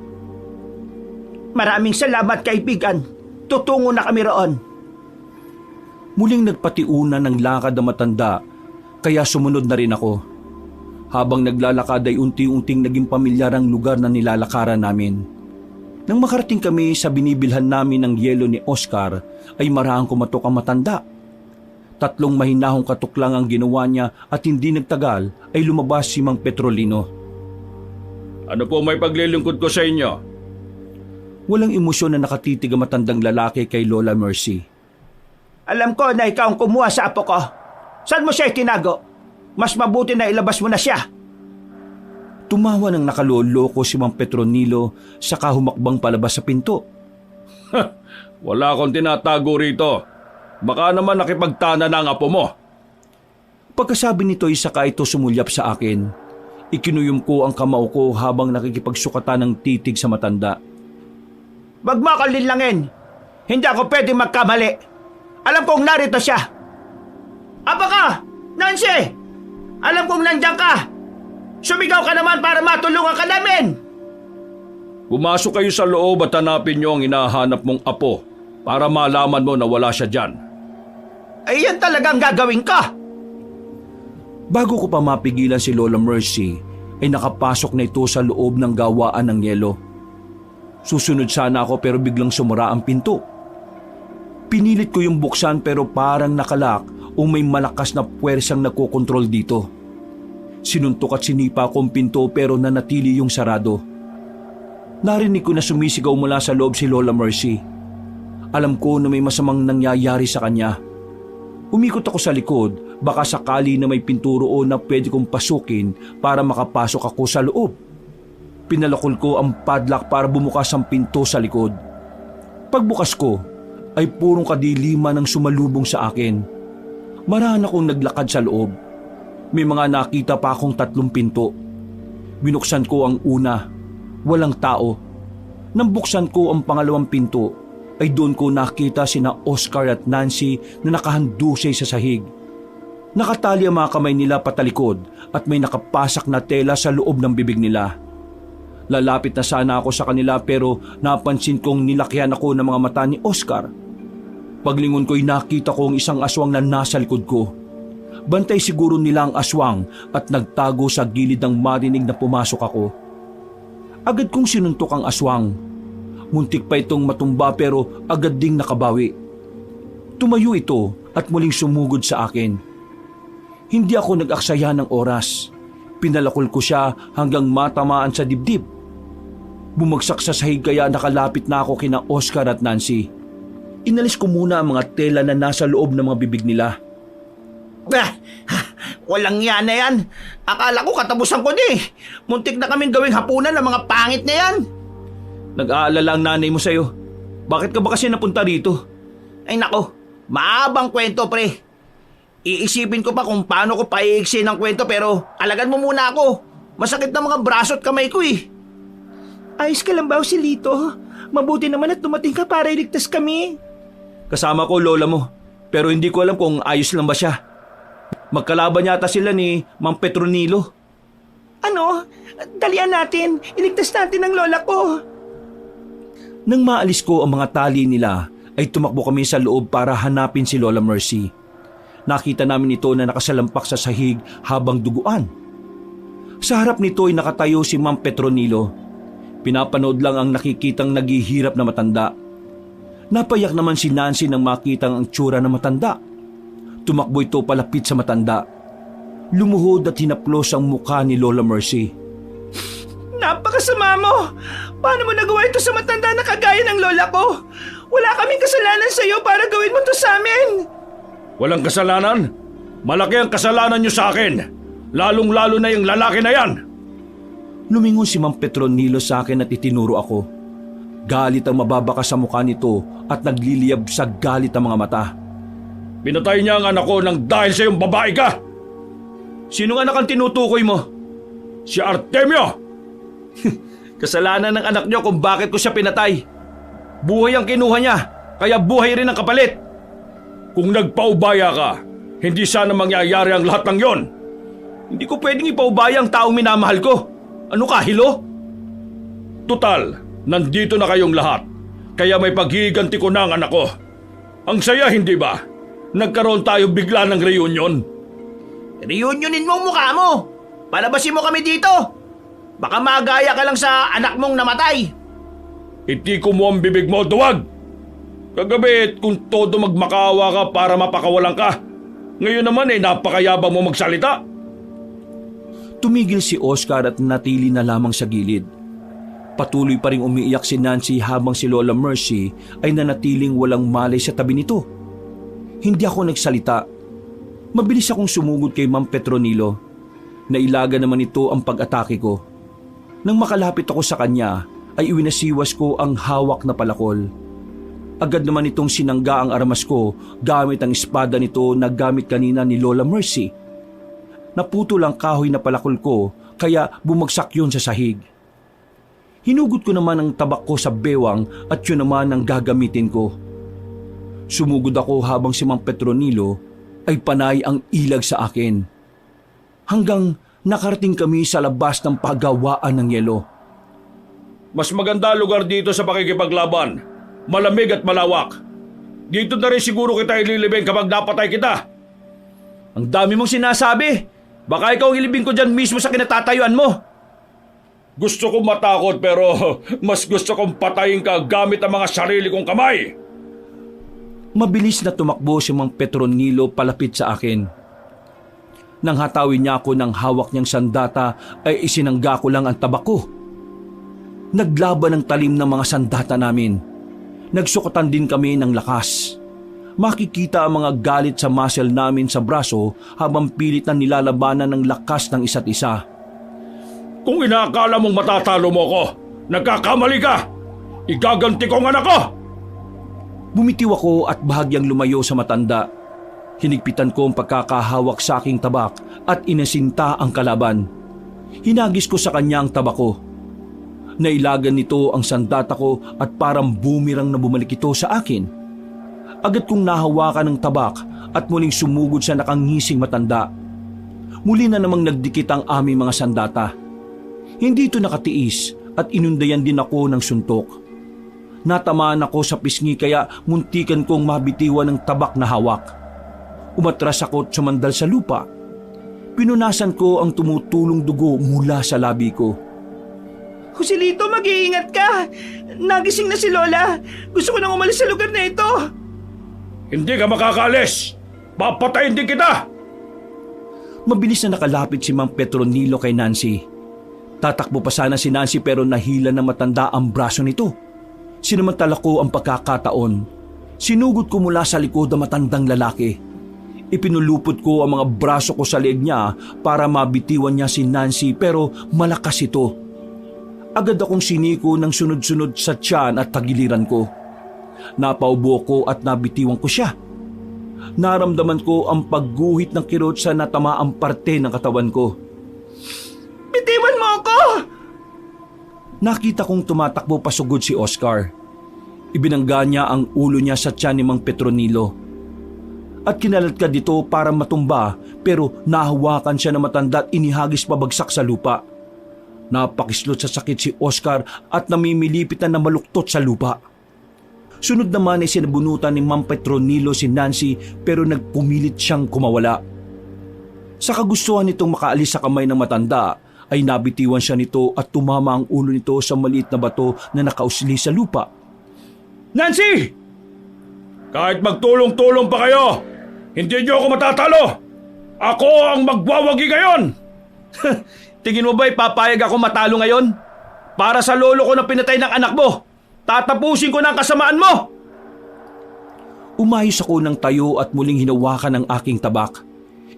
Maraming salamat, kaibigan. Tutungo na kami roon. Muling nagpatiuna ng lakad na matanda, kaya sumunod na rin ako. Habang naglalakad ay unti-unting naging pamilyar ang lugar na nilalakaran namin. Nang makarating kami sa binibilhan namin ng yelo ni Oscar, ay marahang kumatok ang matanda. 3 mahinahong katok lang ang ginawa niya at hindi nagtagal ay lumabas si Mang Petrolino. Ano po may paglilingkod ko sa inyo? Walang emosyon na nakatitig ang matandang lalaki kay Lola Mercy. Alam ko na ikaw ang kumuha sa apo ko. Saan mo siya itinago? Mas mabuti na ilabas mo na siya. Tumawa ng nakaloloko si Mang Petronilo saka humakbang palabas sa pinto. Wala akong tinatago rito. Baka naman nakipagtana na ang apo mo. Pagkasabi nito ay saka ito sumulyap sa akin. Ikinuyom ko ang kamao ko habang nakikipagsukatan ng titig sa matanda. Wag mo akong linlangin. Hindi ako pwede magkamali. Alam kong narito siya. Apa ka, Nancy! Alam kong nandiyan ka. Sumigaw ka naman para matulungan ka namin. Pumasok kayo sa loob at hanapin niyo ang hinahanap mong apo para malaman mo na wala siya dyan. Ay yan talagang gagawin ka. Bago ko pa mapigilan si Lola Mercy, ay nakapasok na ito sa loob ng gawaan ng yelo. Susunod sana ako pero biglang sumura ang pinto. Pinilit ko yung buksan pero parang nakalak o may malakas na puwersang nagkokontrol dito. Sinuntok at sinipa ko ang pinto pero nanatili yung sarado. Narinig ko na sumisigaw mula sa loob si Lola Mercy. Alam ko na may masamang nangyayari sa kanya. Umikot ako sa likod, baka sakali na may pinto roon na pwede kong pasukin para makapasok ako sa loob. Pinalakol ko ang padlock para bumukas ang pinto sa likod. Pagbukas ko, ay purong kadiliman ang sumalubong sa akin. Marahan akong naglakad sa loob. May mga nakita pa akong 3 pinto. Binuksan ko ang una, walang tao. Nang buksan ko ang pangalawang pinto, ay doon ko nakita sina Oscar at Nancy na nakahandusay sa sahig. Nakatali ang mga kamay nila patalikod at may nakapasak na tela sa loob ng bibig nila. Lalapit na sana ako sa kanila pero napansin kong nilakyan ako ng mga mata ni Oscar. Paglingon ko'y nakita ko ang isang aswang na nasa likod ko. Bantay siguro nila ang aswang at nagtago sa gilid ng marinig na pumasok ako. Agad kong sinuntok ang aswang. Muntik pa itong matumba pero agad ding nakabawi. Tumayo ito at muling sumugod sa akin. Hindi ako nag-aksaya ng oras. Pinalakol ko siya hanggang matamaan sa dibdib. Bumagsak sa sahig kaya nakalapit na ako kina Oscar at Nancy. Inalis ko muna ang mga tela na nasa loob ng mga bibig nila. Walang yan na yan. Akala ko katapusan ko di. Muntik na kaming gawing hapunan ng mga pangit na yan. Nag-aalala ang nanay mo sa'yo. Bakit ka ba kasi napunta rito? Ay nako, maabang kwento pre. Iisipin ko pa kung paano ko paiiksi ng kwento pero alagan mo muna ako. Masakit na mga braso at kamay ko eh. Ayos ka lang ba, Joselito? Mabuti naman at dumating ka para iligtas kami. Kasama ko lola mo, pero hindi ko alam kung ayos lang ba siya. Magkalaban yata sila ni Mang Petronilo. Ano? Dalian natin. Iligtas natin ang lola ko. Nang maalis ko ang mga tali nila, ay tumakbo kami sa loob para hanapin si Lola Mercy. Nakita namin ito na nakasalampak sa sahig habang duguan. Sa harap nito ay nakatayo si Mang Petronilo. Pinapanood lang ang nakikitang naghihirap na matanda. Napayak naman si Nancy nang makitang ang tsura ng matanda. Tumakbo ito palapit sa matanda. Lumuhod at hinaplos ang mukha ni Lola Mercy. Napakasama mo! Paano mo nagawa ito sa matanda na kagaya ng lola ko? Wala kaming kasalanan sa iyo para gawin mo to sa amin! Walang kasalanan? Malaki ang kasalanan niyo sa akin. Lalong-lalo na yung lalaki na yan. Lumingon si Mang Petronilo sa akin at itinuro ako. Galit ang mababaka sa mukha nito at nagliliyab sa galit ang mga mata. Pinatay niya ang anak ko nang dahil sa iyong babae ka. Sinong anak ang tinutukoy mo? Si Artemio! Kasalanan ng anak niyo kung bakit ko siya pinatay. Buhay ang kinuha niya, kaya buhay rin ang kapalit. Kung nagpaubaya ka, hindi sana mangyayari ang lahat ng yon. Hindi ko pwedeng ipaubaya ang taong minamahal ko. Ano ka, hilo? Tutal, nandito na kayong lahat. Kaya may paghiganti ko na ang anak ko. Ang saya, hindi ba? Nagkaroon tayo bigla ng reunion. Reunionin mo ang mukha mo. Palabasin mo kami dito. Baka magaya ka lang sa anak mong namatay. Itiko mo ang bibig mo, duwag! Kagabi, kung todo magmakawa ka para mapakawalan ka. Ngayon naman napakayabang mo magsalita. Tumigil si Oscar at natili na lamang sa gilid. Patuloy pa ring umiiyak si Nancy habang si Lola Mercy ay nanatiling walang malay sa tabi nito. Hindi ako nagsalita. Mabilis akong sumugod kay Mang Petronilo. Nailaga naman ito ang pag-atake ko. Nang makalapit ako sa kanya, ay iwinasiwas ko ang hawak na palakol. Agad naman itong sinangga ang armas ko gamit ang espada nito na gamit kanina ni Lola Mercy. Naputol ang kahoy na palakol ko kaya bumagsak yun sa sahig. Hinugot ko naman ang tabak ko sa bewang at yun naman ang gagamitin ko. Sumugod ako habang si Mang Petronilo ay panay ang ilag sa akin. Hanggang nakarating kami sa labas ng pagawaan ng yelo. Mas maganda lugar dito sa pakikipaglaban. Malamig at malawak. Dito na rin siguro kita ililibing kapag napatay kita. Ang dami mong sinasabi. Baka ikaw ang ilibing ko dyan mismo sa kinatatayuan mo. Gusto kong matakot pero mas gusto kong patayin ka gamit ang mga sarili kong kamay. Mabilis na tumakbo si Mang Petronilo palapit sa akin. Nang hatawin niya ako ng hawak niyang sandata ay isinangga ko lang ang tabak ko. Naglaban ang talim ng mga sandata namin. Nagsukatan din kami ng lakas. Makikita ang mga galit sa muscle namin sa braso habang pilit na nilalabanan ng lakas ng isa't isa. Kung inaakala mong matatalo mo ko, nagkakamali ka! Igaganti ko ang anak ko! Bumitiw ako at bahagyang lumayo sa matanda. Hinigpitan ko ang pagkakahawak sa aking tabak at inasinta ang kalaban. Hinagis ko sa kanya ang tabak ko. Nailagan nito ang sandata ko at parang bumirang na bumalik ito sa akin. Agad kong nahawakan ng tabak at muling sumugod sa nakangising matanda. Muli na namang nagdikit ang aming mga sandata. Hindi ito nakatiis at inundayan din ako ng suntok. Natamaan ako sa pisngi kaya muntikan kong mabitiwan ng tabak na hawak. Umatras ako at sumandal sa lupa. Pinunasan ko ang tumutulong dugo mula sa labi ko. Joselito, mag-iingat ka! Nagising na si Lola! Gusto ko nang umalis sa lugar na ito! Hindi ka makakaalis! Papatayin din kita! Mabilis na nakalapit si Mang Petronilo kay Nancy. Tatakbo pa sana si Nancy pero nahila na matanda ang braso nito. Sinamantala ko ang pagkakataon. Sinugod ko mula sa likod ang matandang lalaki. Ipinulupot ko ang mga braso ko sa leeg niya para mabitiwan niya si Nancy pero malakas ito. Agad akong siniko ng sunod-sunod sa tiyan at tagiliran ko. Napaubo ko at nabitiwan ko siya. Naramdaman ko ang pagguhit ng kirot sa natamaang parte ng katawan ko. Bitiwan mo ako! Nakita kong tumatakbo pasugod si Oscar. Ibinangga niya ang ulo niya sa tiyan ni Mang Petronilo. At kinaladkad dito para matumba pero nahawakan siya ng matanda at inihagis pabagsak sa lupa. Napakislot sa sakit si Oscar at namimilipitan na maluktot sa lupa. Sunod naman ay sinabunutan ni Mang Petronilo si Nancy pero nagpumilit siyang kumawala. Sa kagustuhan nitong makaalis sa kamay ng matanda ay nabitiwan siya nito at tumama ang ulo nito sa maliit na bato na nakausli sa lupa. Nancy! Kahit magtulong-tulong pa kayo, hindi niyo ako matatalo! Ako ang magwawagi ngayon! Tingin mo ba ipapayag ako matalo ngayon? Para sa lolo ko na pinatay ng anak mo, tatapusin ko na ang kasamaan mo! Umayos ako ng tayo at muling hinawakan ang aking tabak.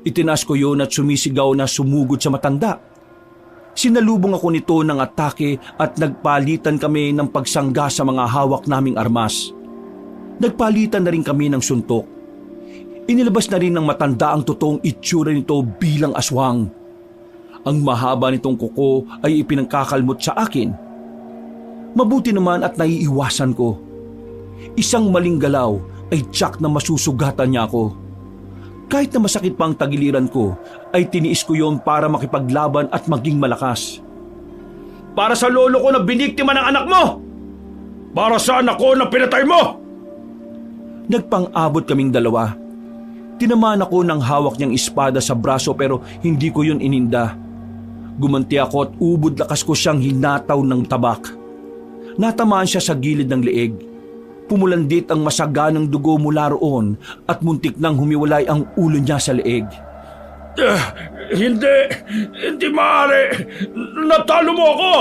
Itinaas ko yun at sumisigaw na sumugod sa matanda. Sinalubong ako nito ng atake at nagpalitan kami ng pagsangga sa mga hawak naming armas. Nagpalitan na rin kami ng suntok. Inilabas na rin ng matanda ang totoong itsura nito bilang aswang. Ang mahaba nitong kuko ay ipinangkakalmot sa akin. Mabuti naman at naiiwasan ko. Isang maling galaw ay tiyak na masusugatan niya ako. Kahit na masakit pa ang tagiliran ko, ay tiniis ko yon para makipaglaban at maging malakas. Para sa lolo ko na biniktima ng anak mo! Para sa anak ko na pinatay mo! Nagpang-abot kaming dalawa. Tinamaan ako ng hawak niyang espada sa braso pero hindi ko yun ininda. Gumanti ako at ubod lakas ko siyang hinataw ng tabak. Natamaan siya sa gilid ng leeg. Pumulandit ang masaganang dugo mula roon at muntik nang humiwalay ang ulo niya sa leeg. Hindi maaari! Natalo mo ako!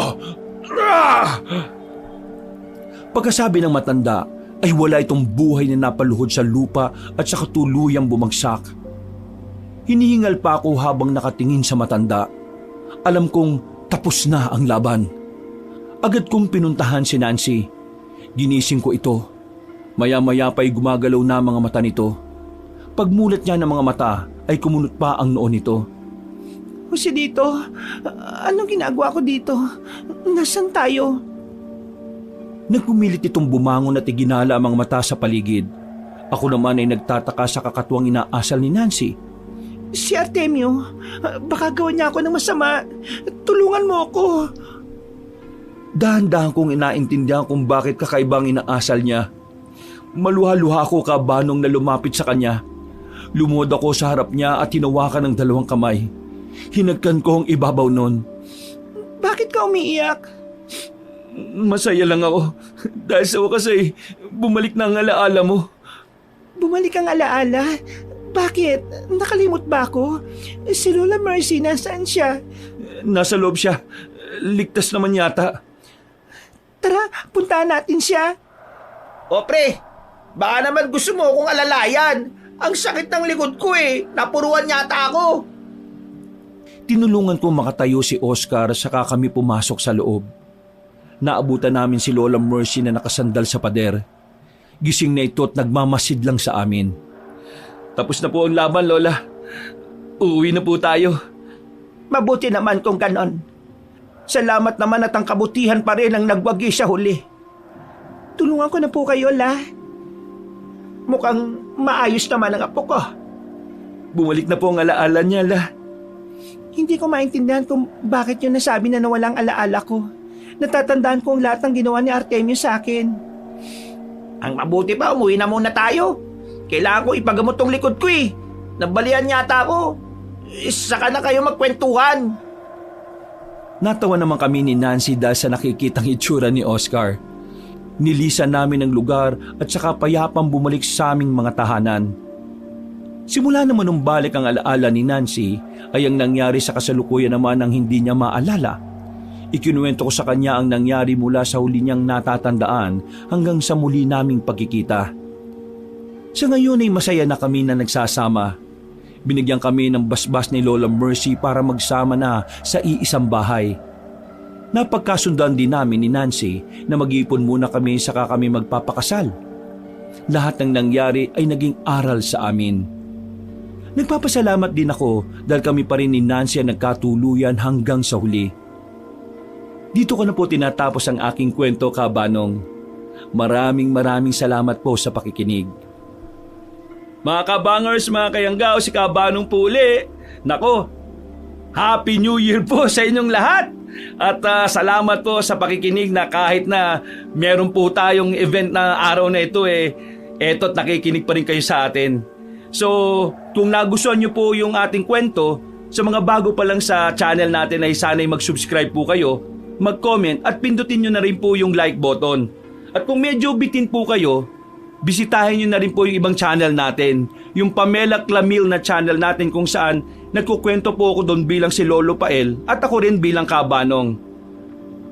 Pagkasabi ng matanda, ay wala itong buhay na napaluhod sa lupa at sa katuluyang bumagsak. Hinihingal pa ako habang nakatingin sa matanda. Alam kong tapos na ang laban. Agad kong pinuntahan si Nancy. Ginising ko ito. Maya-maya pa'y gumagalaw na ang mga mata nito. Pagmulat niya ng mga mata ay kumunot pa ang noo nito. Jose dito, anong ginagawa ko dito? Nasaan tayo? Nagpumilit itong bumangon at iginala ang mga mata sa paligid. Ako naman ay nagtataka sa kakatuwang inaasal ni Nancy. Si Artemio, baka gawa niya ako ng masama. Tulungan mo ako. Dahan-dahan kong inaintindihan kung bakit kakaibang inaasal niya. Maluha-luha ako kabanong na lumapit sa kanya. Lumuhod ako sa harap niya at hinawakan ng dalawang kamay. Hinagkan ko ang ibabaw nun. Bakit ka umiiyak? Masaya lang ako dahil sa wakas ay bumalik na ang alaala mo. Bumalik ang alaala? Bakit? Nakalimot ba ako? Si Lola Mercy, nasaan siya? Nasa loob siya. Ligtas naman yata. Tara, puntahan natin siya. O pre, baka naman gusto mo akong alalayan. Ang sakit ng likod ko eh. Napuruan yata ako. Tinulungan ko makatayo si Oscar saka kami pumasok sa loob. Naabutan namin si Lola Mercy na nakasandal sa pader. Gising na ito at nagmamasid lang sa amin. Tapos na po ang laban, Lola. Uuwi na po tayo. Mabuti naman kung ganon. Salamat naman at ang kabutihan pa rin ang nagwagi sa huli. Tulungan ko na po kayo, La. Mukhang maayos naman ang apo ko. Bumalik na po ang alaala niya, La. Hindi ko maintindihan kung bakit yun nasabi na nawalang alaala ko. Natatandaan ko ang lahat ng ginawa ni Artemio sa akin. Ang mabuti pa, umuwi na muna tayo. Kailangan ko ipagamot tong likod ko eh. Nabalian yata ako. Saka na kayo magkwentuhan. Natawa naman kami ni Nancy dahil sa nakikitang itsura ni Oscar. Nilisan namin ang lugar at saka payapang bumalik sa aming mga tahanan. Simula naman nung balik ang alaala ni Nancy ay ang nangyari sa kasalukuyan naman ang hindi niya maalala. Ikinuwento ko sa kanya ang nangyari mula sa huli niyang natatandaan hanggang sa muli naming pagkikita. Sa ngayon ay masaya na kami na nagsasama. Binigyan kami ng basbas ni Lola Mercy para magsama na sa iisang bahay. Napagkasundan din namin ni Nancy na mag-iipon muna kami saka kami magpapakasal. Lahat ng nangyari ay naging aral sa amin. Nagpapasalamat din ako dahil kami pa rin ni Nancy ang nagkatuluyan hanggang sa huli. Dito ko na po tinatapos ang aking kwento, Kabanong. Maraming salamat po sa pakikinig. Mga kabangers, mga kayanggaw, si Kabanong po uli. Nako, Happy New Year po sa inyong lahat. At salamat po sa pakikinig na kahit na meron po tayong event na araw na ito eto't nakikinig pa rin kayo sa atin. So, kung nagustuhan nyo po yung ating kwento, sa mga bago pa lang sa channel natin ay sana'y mag-subscribe po kayo, mag-comment at pindutin nyo na rin po yung like button. At kung medyo bitin po kayo, bisitahin nyo na rin po yung ibang channel natin, yung Pamela Clamil na channel natin kung saan nagkukwento po ako doon bilang si Lolo Pael at ako rin bilang Kabanong.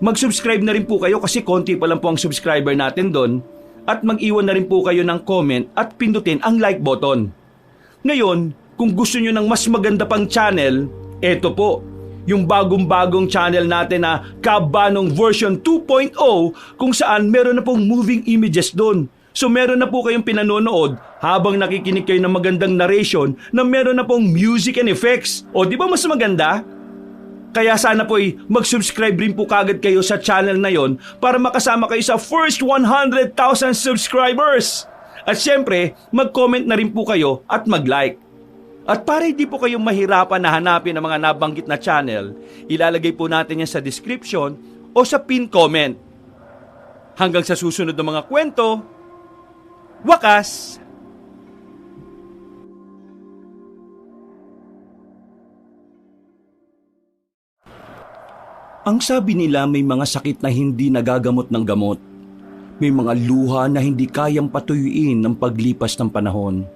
Mag-subscribe na rin po kayo kasi konti pa lang po ang subscriber natin doon at mag-iwan na rin po kayo ng comment at pindutin ang like button. Ngayon, kung gusto nyo ng mas maganda pang channel, eto po, yung bagong-bagong channel natin na Kabanong version 2.0 kung saan meron na pong moving images doon. So meron na po kayong pinanonood habang nakikinig kayo ng magandang narration na meron na pong music and effects. O di ba mas maganda? Kaya sana po mag-subscribe rin po kagad kayo sa channel na yon para makasama kayo sa first 100,000 subscribers. At syempre, mag-comment na rin po kayo at mag-like. At para hindi po kayong mahirapan na hanapin ang mga nabanggit na channel, ilalagay po natin yan sa description o sa pin comment. Hanggang sa susunod na mga kwento, wakas! Ang sabi nila may mga sakit na hindi nagagamot ng gamot. May mga luha na hindi kayang patuyuin ng paglipas ng panahon.